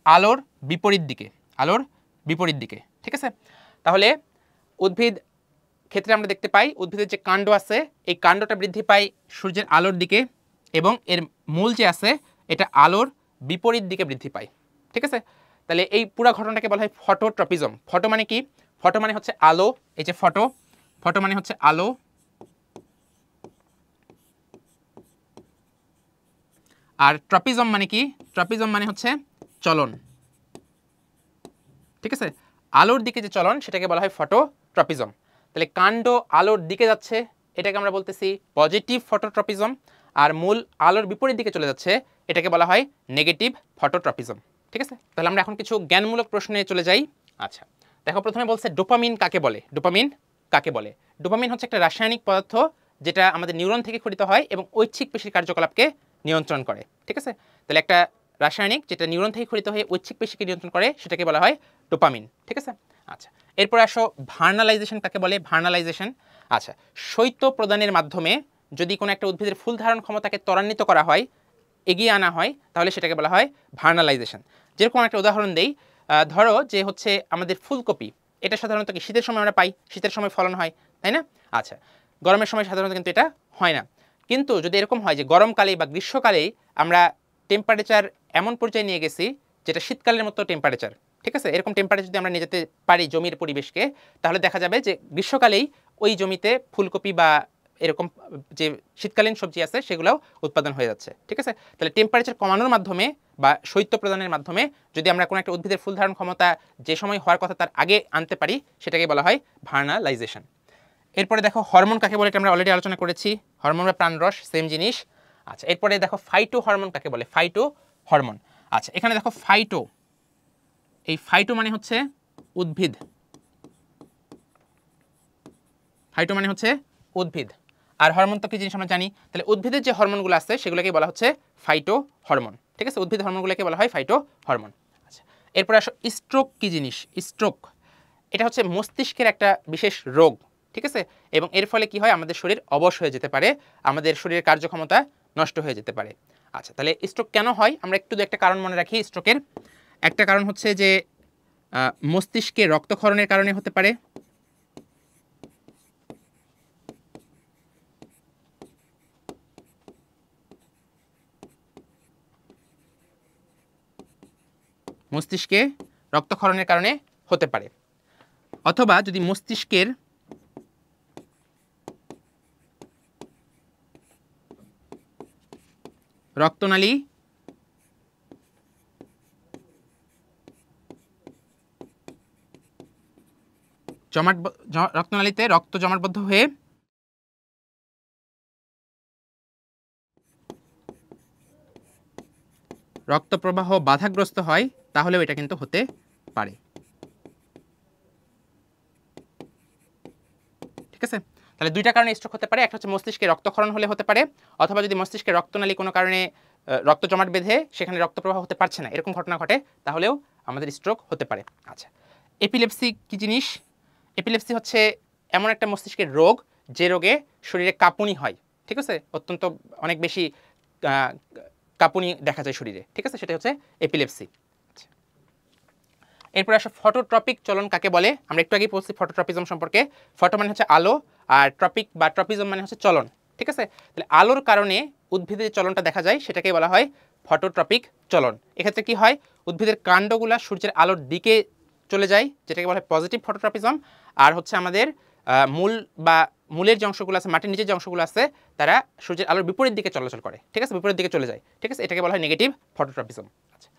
আলোর বিপরীত দিকে, আলোর বিপরীত দিকে, ঠিক আছে। তাহলে উদ্ভিদ ক্ষেত্রে আমরা দেখতে পাই উদ্ভিদের যে কাণ্ড আছে, এই কাণ্ডটা বৃদ্ধি পায় সূর্যের আলোর দিকে এবং এর মূল যে আছে এটা আলোর বিপরীত দিকে বৃদ্ধি পায়, ঠিক আছে। তাহলে এই পুরো ঘটনাটাকে বলা হয় ফটোট্রপিজম। ফটো মানে কি? ফটো মানে হচ্ছে আলো, এই যে ফটো, ফটো মানে হচ্ছে আলো, আর ট্রপিজম মানে কি? ট্রপিজম মানে হচ্ছে চলন, ঠিক আছে, আলোর দিকে যে চলন সেটাকে বলা হয় ফটোট্রপিজম। তাহলে কাণ্ড আলোর দিকে যাচ্ছে, এটাকে আমরা বলতেছি পজিটিভ ফটোট্রপিজম, আর মূল আলোর বিপরীত দিকে চলে যাচ্ছে, এটাকে বলা হয় নেগেটিভ ফটোট্রপিজম, ঠিক আছে। তাহলে আমরা এখন কিছু জ্ঞানমূলক প্রশ্নে চলে যাই। আচ্ছা, দেখো প্রথমে বলছে ডোপামিন কাকে বলে। ডোপামিন কাকে বলে? ডোপামিন হচ্ছে একটা রাসায়নিক পদার্থ যেটা আমাদের নিউরন থেকে খরিত হয় এবং ঐচ্ছিক পেশির কার্যকলাপকে নিয়ন্ত্রণ করে, ঠিক আছে। তাহলে একটা রাসায়নিক যেটা নিউরন থেকে খরিত হয়ে ঐচ্ছিক পেশিকে নিয়ন্ত্রণ করে সেটাকে বলা হয় ডোপামিন, ঠিক আছে। আচ্ছা, এরপর আসো ভার্নালাইজেশন কাকে বলে। ভার্নালাইজেশন, আচ্ছা, শৈত্য প্রদানের মাধ্যমে যদি কোনো একটা উদ্ভিদের ফুল ধারণ ক্ষমতাকে ত্বরান্বিত করা হয়, এগিয়ে আনা হয়, তাহলে সেটাকে বলা হয় ভার্নালাইজেশন। যেরকম একটা উদাহরণ দেই, ধরো যে হচ্ছে আমাদের ফুলকপি, এটা সাধারণত কি শীতের সময় আমরা পাই, শীতের সময় ফলন হয়, তাই না? আচ্ছা, গরমের সময় সাধারণত কিন্তু এটা হয় না। কিন্তু যদি এরকম হয় যে গরমকালে বা গ্রীষ্মকালেই আমরা টেম্পারেচার এমন পর্যায়ে নিয়ে গেছি যেটা শীতকালের মতো টেম্পারেচার, ঠিক আছে, এরকম টেম্পারেচার যদি আমরা নিয়ে যেতে পারি জমির পরিবেশকে, তাহলে দেখা যাবে যে গ্রীষ্মকালেই ওই জমিতে ফুলকপি বা এরকম যে শীতকালীন সবজি আছে সেগুলোও উৎপাদন হয়ে যাচ্ছে, ঠিক আছে। তাহলে টেম্পারেচার কমানোর মাধ্যমে বা শৈত্য প্রদানের মাধ্যমে যদি আমরা কোনো একটা উদ্ভিদের ফুল ধারণ ক্ষমতা যে সময় হওয়ার কথা তার আগে আনতে পারি, সেটাকে বলা হয় ভার্নালাইজেশন। এরপরে দেখো হরমোন কাকে বলে, এটা আমরা অলরেডি আলোচনা করেছি, হরমোন বা প্রাণরস সেম জিনিস। আচ্ছা, এরপরে দেখো ফাইটো হরমোন কাকে বলে। ফাইটো হরমোন, আচ্ছা, এখানে দেখো ফাইটো, এই ফাইটো মানে হচ্ছে উদ্ভিদ, ফাইটো মানে হচ্ছে উদ্ভিদ, আর হরমোন তো কি জিনিস আমরা জানি। তাহলে উদ্ভিদের যে হরমোনগুলো আছে সেগুলোকে বলা হচ্ছে ফাইটো হরমোন, ঠিক আছে, উদ্ভিদ হরমোনগুলোকে বলা হয় ফাইটো হরমোন। আচ্ছা, এরপরে আসো স্ট্রোক কি জিনিস। স্ট্রোক, এটা হচ্ছে মস্তিষ্কের একটা বিশেষ রোগ, ঠিক আছে, এবং এর ফলে কি হয়, আমাদের শরীর অবশ হয়ে যেতে পারে, আমাদের শরীরের কার্যক্ষমতা নষ্ট হয়ে যেতে পারে। আচ্ছা, তাহলে স্ট্রোক কেন হয় আমরা একটু একটা কারণ মনে রাখি। স্ট্রোকের একটা কারণ হচ্ছে যে মস্তিষ্কে রক্তক্ষরণের কারণে হতে পারে, মস্তিষ্কে রক্তক্ষরণের কারণে হতে পারে, অথবা যদি মস্তিষ্কের রক্তনালী রক্তনালীতে রক্ত জমাটবদ্ধ হয়ে রক্ত প্রবাহ বাধাগ্রস্ত হয় তাহলেও এটা কিন্তু হতে পারে। ঠিক আছে, তাহলে দুইটা কারণে স্ট্রোক হতে পারে, একটা হচ্ছে মস্তিষ্কে রক্তক্ষরণ হলে হতে পারে, অথবা যদি মস্তিষ্কে রক্তনালী কোনো কারণে রক্ত জমাট বেঁধে সেখানে রক্ত প্রবাহ হতে পারছে না, এরকম ঘটনা ঘটে, তাহলেও আমাদের স্ট্রোক হতে পারে। আচ্ছা, এপিলেপসি কি জিনিস? এপিলেপসি হচ্ছে এমন একটা মস্তিষ্কের রোগ যে রোগে শরীরে কাঁপুনি হয়। ঠিক আছে, অত্যন্ত অনেক বেশি কাঁপুনি দেখা যায় শরীরে। ঠিক আছে, সেটা হচ্ছে এপিলেপসি। এরপর আসে ফটোট্রপিক চলন কাকে বলে? আমরা একটু আগেই বলছি ফটোট্রপিজম সম্পর্কে। ফটো মানে হচ্ছে আলো, আর ট্রপিক বা ট্রপিজম মানে হচ্ছে চলন। ঠিক আছে, তাহলে আলোর কারণে উদ্ভিদের চলনটা দেখা যায়, সেটাকে বলা হয় ফটোট্রপিক চলন। এক্ষেত্রে কি হয়, উদ্ভিদের কাণ্ডগুলা সূর্যের আলোর দিকে চলে যায়, যেটাকে বলা হয় পজিটিভ ফটোট্রপিজম। আর হচ্ছে আমাদের মূল বা মূলের যে অংশগুলো আছে, মাটির নিচের যে অংশগুলো আছে, তারা সূর্যের আলোর বিপরীত দিকে চলাচল করে। ঠিক আছে, বিপরীত দিকে চলে যায়। ঠিক আছে, এটাকে বলা হয় নেগেটিভ ফটোট্রপিজম। আচ্ছা,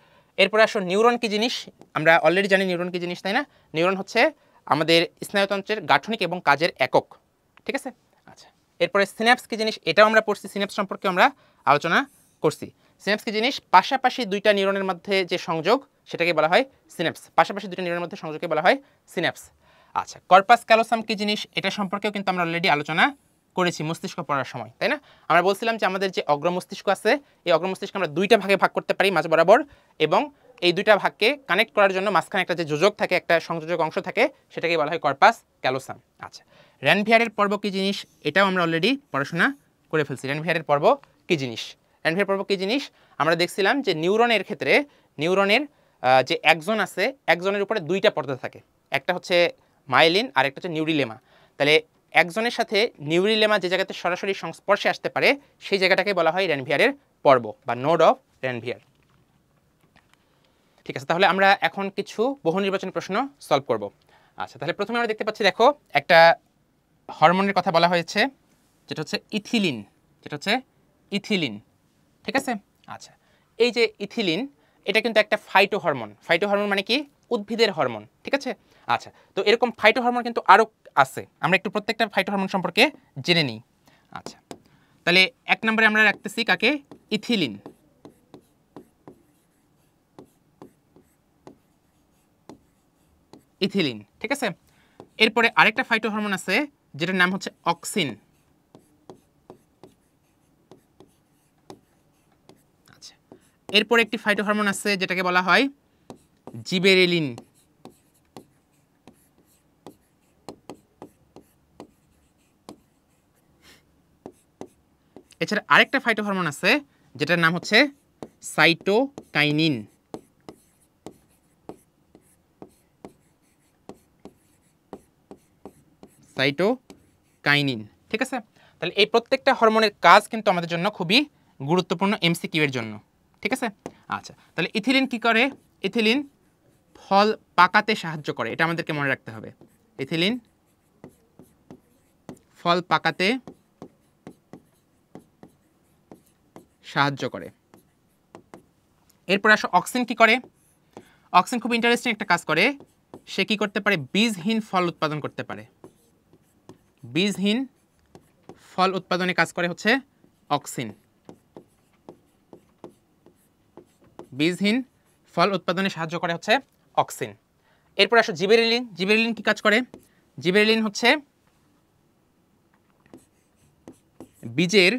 এরপরে আসো নিউরন কি জিনিস? আমরা অলরেডি জানি নিউরন কি জিনিস, তাই না? নিউরন হচ্ছে আমাদের স্নায়ুতন্ত্রের গাঠনিক এবং কাজের একক। ঠিক আছে, আচ্ছা, এরপরে সিন্যাপস কি জিনিস? এটাও আমরা পড়ছি, সিন্যাপস সম্পর্কে আমরা আলোচনা করছি। সিন্যাপস কি জিনিস? পাশাপাশি দুইটা নিউরনের মধ্যে যে সংযোগ, সেটাকে বলা হয় সিন্যাপস। পাশাপাশি দুইটা নিউরনের মধ্যে সংযোগকে বলা হয় সিন্যাপস। আচ্ছা, কর্পাস ক্যালোসাম কি জিনিস? এটা সম্পর্কেও কিন্তু আমরা অলরেডি আলোচনা করেছি মস্তিষ্ক পড়ার সময়, তাই না? আমরা বলছিলাম যে আমাদের যে অগ্র মস্তিষ্ক আছে, এই অগ্র মস্তিষ্ক আমরা দুইটা ভাগে ভাগ করতে পারি মাঝ বরাবর, এবং এই দুইটা ভাগকে কানেক্ট করার জন্য মাঝখানে একটা যে যোজক থাকে, একটা সংযোজক অংশ থাকে, সেটাকে বলা হয় কর্পাস ক্যালোসাম। আচ্ছা, র্যানভিয়ারের পর্ব কি জিনিস? এটাও আমরা অলরেডি পড়াশোনা করে ফেলছি। র্যানভিয়ারের পর্ব কি জিনিস? র্যানভিয়ার পর্ব কি জিনিস? আমরা দেখছিলাম যে নিউরনের ক্ষেত্রে নিউরনের যে একজন আছে, একজনের উপরে দুইটা পর্দা থাকে, একটা হচ্ছে মাইলিন আর একটা হচ্ছে নিউরিলেমা। তাহলে একজনের সাথে নিউরিলেমা যে জায়গাতে সরাসরি সংস্পর্শে আসতে পারে, সেই জায়গাটাকে বলা হয় র্যানভিয়ারের পর্ব বা নোড অফ র্যানভিয়ার। ঠিক আছে, তাহলে আমরা এখন কিছু বহু নির্বাচনী প্রশ্ন সলভ করব। আচ্ছা, তাহলে প্রথমে আমরা দেখতে পাচ্ছি, দেখো একটা হরমোনের কথা বলা হয়েছে, যেটা হচ্ছে ইথিলিন। যেটা হচ্ছে ইথিলিন। ঠিক আছে, আচ্ছা, এই যে ইথিলিন, এটা কিন্তু একটা ফাইটো হরমোন। ফাইটো হরমোন মানে কি? উদ্ভিদের হরমোন। ঠিক আছে, আচ্ছা, তো এরকম ফাইটো হরমোন কিন্তু আরও আছে, আমরা একটু প্রত্যেকটা ফাইটো হরমোন সম্পর্কে জেনে নিই। আচ্ছা, তাহলে এক নম্বরে আমরা রাখতেছি কাকে? ইথিলিন। ইথিলিন, ঠিক আছে। এরপরে আরেকটা ফাইটো হরমোন আছে, যেটার নাম হচ্ছে অক্সিন। আচ্ছা, এরপরে একটি ফাইটো হরমোন আছে যেটাকে বলা হয় জিবেরেলিন। এছাড়া আরেকটা ফাইটো হরমোন আছে যেটার নাম হচ্ছে সাইটোকাইনিন। সাইটোকাইনিন, ঠিক আছে। তাহলে এই প্রত্যেকটা হরমোনের কাজ কিন্তু আমাদের জন্য খুবই গুরুত্বপূর্ণ এমসিকিউ এর জন্য। ঠিক আছে, আচ্ছা, তাহলে ইথিলিন কি করে? ইথিলিন ফল পাকাতে সাহায্য করে, এটা আমাদেরকে মনে রাখতে হবে। ইথিলিন ফল পাকাতে সাহায্য করে। এরপর আসো অক্সিন কি করে? অক্সিন খুব ইন্টারেস্টিং একটা কাজ করে, সে কি করতে পারে? বীজহীন ফল উৎপাদন করতে পারে। বীজহীন ফল উৎপাদনে কাজ করে হচ্ছে অক্সিন। বীজহীন ফল উৎপাদনে সাহায্য করে হচ্ছে অক্সিন। এরপর আসো জিবেরেলিন। জিবেরেলিন কি কাজ করে? জিবেরেলিন হচ্ছে বীজের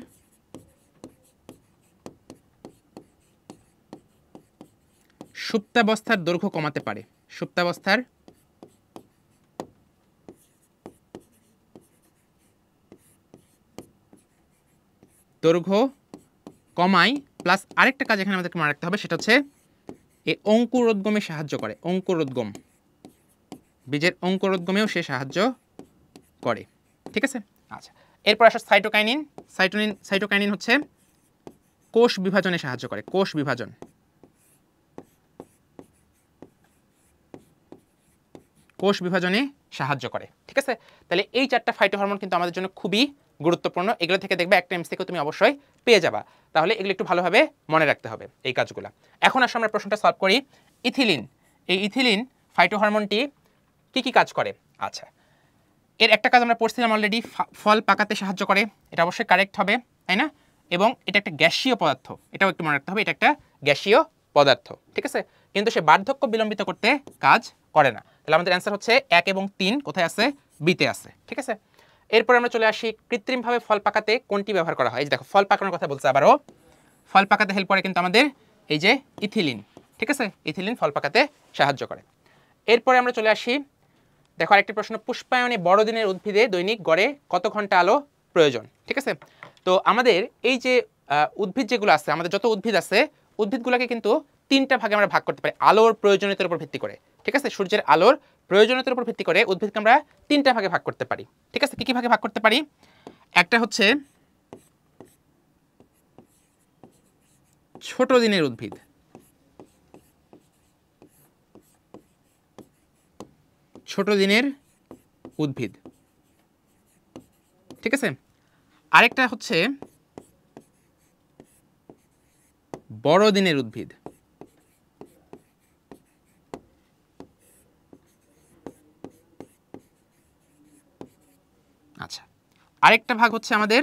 সুপ্তাবস্থার দৈর্ঘ্য কমাতে পারে। সুপ্তাবস্থার দৈর্ঘ্য কমায়, প্লাস আরেকটা কাজ এখানে আমাদেরকে মনে রাখতে হবে, সেটা হচ্ছে এই অঙ্কুরোদ্গমে সাহায্য করে। অঙ্কুরোদ্গম, বীজের অঙ্কুরোদ্গমেও সে সাহায্য করে। ঠিক আছে, আচ্ছা, এরপর আসো সাইটোকাইনিন। সাইটোকাইনিন হচ্ছে কোষ বিভাজনে সাহায্য করে। কোষ বিভাজন, কোষ বিভাজনে সাহায্য করে। ঠিক আছে, তাহলে এই চারটা ফাইটো হরমোন কিন্তু আমাদের জন্য খুবই গুরুত্বপূর্ণ। এগুলো থেকে দেখবে একটা এমসিকিউ তুমি অবশ্যই পেয়ে যাবা, তাহলে এগুলো একটু ভালোভাবে মনে রাখতে হবে এই কাজগুলো। এখন আসলে আমরা প্রশ্নটা সলভ করি। ইথিলিন, এই ইথিলিন ফাইটো হরমোনটি কি কি কাজ করে? আচ্ছা, এর একটা কাজ আমরা পড়ছিলাম অলরেডি, ফল পাকাতে সাহায্য করে, এটা অবশ্যই কারেক্ট হবে, তাই না? এবং এটা একটা গ্যাসীয় পদার্থ, এটাও একটু মনে রাখতে হবে, এটা একটা গ্যাসীয় পদার্থ, ঠিক আছে, কিন্তু সে বার্ধক্য বিলম্বিত করতে কাজ করে না। তাহলে আমাদের অ্যান্সার হচ্ছে 1 এবং 3 কোথায় আছে, বিতে আছে, ঠিক আছে। এরপর আমরা চলে আসি কৃত্রিমভাবে ফল পাকাতে কোনটি ব্যবহার করা হয়। এই যে দেখো ফল পাকানোর কথা বলছে, আবারও ফল পাকাতে হেল্প করে কিন্তু আমাদের এই যে ইথিলিন, ঠিক আছে, ইথিলিন ফল পাকাতে সাহায্য করে। এরপরে আমরা চলে আসি, দেখো আরেকটি প্রশ্ন, পুষ্পায়নে বড়দিনের উদ্ভিদে দৈনিক গড়ে কত ঘন্টা আলো প্রয়োজন, ঠিক আছে। তো আমাদের এই যে উদ্ভিদ যেগুলো আছে, আমাদের যত উদ্ভিদ আছে, উদ্ভিদগুলোকে কিন্তু 3টা ভাগে আমরা ভাগ করতে পারি আলোর প্রয়োজনীয়তার উপর ভিত্তি করে, ঠিক আছে। সূর্যের আলোর প্রয়োজনীয়তার উপর ভিত্তি করে উদ্ভিদকে আমরা 3টা ভাগে ভাগ করতে পারি, ঠিক আছে। কি কি ভাগে ভাগ করতে পারি? একটা হচ্ছে ছোট দিনের উদ্ভিদ, ছোট দিনের উদ্ভিদ, ঠিক আছে। আরেকটা হচ্ছে বড় দিনের উদ্ভিদ, আচ্ছা। আরেকটা ভাগ হচ্ছে আমাদের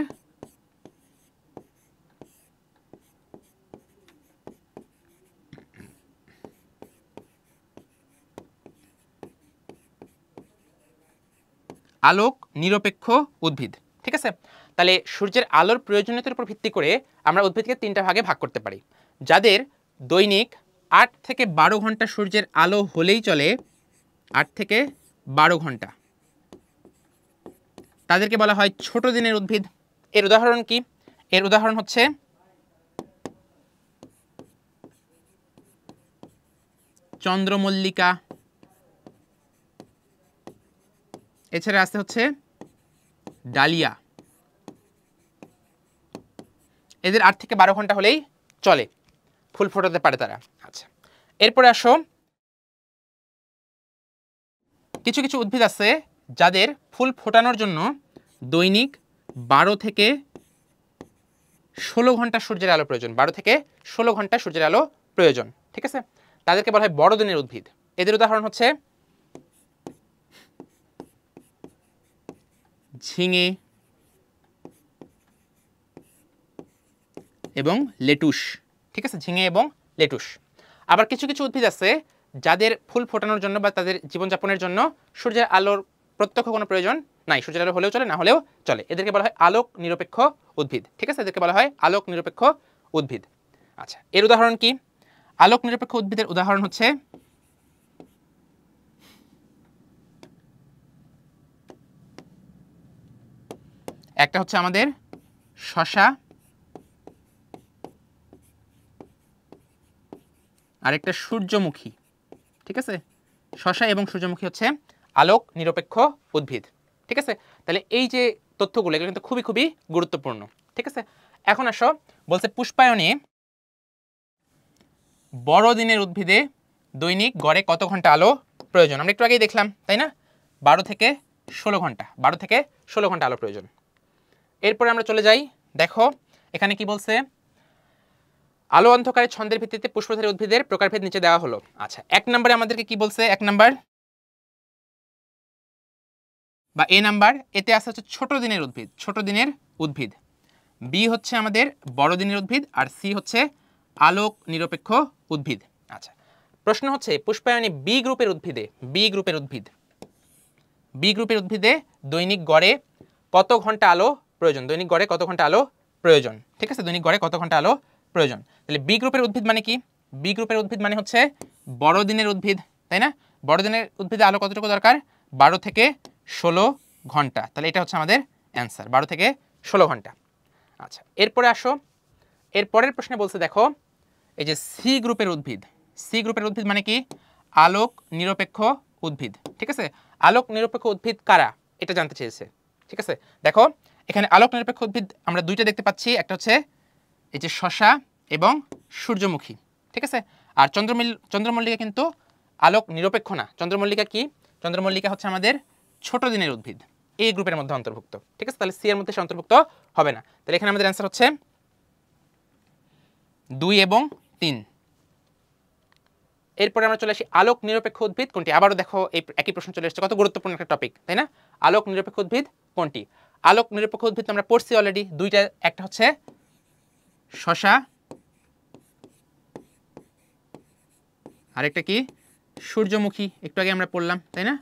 আলোক নিরপেক্ষ উদ্ভিদ, ঠিক আছে। তাহলে সূর্যের আলোর প্রয়োজনীয়তার উপর ভিত্তি করে আমরা উদ্ভিদকে 3টা ভাগে ভাগ করতে পারি। যাদের দৈনিক 8 থেকে 12 ঘন্টা সূর্যের আলো হলেই চলে, 8 থেকে 12 ঘন্টা, তাদেরকে বলা হয় ছোট দিনের উদ্ভিদ। এর উদাহরণ কি? এর উদাহরণ হচ্ছে চন্দ্রমল্লিকা, এছাড়া আসতে হচ্ছে ডালিয়া। এদের 8 থেকে 12 ঘন্টা হলেই চলে, ফুল ফোটাতে পারে তারা। আচ্ছা, এরপরে আসো, কিছু কিছু উদ্ভিদ আছে যাদের ফুল ফোটানোর জন্য দৈনিক 12 থেকে 16 ঘন্টা সূর্যের আলো প্রয়োজন, 12 থেকে 16 ঘন্টা সূর্যের আলো প্রয়োজন, ঠিক আছে। তাদেরকে বলা হয় বড় দিনের উদ্ভিদ। এদের উদাহরণ হচ্ছে ঝিঙে এবং লেটুস, ঠিক আছে, ঝিঙে এবং লেটুস। আবার কিছু কিছু উদ্ভিদ আছে যাদের ফুল ফোটানোর জন্য বা তাদের জীবনযাপনের জন্য সূর্যের আলোর প্রত্যক্ষ কোনো প্রয়োজন নাই, সূর্যের আলো হলেও চলে, না হলেও চলে। এদেরকে বলা হয় আলোক নিরপেক্ষ উদ্ভিদ, ঠিক আছে, এদেরকে বলা হয় আলোক নিরপেক্ষ উদ্ভিদ। আচ্ছা, এর উদাহরণ কি? আলোক নিরপেক্ষ উদ্ভিদের উদাহরণ হচ্ছে একটা হচ্ছে আমাদের শসা, আরেকটা সূর্যমুখী, ঠিক আছে। শসা এবং সূর্যমুখী হচ্ছে আলোক নিরপেক্ষ উদ্ভিদ, ঠিক আছে। তাহলে এই যে তথ্যগুলো, এগুলো কিন্তু খুবই খুবই গুরুত্বপূর্ণ, ঠিক আছে। এখন আসো, বলছে পুষ্পায়নে বড় দিনের উদ্ভিদে দৈনিক গড়ে কত ঘন্টা আলো প্রয়োজন। আমরা একটু আগেই দেখলাম, তাই না? 12 থেকে 16 ঘন্টা, 12 থেকে 16 ঘন্টা আলো প্রয়োজন। এরপরে আমরা চলে যাই, দেখো এখানে কি বলছে, আলো অন্ধকারে ছন্দের ভিত্তিতে পুষ্পধারী উদ্ভিদের প্রকারভেদ নিচে দেওয়া হলো। আচ্ছা, 1 নম্বরে আমাদেরকে কি বলছে, 1 নাম্বার বা এ নাম্বার, এতে আসা হচ্ছে ছোট দিনের উদ্ভিদ, ছোট দিনের উদ্ভিদ। বি হচ্ছে আমাদের বড় দিনের উদ্ভিদ, আর সি হচ্ছে আলোক নিরপেক্ষ উদ্ভিদ। আচ্ছা, প্রশ্ন হচ্ছে পুষ্পায়নে বি গ্রুপের উদ্ভিদে, বি গ্রুপের উদ্ভিদ, বি গ্রুপের উদ্ভিদে দৈনিক গড়ে কত ঘন্টা আলো প্রয়োজন, দৈনিক গড়ে কত ঘন্টা আলো প্রয়োজন, ঠিক আছে, দৈনিক গড়ে কত ঘন্টা আলো প্রয়োজন। তাহলে বি গ্রুপের উদ্ভিদ মানে কি? বি গ্রুপের উদ্ভিদ মানে হচ্ছে বড় দিনের উদ্ভিদ, তাই না? বড় দিনের উদ্ভিদে আলো কতটুকু দরকার? 12 থেকে 16 ঘন্টা। তাহলে এটা হচ্ছে আমাদের অ্যান্সার, 12 থেকে 16 ঘন্টা। আচ্ছা, এরপরে আসো, এর পরের প্রশ্নে বলছে, দেখো এই যে সি গ্রুপের উদ্ভিদ, সি গ্রুপের উদ্ভিদ মানে কি? আলোক নিরপেক্ষ উদ্ভিদ, ঠিক আছে। আলোক নিরপেক্ষ উদ্ভিদ কারা, এটা জানতে চেয়েছে, ঠিক আছে। দেখো এখানে আলোক নিরপেক্ষ উদ্ভিদ আমরা দুইটা দেখতে পাচ্ছি, একটা হচ্ছে এই যে শসা এবং সূর্যমুখী, ঠিক আছে। আর চন্দ্রমল্লিকা কিন্তু আলোক নিরপেক্ষ না। চন্দ্রমল্লিকা কি? চন্দ্রমল্লিকা হচ্ছে আমাদের ছোট দিনের উদ্ভিদ, এই গ্রুপের মধ্যে অন্তর্ভুক্ত, ঠিক আছে। তাহলে সি এর মধ্যে সে অন্তর্ভুক্ত হবে না। তাহলে এখানে আমাদের অ্যান্সার হচ্ছে 2 এবং 3। এরপরে আমরা চলে আসি আলোক নিরপেক্ষ উদ্ভিদ কোনটি। আবারও দেখো এই একই প্রশ্ন চলে এসেছে, কত গুরুত্বপূর্ণ একটা টপিক, তাই না? আলোক নিরপেক্ষ উদ্ভিদ কোনটি? আলোক নিরপেক্ষ উদ্ভিদ আমরা পড়ছি অলরেডি দুইটা, একটা হচ্ছে শসা আরেকটা কি সূর্যমুখী, একটু আগে আমরা পড়লাম তাই না?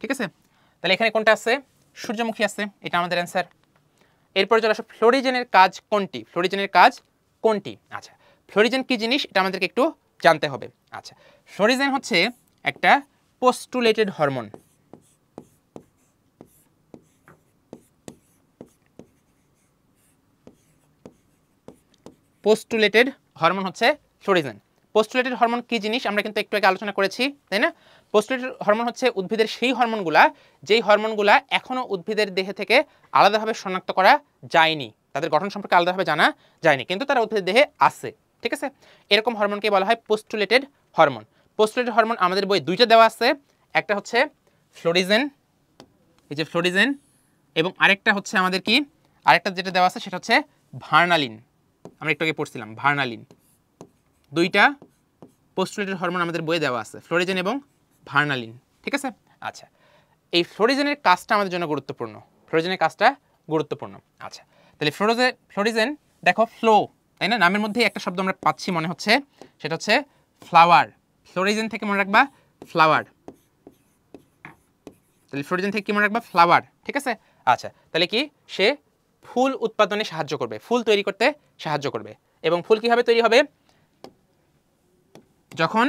ঠিক আছে, তাহলে এখানে কোনটা আছে? সূর্যমুখী আছে, এটা আমাদের অ্যান্সার। এরপরে চলে আসো ফ্লোরিজেনের কাজ কোনটি? ফ্লোরিজেনের কাজ কোনটি? আচ্ছা, ফ্লোরিজেন কি জিনিস এটা আমাদেরকে একটু জানতে হবে। আচ্ছা, ফ্লোরিজেন হচ্ছে একটা পোস্টুলেটেড হরমোন। পোস্টুলেটেড হরমোন হচ্ছে ফ্লোরিজেন। পোস্টুলেটেড হরমোন কি জিনিস আমরা কিন্তু একটু আগে আলোচনা করেছি তাই না? পোস্টুলেটেড হরমোন হচ্ছে উদ্ভিদের সেই হরমোনগুলা যেই হরমোনগুলা এখনো উদ্ভিদের দেহে থেকে আলাদাভাবে শনাক্ত করা যায়নি, তাদের গঠন সম্পর্কে আলাদাভাবে জানা যায়নি, কিন্তু তারা উদ্ভিদের দেহে আছে। ঠিক আছে, এরকম হরমোনকে বলা হয় পোস্টুলেটেড হরমোন। পোস্টুলেটেড হরমোন আমাদের বই দুইটা দেওয়া আছে, একটা হচ্ছে ফ্লোরিজেন, এই যে ফ্লোরিজেন, এবং আরেকটা হচ্ছে আমাদের কি, আরেকটা যেটা দেওয়া আছে সেটা হচ্ছে ভার্নালিন। আমরা একটু আগে পড়ছিলাম ভার্নালিন। দুইটা পোস্টুলেটেড হরমোন আমাদের বইয়ে দেওয়া আছে, ফ্লোরিজেন এবং ভার্নালিন। ঠিক আছে, আচ্ছা, এই ফ্লোরিজেনের কাজটা আমাদের জন্য গুরুত্বপূর্ণ, ফ্লোরিজেনের কাজটা গুরুত্বপূর্ণ। আচ্ছা, তাহলে ফ্লোরিজেন দেখো ফ্লো তাই না, নামের মধ্যেই একটা শব্দ আমরা পাচ্ছি মনে হচ্ছে, সেটা হচ্ছে ফ্লাওয়ার। ফ্লোরিজেন থেকে মনে রাখবা ফ্লাওয়ার, তাহলে ফ্লোরিজেন থেকে কি মনে রাখবা? ফ্লাওয়ার। ঠিক আছে, আচ্ছা, তাহলে কি সে ফুল উৎপাদনে সাহায্য করবে, ফুল তৈরি করতে সাহায্য করবে। এবং ফুল কিভাবে তৈরি হবে? যখন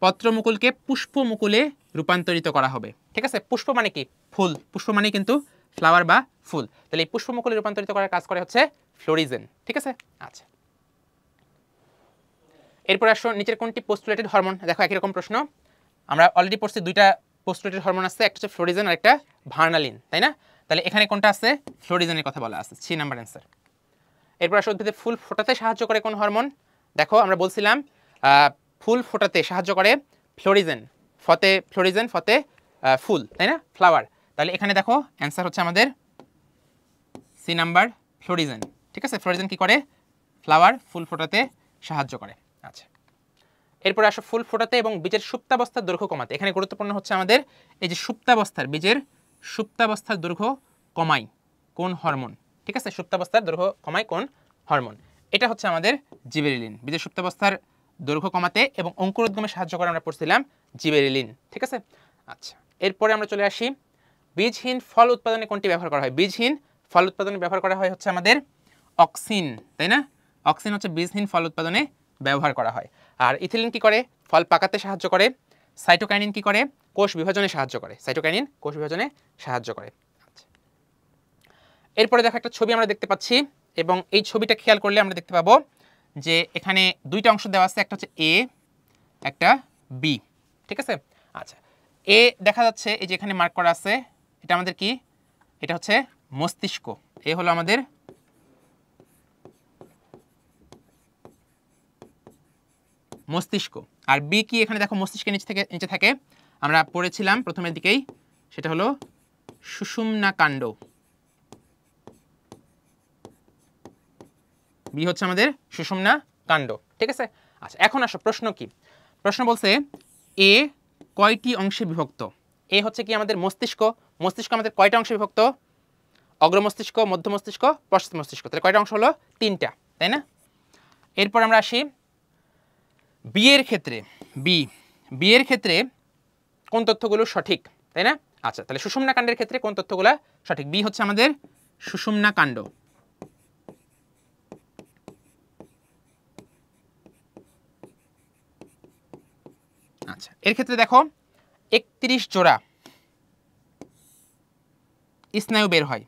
পত্রমুকুলকে পুষ্পমুকুলে রূপান্তরিত করা হবে। ঠিক আছে, পুষ্প মানে কি? ফুল। পুষ্প মানে কিন্তু ফ্লাওয়ার বা ফুল। তাহলে এই পুষ্পমুকুলে রূপান্তরিত করার কাজ করে হচ্ছে ফ্লোরিজেন। ঠিক আছে, আচ্ছা, এরপর আসো নিচের কোনটি পোস্টুলেটেড হরমোন? দেখো একই রকম প্রশ্ন, আমরা অলরেডি পড়ছি দুইটা পোস্টুলেটেড হরমোন আছে, একটা হচ্ছে ফ্লোরিজেন আর একটা ভার্নালিন তাই না? তাহলে এখানে কোনটা আছে? ফ্লোরিজেনের কথা বলা আছে, 3 নাম্বার অ্যান্সার। এরপর আসো উদ্ভিদে ফুল ফোটাতে সাহায্য করে কোন হরমোন? দেখো আমরা বলছিলাম ফুল ফোটাতে সাহায্য করে ফ্লোরিজেন, ফতে ফ্লোরিজেন, ফতে ফুল তাই না, ফ্লাওয়ার। তাহলে এখানে দেখো অ্যান্সার হচ্ছে আমাদের সি নাম্বার, ফ্লোরিজেন। ঠিক আছে, ফ্লোরিজেন কি করে? ফ্লাওয়ার, ফুল ফোটাতে সাহায্য করে। আচ্ছা, এরপর আসো ফুল ফোটাতে এবং বীজের সুপ্তাবস্থার দৈর্ঘ্য কমাতে। এখানে গুরুত্বপূর্ণ হচ্ছে আমাদের এই যে সুপ্তাবস্থার, বীজের সুপ্তাবস্থার দৈর্ঘ্য কমায় কোন হরমোন? ঠিক আছে, সুপ্তাবস্থার দৈর্ঘ্য কমায় কোন হরমোন? এটা হচ্ছে আমাদের জিবেরেলিন। বীজের সুপ্তাবস্থার দৈর্ঘ্য কমাতে এবং অঙ্কুরোদ্গমে সাহায্য করে আমরা পড়ছিলাম জিবেরেলিন। ঠিক আছে, আচ্ছা, এরপরে আমরা চলে আসি বীজহীন ফল উৎপাদনে কোনটি ব্যবহার করা হয়? বীজহীন ফল উৎপাদনে ব্যবহার করা হয় হচ্ছে আমাদের অক্সিন তাই না? অক্সিন হচ্ছে বীজহীন ফল উৎপাদনে ব্যবহার করা হয়। আর ইথিলিন কি করে? ফল পাকাতে সাহায্য করে। সাইটোকাইনিন কি করে? কোষ বিভাজনে সাহায্য করে। সাইটোকাইনিন কোষ বিভাজনে সাহায্য করে। আচ্ছা, এরপরে দেখো একটা ছবি আমরা দেখতে পাচ্ছি, এবং এই ছবিটা খেয়াল করলে আমরা দেখতে পাবো যে এখানে দুইটা অংশ দেওয়া আছে, একটা হচ্ছে এ, একটা বি। ঠিক আছে, আচ্ছা, এ দেখা যাচ্ছে এই যে এখানে মার্ক করা আছে, এটা আমাদের কি? এটা হচ্ছে মস্তিষ্ক। এ হলো আমাদের মস্তিষ্ক, আর বি কি? এখানে দেখো মস্তিষ্কের নিচে থাকে, আমরা পড়েছিলাম প্রথমের দিকেই, সেটা হলো সুষুম্না কাণ্ড। বি হচ্ছে আমাদের সুষুম্না কাণ্ড। ঠিক আছে, আচ্ছা, এখন আসো প্রশ্ন কি? প্রশ্ন বলছে এ কয়টি অংশে বিভক্ত? এ হচ্ছে কি আমাদের মস্তিষ্ক। মস্তিষ্ক আমাদের কয়টা অংশে বিভক্ত? অগ্র মস্তিষ্ক, মধ্য মস্তিষ্ক, পশ্চাৎ মস্তিষ্ক। তাহলে কয়টা অংশ হলো? 3টা তাই না? এরপর আমরা আসি বিয়ের ক্ষেত্রে। বিয়ের ক্ষেত্রে কোন তথ্যগুলো সঠিক তাই না? আচ্ছা, তাহলে সুষুম্না কাণ্ডের ক্ষেত্রে কোন তথ্যগুলো সঠিক? বি হচ্ছে আমাদের সুষুম্না কাণ্ড। আচ্ছা, এর ক্ষেত্রে দেখো 31 জোড়া স্নায়ু বের হয়।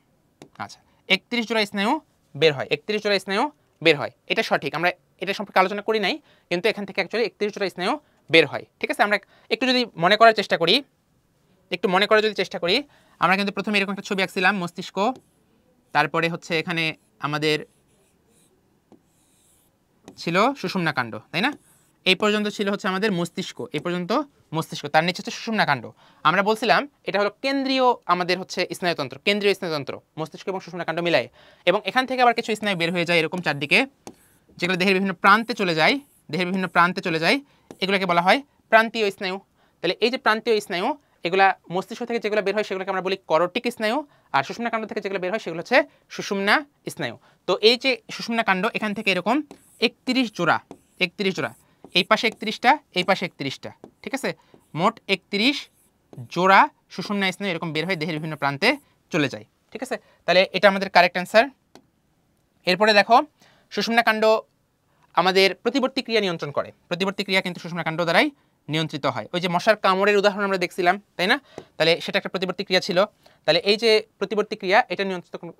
আচ্ছা, 31 জোড়া স্নায়ু বের হয়, 31 জোড়া স্নায়ু বের হয়, এটা সঠিক। আমরা এটা সম্পর্কে আলোচনা করি নাই, কিন্তু এখান থেকে অ্যাকচুয়ালি 31 জোড়া স্নায়ু বের হয়। ঠিক আছে, আমরা একটু যদি মনে করার চেষ্টা করি, আমরা কিন্তু প্রথমে এরকম একটা ছবি আঁকছিলাম, মস্তিষ্ক, তারপরে হচ্ছে এখানে আমাদের ছিল সুষুম্না কাণ্ড তাই না? এই পর্যন্ত ছিল হচ্ছে আমাদের মস্তিষ্ক, এই পর্যন্ত মস্তিষ্ক, তার নিচে হচ্ছে সুষুম্না কাণ্ড। আমরা বলছিলাম এটা হলো কেন্দ্রীয় আমাদের হচ্ছে স্নায়ুতন্ত্র, কেন্দ্রীয় স্নায়ুতন্ত্র, মস্তিষ্ক এবং সুষুম্না কাণ্ড মিলায়। এবং এখান থেকে আবার কিছু স্নায়ু বের হয়ে যায় এরকম চারদিকে, যেগুলো দেহের বিভিন্ন প্রান্তে চলে যায়, এগুলোকে বলা হয় প্রান্তীয় স্নায়ু। তাহলে এই যে প্রান্তীয় স্নায়ু, এগুলা মস্তিষ্ক থেকে যেগুলো বের হয় সেগুলোকে আমরা বলি করটিক স্নায়ু, আর সুষুম্না কাণ্ড থেকে যেগুলো বের হয় সেগুলো হচ্ছে সুষুম্না স্নায়ু। তো এই যে সুষুম্না কাণ্ড, এখান থেকে এরকম 31 জোড়া এই পাশে 31টা, এই পাশে 31টা, ঠিক আছে, মোট 31 জোড়া সুষুম্না স্নায়ু এরকম বের হয়ে দেহের বিভিন্ন প্রান্তে চলে যায়, ঠিক আছে। তাহলে এটা আমাদের কারেক্ট অ্যান্সার। এরপরে দেখো সুষুম্না কাণ্ড আমাদের প্রতিবর্তী ক্রিয়া নিয়ন্ত্রণ করে, প্রতিবর্তী ক্রিয়া কিন্তু সুষুম্না কাণ্ড দ্বারাই নিয়ন্ত্রিত হয়। ওই যে মশার কামড়ের উদাহরণ আমরা দেখছিলাম, তাই না? তাহলে সেটা একটা প্রতিবর্তী ক্রিয়া ছিল। তাহলে এই যে প্রতিবর্তী ক্রিয়া এটা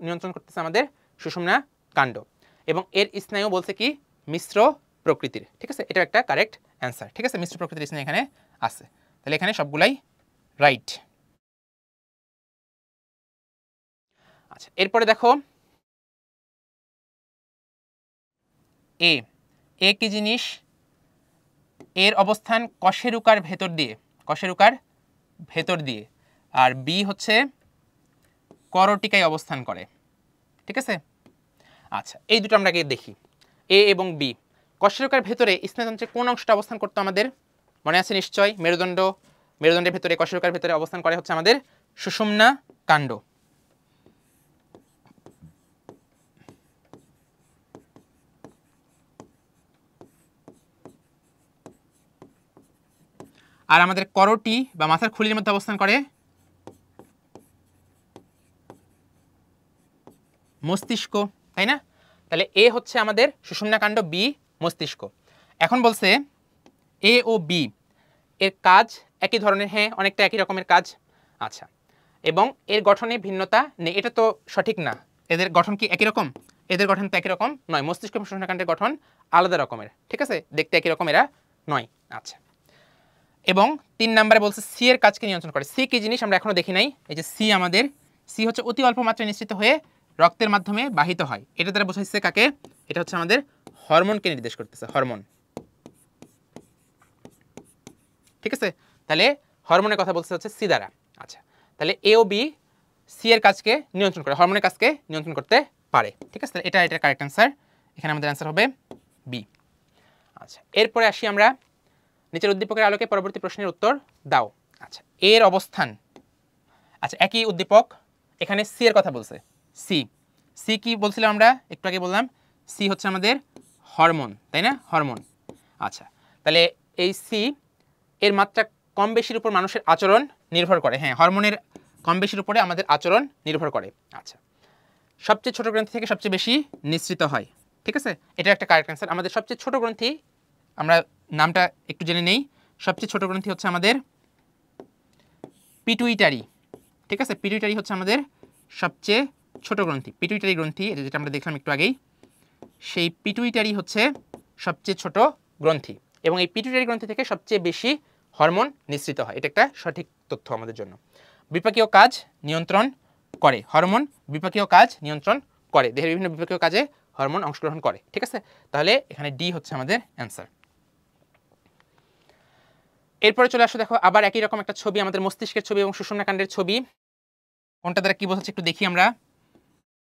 নিয়ন্ত্রণ করতেছে আমাদের সুষুম্না কাণ্ড, এবং এর স্নায়ু বলছে কি মিশ্র প্রকৃতির, ঠিক আছে, এটা একটা কারেক্ট অ্যান্সার, ঠিক আছে। মিশ্র প্রকৃতির স্নায়ু এখানে আছে, তাহলে এখানে সবগুলাই রাইট। আচ্ছা, এরপরে দেখো এ কি জিনিস? এর অবস্থান কশেরুকার ভেতর দিয়ে, কশেরুকার ভেতর দিয়ে, আর বি হচ্ছে করটিকায় অবস্থান করে, ঠিক আছে। আচ্ছা, এই দুটো আমরা আগে দেখি, এ এবং বি। কশেরুকার ভেতরে স্নায়ুতন্ত্রের কোন অংশটা অবস্থান করতো আমাদের মনে আছে নিশ্চয়? মেরুদণ্ড, মেরুদণ্ডের ভেতরে কশেরুকার ভেতরে অবস্থান করে হচ্ছে আমাদের সুষুম্না কাণ্ড। আর আমাদের করটি বা মাথার খুলির মধ্যে অবস্থান করে মস্তিষ্ক, তাই না? তাহলে এ হচ্ছে আমাদের সুষুম্না কাণ্ড, বি মস্তিষ্ক। এখন বলছে এ ও বি এর কাজ একই ধরনের, হ্যাঁ অনেকটা একই রকমের কাজ। আচ্ছা, এবং এর গঠনে ভিন্নতা নেই, এটা তো সঠিক না। এদের গঠন কি একই রকম? এদের গঠন তো একই রকম নয়, মস্তিষ্ক এবং সুষুম্না কাণ্ডের গঠন আলাদা রকমের, ঠিক আছে, দেখতে একই রকম এরা নয়। আচ্ছা, এবং 3 নম্বরে বলছে সি এর কাজকে নিয়ন্ত্রণ করে। সি কি জিনিস আমরা এখনো দেখি নাই। এই যে সি আমাদের, সি হচ্ছে অতি অল্প মাত্রায় নিঃসৃত হয়ে রক্তের মাধ্যমে বাহিত হয়। এটা দ্বারা বোঝাইছে কাকে? এটা হচ্ছে আমাদের হরমোনকে নির্দেশ করতেছে, হরমোন, ঠিক আছে। তাহলে হরমোনের কথা বলতে হচ্ছে সি দ্বারা। আচ্ছা, তাহলে এ ও বি সি এর কাজকে নিয়ন্ত্রণ করে, হরমোনের কাজকে নিয়ন্ত্রণ করতে পারে, ঠিক আছে। এটা এটার কারেক্ট অ্যান্সার, এখানে আমাদের অ্যান্সার হবে বি। আচ্ছা, এরপরে আসি আমরা, নিচের উদ্দীপকের আলোকে পরবর্তী প্রশ্নের উত্তর দাও। আচ্ছা, এর অবস্থান, আচ্ছা একই উদ্দীপক, এখানে সি এর কথা বলছে। সি, সি কি বলছিলাম আমরা একটু আগে বললাম, সি হচ্ছে আমাদের হরমোন, তাই না, হরমোন। আচ্ছা, তাহলে এই সি এর মাত্রা কম বেশির উপর মানুষের আচরণ নির্ভর করে, হ্যাঁ হরমোনের কম বেশির উপরে আমাদের আচরণ নির্ভর করে। আচ্ছা, সবচেয়ে ছোট গ্রন্থি থেকে সবচেয়ে বেশি নিঃসৃত হয়, ঠিক আছে, এটা একটা কারেক্ট অ্যান্সার। আমাদের সবচেয়ে ছোট গ্রন্থি, আমরা নামটা একটু জেনে নেই, সবচেয়ে ছোট গ্রন্থি হচ্ছে আমাদের পিটুইটারি, ঠিক আছে। পিটুইটারি হচ্ছে আমাদের সবচেয়ে ছোট গ্রন্থি, পিটুইটারি গ্রন্থি, যেটা আমরা দেখলাম একটু আগেই, সেই পিটুইটারি হচ্ছে সবচেয়ে ছোট গ্রন্থি, এবং এই পিটুইটারি গ্রন্থি থেকে সবচেয়ে বেশি হরমোন নিঃসৃত হয়, এটা একটা সঠিক তথ্য আমাদের জন্য। বিপাকীয় কাজ নিয়ন্ত্রণ করে, হরমোন বিপাকীয় কাজ নিয়ন্ত্রণ করে, দেহের বিভিন্ন বিপাকীয় কাজে হরমোন অংশগ্রহণ করে, ঠিক আছে। তাহলে এখানে ডি হচ্ছে আমাদের অ্যান্সার। এরপরে চলে আসো, দেখো আবার একই রকম একটা ছবি, আমাদের মস্তিষ্কের ছবি এবং সুষুম্না কাণ্ডের ছবি, কোনটা দ্বারা কি বোঝাচ্ছে একটু দেখি আমরা।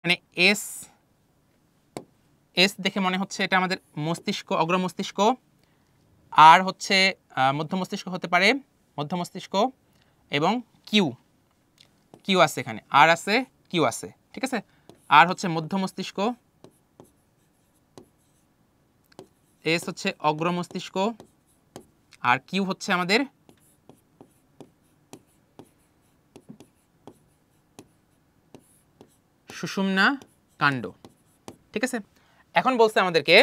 মানে এস, এস দেখে মনে হচ্ছে এটা আমাদের মস্তিষ্ক, অগ্র মস্তিষ্ক, আর হচ্ছে মধ্য মস্তিষ্ক হতে পারে, মধ্য মস্তিষ্ক, এবং কিউ, কিউ আছে এখানে, আর আছে কিউ আছে, ঠিক আছে। আর হচ্ছে মধ্য মস্তিষ্ক, এস হচ্ছে অগ্র মস্তিষ্ক, আর কিউ হচ্ছে আমাদের সুষুম্না কাণ্ড, ঠিক আছে। এখন বলছে আমাদেরকে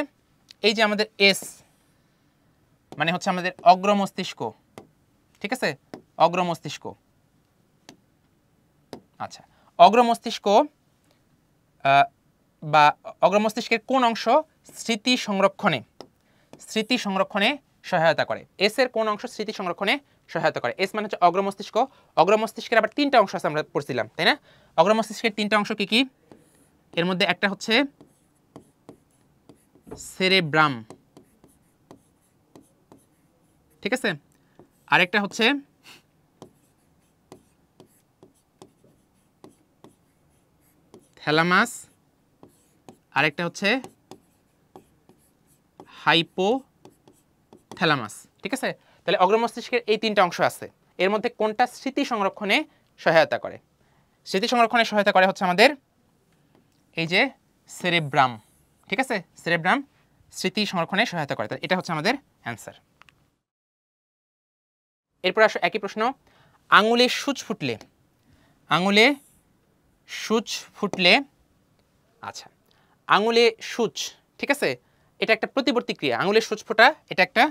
এই যে আমাদের এস মানে হচ্ছে আমাদের অগ্র মস্তিষ্ক, ঠিক আছে, অগ্র মস্তিষ্ক। আচ্ছা, অগ্র মস্তিষ্ক বা অগ্র মস্তিষ্কের কোন অংশ স্মৃতি সংরক্ষণে, স্মৃতি সংরক্ষণে সহায়তা করে? এস এর কোন অংশ স্মৃতি সংরক্ষণে সহায়তা করে? এস মানে হচ্ছে অগ্র মস্তিষ্ক, অগ্র মস্তিষ্কের আবার 3টা অংশ আছে আমরা পড়ছিলাম, তাই না? অগ্র মস্তিষ্কের 3টা অংশ কি কি? এর মধ্যে একটা হচ্ছে সেরেব্রাম, ঠিক আছে, আরেকটা হচ্ছে থ্যালামাস, আরেকটা হচ্ছে হাইপোথ্যালামাস, ঠিক আছে। তাহলে অগ্র মস্তিষ্কের এই 3টা অংশ আছে, এর মধ্যে কোনটা স্মৃতি সংরক্ষণে সহায়তা করে? স্মৃতি সংরক্ষণে সহায়তা করে হচ্ছে আমাদের এই যে সেরেব্রাম, ঠিক আছে, সেরেব্রাম স্মৃতি সংরক্ষণে সহায়তা করে। তাহলে এটা হচ্ছে আমাদের অ্যান্সার। এরপর আসো একই প্রশ্ন, আঙুলে সূচ ফুটলে, আঙুলে সূচ ফুটলে, আচ্ছা আঙুলে সূচ, ঠিক আছে, এটা একটা প্রতিবর্তী ক্রিয়া। আঙুলের সূচ ফোটা এটা একটা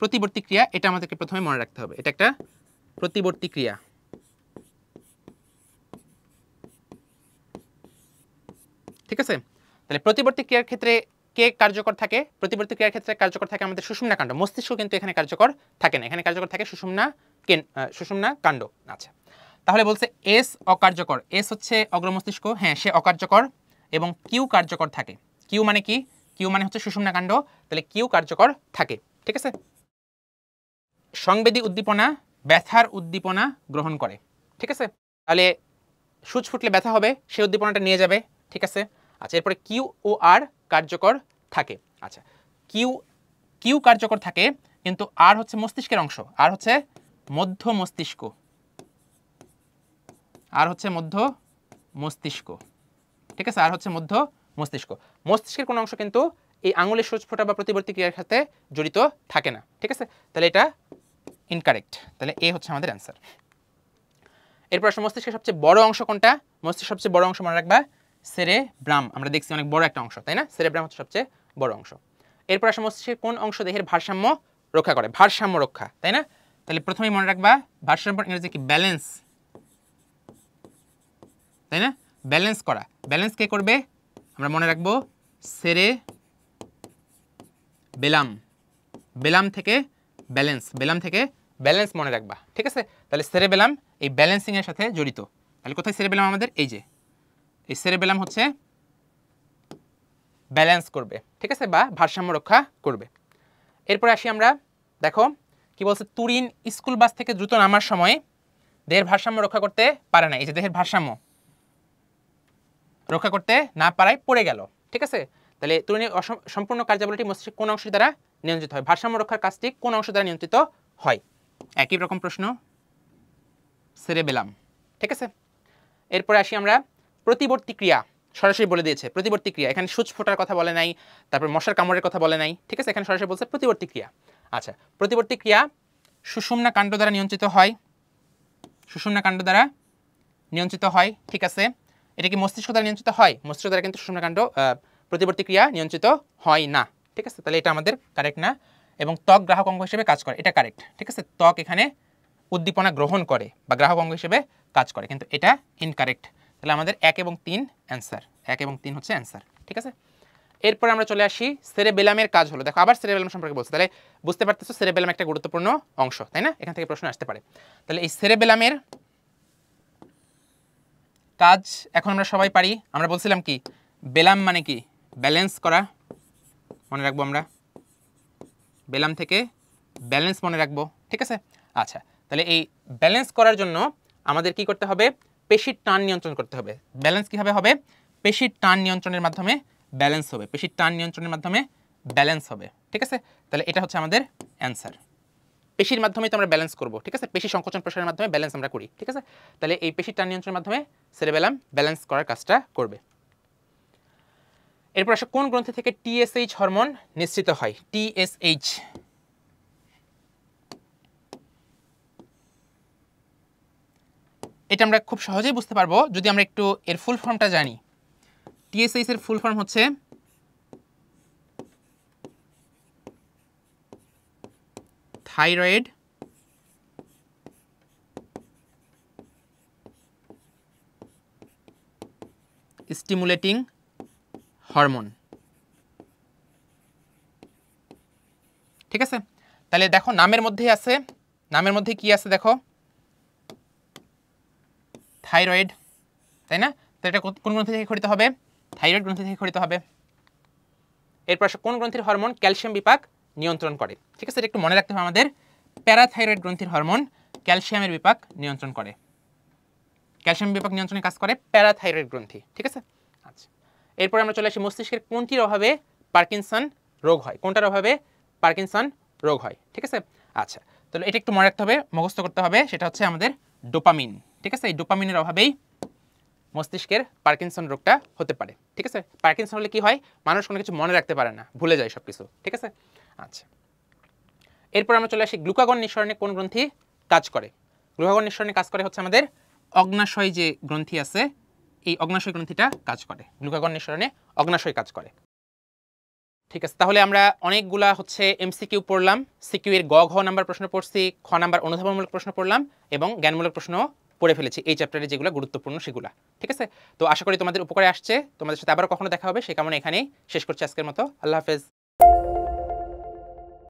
প্রতিবর্তী ক্রিয়া, এটা আমাদেরকে প্রথমে মনে রাখতে হবে, এটা একটা প্রতিবর্তী ক্রিয়া। ঠিক আছে, তাহলে প্রতিবর্তী ক্রিয়ার ক্ষেত্রে কে কার্যকর থাকে? প্রতিবর্তী ক্রিয়ার ক্ষেত্রে কার্যকর থাকে আমাদের সুষুম্না কাণ্ড। মস্তিষ্ক কিন্তু এখানে কার্যকর থাকে না, এখানে কার্যকর থাকে সুষুম্না কাণ্ড। আচ্ছা, তাহলে বলছে এস অকার্যকর, এস হচ্ছে অগ্রমস্তিষ্ক, হ্যাঁ সে অকার্যকর, এবং কিউ কার্যকর থাকে। কিউ মানে কি? কিউ মানে হচ্ছে সুষুম্না কাণ্ড, তাহলে কিউ কার্যকর থাকে। ঠিক আছে, সংবেদী উদ্দীপনা ব্যথার উদ্দীপনা গ্রহণ করে। ঠিক আছে, তাহলে সূচ ফুটলে ব্যথা হবে, সেই উদ্দীপনাটা নিয়ে যাবে। ঠিক আছে, আচ্ছা এরপরে কিউ ও আর কার্যকর থাকে। আচ্ছা কিউ কিউ কার্যকর থাকে, কিন্তু আর হচ্ছে মস্তিষ্কের অংশ, আর হচ্ছে মধ্য মস্তিষ্ক, আর হচ্ছে মধ্য মস্তিষ্ক। ঠিক আছে, আর হচ্ছে মধ্য মস্তিষ্ক। মস্তিষ্কের কোনো অংশ কিন্তু এই আঙুলের সূচ ফোঁটা বা প্রতিবর্তী ক্রিয়ার সাথে জড়িত থাকে না। ঠিক আছে, তাহলে এটা ইনকারেক্ট, তাহলে এ হচ্ছে আমাদের অ্যান্সার। এরপর আসলে মস্তিষ্কের সবচেয়ে বড় অংশ কোনটা? মস্তিষ্কের সবচেয়ে বড় অংশ মনে রাখবা সেরেব্রাম। আমরা দেখছি অনেক বড় একটা অংশ, তাই না? সেরেব্রাম হচ্ছে সবচেয়ে বড় অংশ। এরপর আসলে মস্তিষ্কের কোন অংশ দেহের ভারসাম্য রক্ষা করে? ভারসাম্য রক্ষা, তাই না? তাহলে প্রথমেই মনে রাখবা ভারসাম্য ইংরেজি কি? ব্যালেন্স, তাই না? ব্যালেন্স করা, ব্যালেন্স কে করবে? আমরা মনে রাখবো সেরেবেলাম, বেলাম থেকে ব্যালেন্স, বেলাম থেকে ব্যালেন্স মনে রাখবা। ঠিক আছে, তাহলে সেরেবেলাম এই ব্যালেন্সিং এর সাথে জড়িত। তাহলে কোথায় সেরেবেলাম? আমাদের এই যে এই সেরেবেলাম হচ্ছে ব্যালেন্স করবে, ঠিক আছে, বা ভারসাম্য রক্ষা করবে। এরপরে আসি আমরা, দেখো কি বলছে, তুরিন স্কুল বাস থেকে দ্রুত নামার সময় দেহের ভারসাম্য রক্ষা করতে পারে না। এই যে দেহের ভারসাম্য রক্ষা করতে না পারায় পড়ে গেল। ঠিক আছে, তাহলে তুরিনের সম্পূর্ণ কার্যাবলীটি মস্তিষ্কের কোন অংশ দ্বারা নিয়ন্ত্রিত হয়? ভারসাম্য রক্ষার কাজটি কোন অংশ দ্বারা নিয়ন্ত্রিত হয়? একই রকম প্রশ্ন, সেরেবেলাম। ঠিক আছে, এরপরে আসি আমরা প্রতিবর্তী ক্রিয়া। সরাসরি বলে দিয়েছে প্রতিবর্তী ক্রিয়া, এখানে সূচ ফোটার কথা বলে নাই, তারপর মশার কামড়ের কথা বলে নাই। ঠিক আছে, এখানে সরাসরি বলছে প্রতিবর্তী ক্রিয়া। আচ্ছা, প্রতিবর্তী ক্রিয়া সুষুম্না কাণ্ড দ্বারা নিয়ন্ত্রিত হয়, সুষুম্না কাণ্ড দ্বারা নিয়ন্ত্রিত হয়। ঠিক আছে, এটা কি মস্তিষ্ক দ্বারা নিয়ন্ত্রিত হয়? মস্তিষ্ক দ্বারা কিন্তু সুষুম্না কাণ্ড প্রতিবর্তী ক্রিয়া নিয়ন্ত্রিত হয় না। ঠিক আছে, তাহলে এটা আমাদের কারেক্ট না। এবং ত্বক গ্রাহক অঙ্গ হিসেবে কাজ করে, এটা কারেক্ট। ঠিক আছে, ত্বক এখানে উদ্দীপনা গ্রহণ করে বা গ্রাহক অঙ্গ হিসেবে কাজ করে, কিন্তু এটা ইনকারেক্ট। তাহলে আমাদের 1 এবং 3 অ্যান্সার, 1 এবং 3 হচ্ছে অ্যান্সার। ঠিক আছে, এরপর আমরা চলে আসি সেরেবেলামের কাজ হলো। দেখো আবার সেরেবেলাম সম্পর্কে বলছে, তাহলে বুঝতে পারতেছো সেরেবেলাম একটা গুরুত্বপূর্ণ অংশ, তাই না? এখান থেকে প্রশ্ন আসতে পারে। তাহলে এই সেরেবেলামের কাজ এখন আমরা সবাই পারি। আমরা বলছিলাম কি, বেলাম মানে কি? ব্যালেন্স করা, মনে রাখবো আমরা, বেলাম থেকে ব্যালেন্স মনে রাখবো। ঠিক আছে, আচ্ছা তাহলে এই ব্যালেন্স করার জন্য আমাদের কি করতে হবে? পেশির টান নিয়ন্ত্রণ করতে হবে। ব্যালেন্স কীভাবে হবে? পেশির টান নিয়ন্ত্রণের মাধ্যমে ব্যালেন্স হবে, পেশির টান নিয়ন্ত্রণের মাধ্যমে ব্যালেন্স হবে। ঠিক আছে, তাহলে এটা হচ্ছে আমাদের অ্যান্সার। পেশির মাধ্যমেই তো আমরা ব্যালেন্স করবো। ঠিক আছে, পেশি সংকোচন প্রসারের মাধ্যমে ব্যালেন্স আমরা করি। ঠিক আছে, তাহলে এই পেশির টান নিয়ন্ত্রণের মাধ্যমে সেরেবেলাম ব্যালেন্স করার কাজটা করবে। এরপর আসলে কোন গ্রন্থি থেকে টিএসএইচ হরমোন নিঃসৃত হয়? টিএসএইচ, এটা আমরা খুব সহজেই বুঝতে পারবো যদি আমরা একটু এর ফুল ফর্মটা জানি। টিএসএইচ এর ফুল ফর্ম হচ্ছে থাইরয়েড স্টিমুলেটিং হরমোন। ঠিক আছে, তাহলে দেখো নামের মধ্যেই আছে, নামের মধ্যে কি আছে দেখো, থাইরয়েড, তাই না? তো এটা কোন গ্রন্থি থেকে খরিত হবে? থাইরয়েড গ্রন্থি থেকে খরিত হবে। এরপর কোন গ্রন্থির হরমোন ক্যালসিয়াম বিপাক নিয়ন্ত্রণ করে? ঠিক আছে, এটা একটু মনে রাখতে হবে আমাদের, প্যারাথাইরয়েড গ্রন্থির হরমোন ক্যালসিয়ামের বিপাক নিয়ন্ত্রণ করে। ক্যালসিয়াম বিপাক নিয়ন্ত্রণে কাজ করে প্যারাথাইরয়েড গ্রন্থি। ঠিক আছে, আচ্ছা এরপর আমরা চলে আসি মস্তিষ্কের কোনটির অভাবে পার্কিনসন রোগ হয়? কোনটার অভাবে পার্কিনসন রোগ হয়? ঠিক আছে, আচ্ছা তাহলে এটা একটু মনে রাখতে হবে, মুখস্থ করতে হবে, সেটা হচ্ছে আমাদের ডোপামিন। ঠিক আছে, এই ডোপামিনের অভাবেই মস্তিষ্কের পার্কিনসন রোগটা হতে পারে। ঠিক আছে, পার্কিনসন হলে কি হয়, মানুষ কোনো কিছু মনে রাখতে পারে না, ভুলে যায় সব কিছু। ঠিক আছে, আচ্ছা এরপর আমরা চলে আসি গ্লুকাগন নিঃসরণে কোন গ্রন্থি কাজ করে। গ্লুকাগন নিঃসরণে কাজ করে হচ্ছে আমাদের অগ্নাশয় যে গ্রন্থি আছে, এই অগ্নাশয় গ্রন্থিটা কাজ করে। গ্লুকাগন নিঃসরণে অগ্নাশয় কাজ করে। ঠিক আছে, তাহলে আমরা অনেকগুলা হচ্ছে এমসিকিউ পড়লাম, সিকিউ এর গ ঘ নাম্বার প্রশ্ন পড়ছি, খ নাম্বার অনুধাবনমূলক প্রশ্ন পড়লাম এবং জ্ঞানমূলক প্রশ্ন পড়ে ফেলেছি এই চ্যাপ্টারে যেগুলো গুরুত্বপূর্ণ সেগুলা। ঠিক আছে, তো আশা করি তোমাদের উপকারে আসছে। তোমাদের সাথে আবার কখনো দেখা হবে, সে কারণে এখানেই শেষ করছি আজকের মতো। আল্লাহ হাফেজ।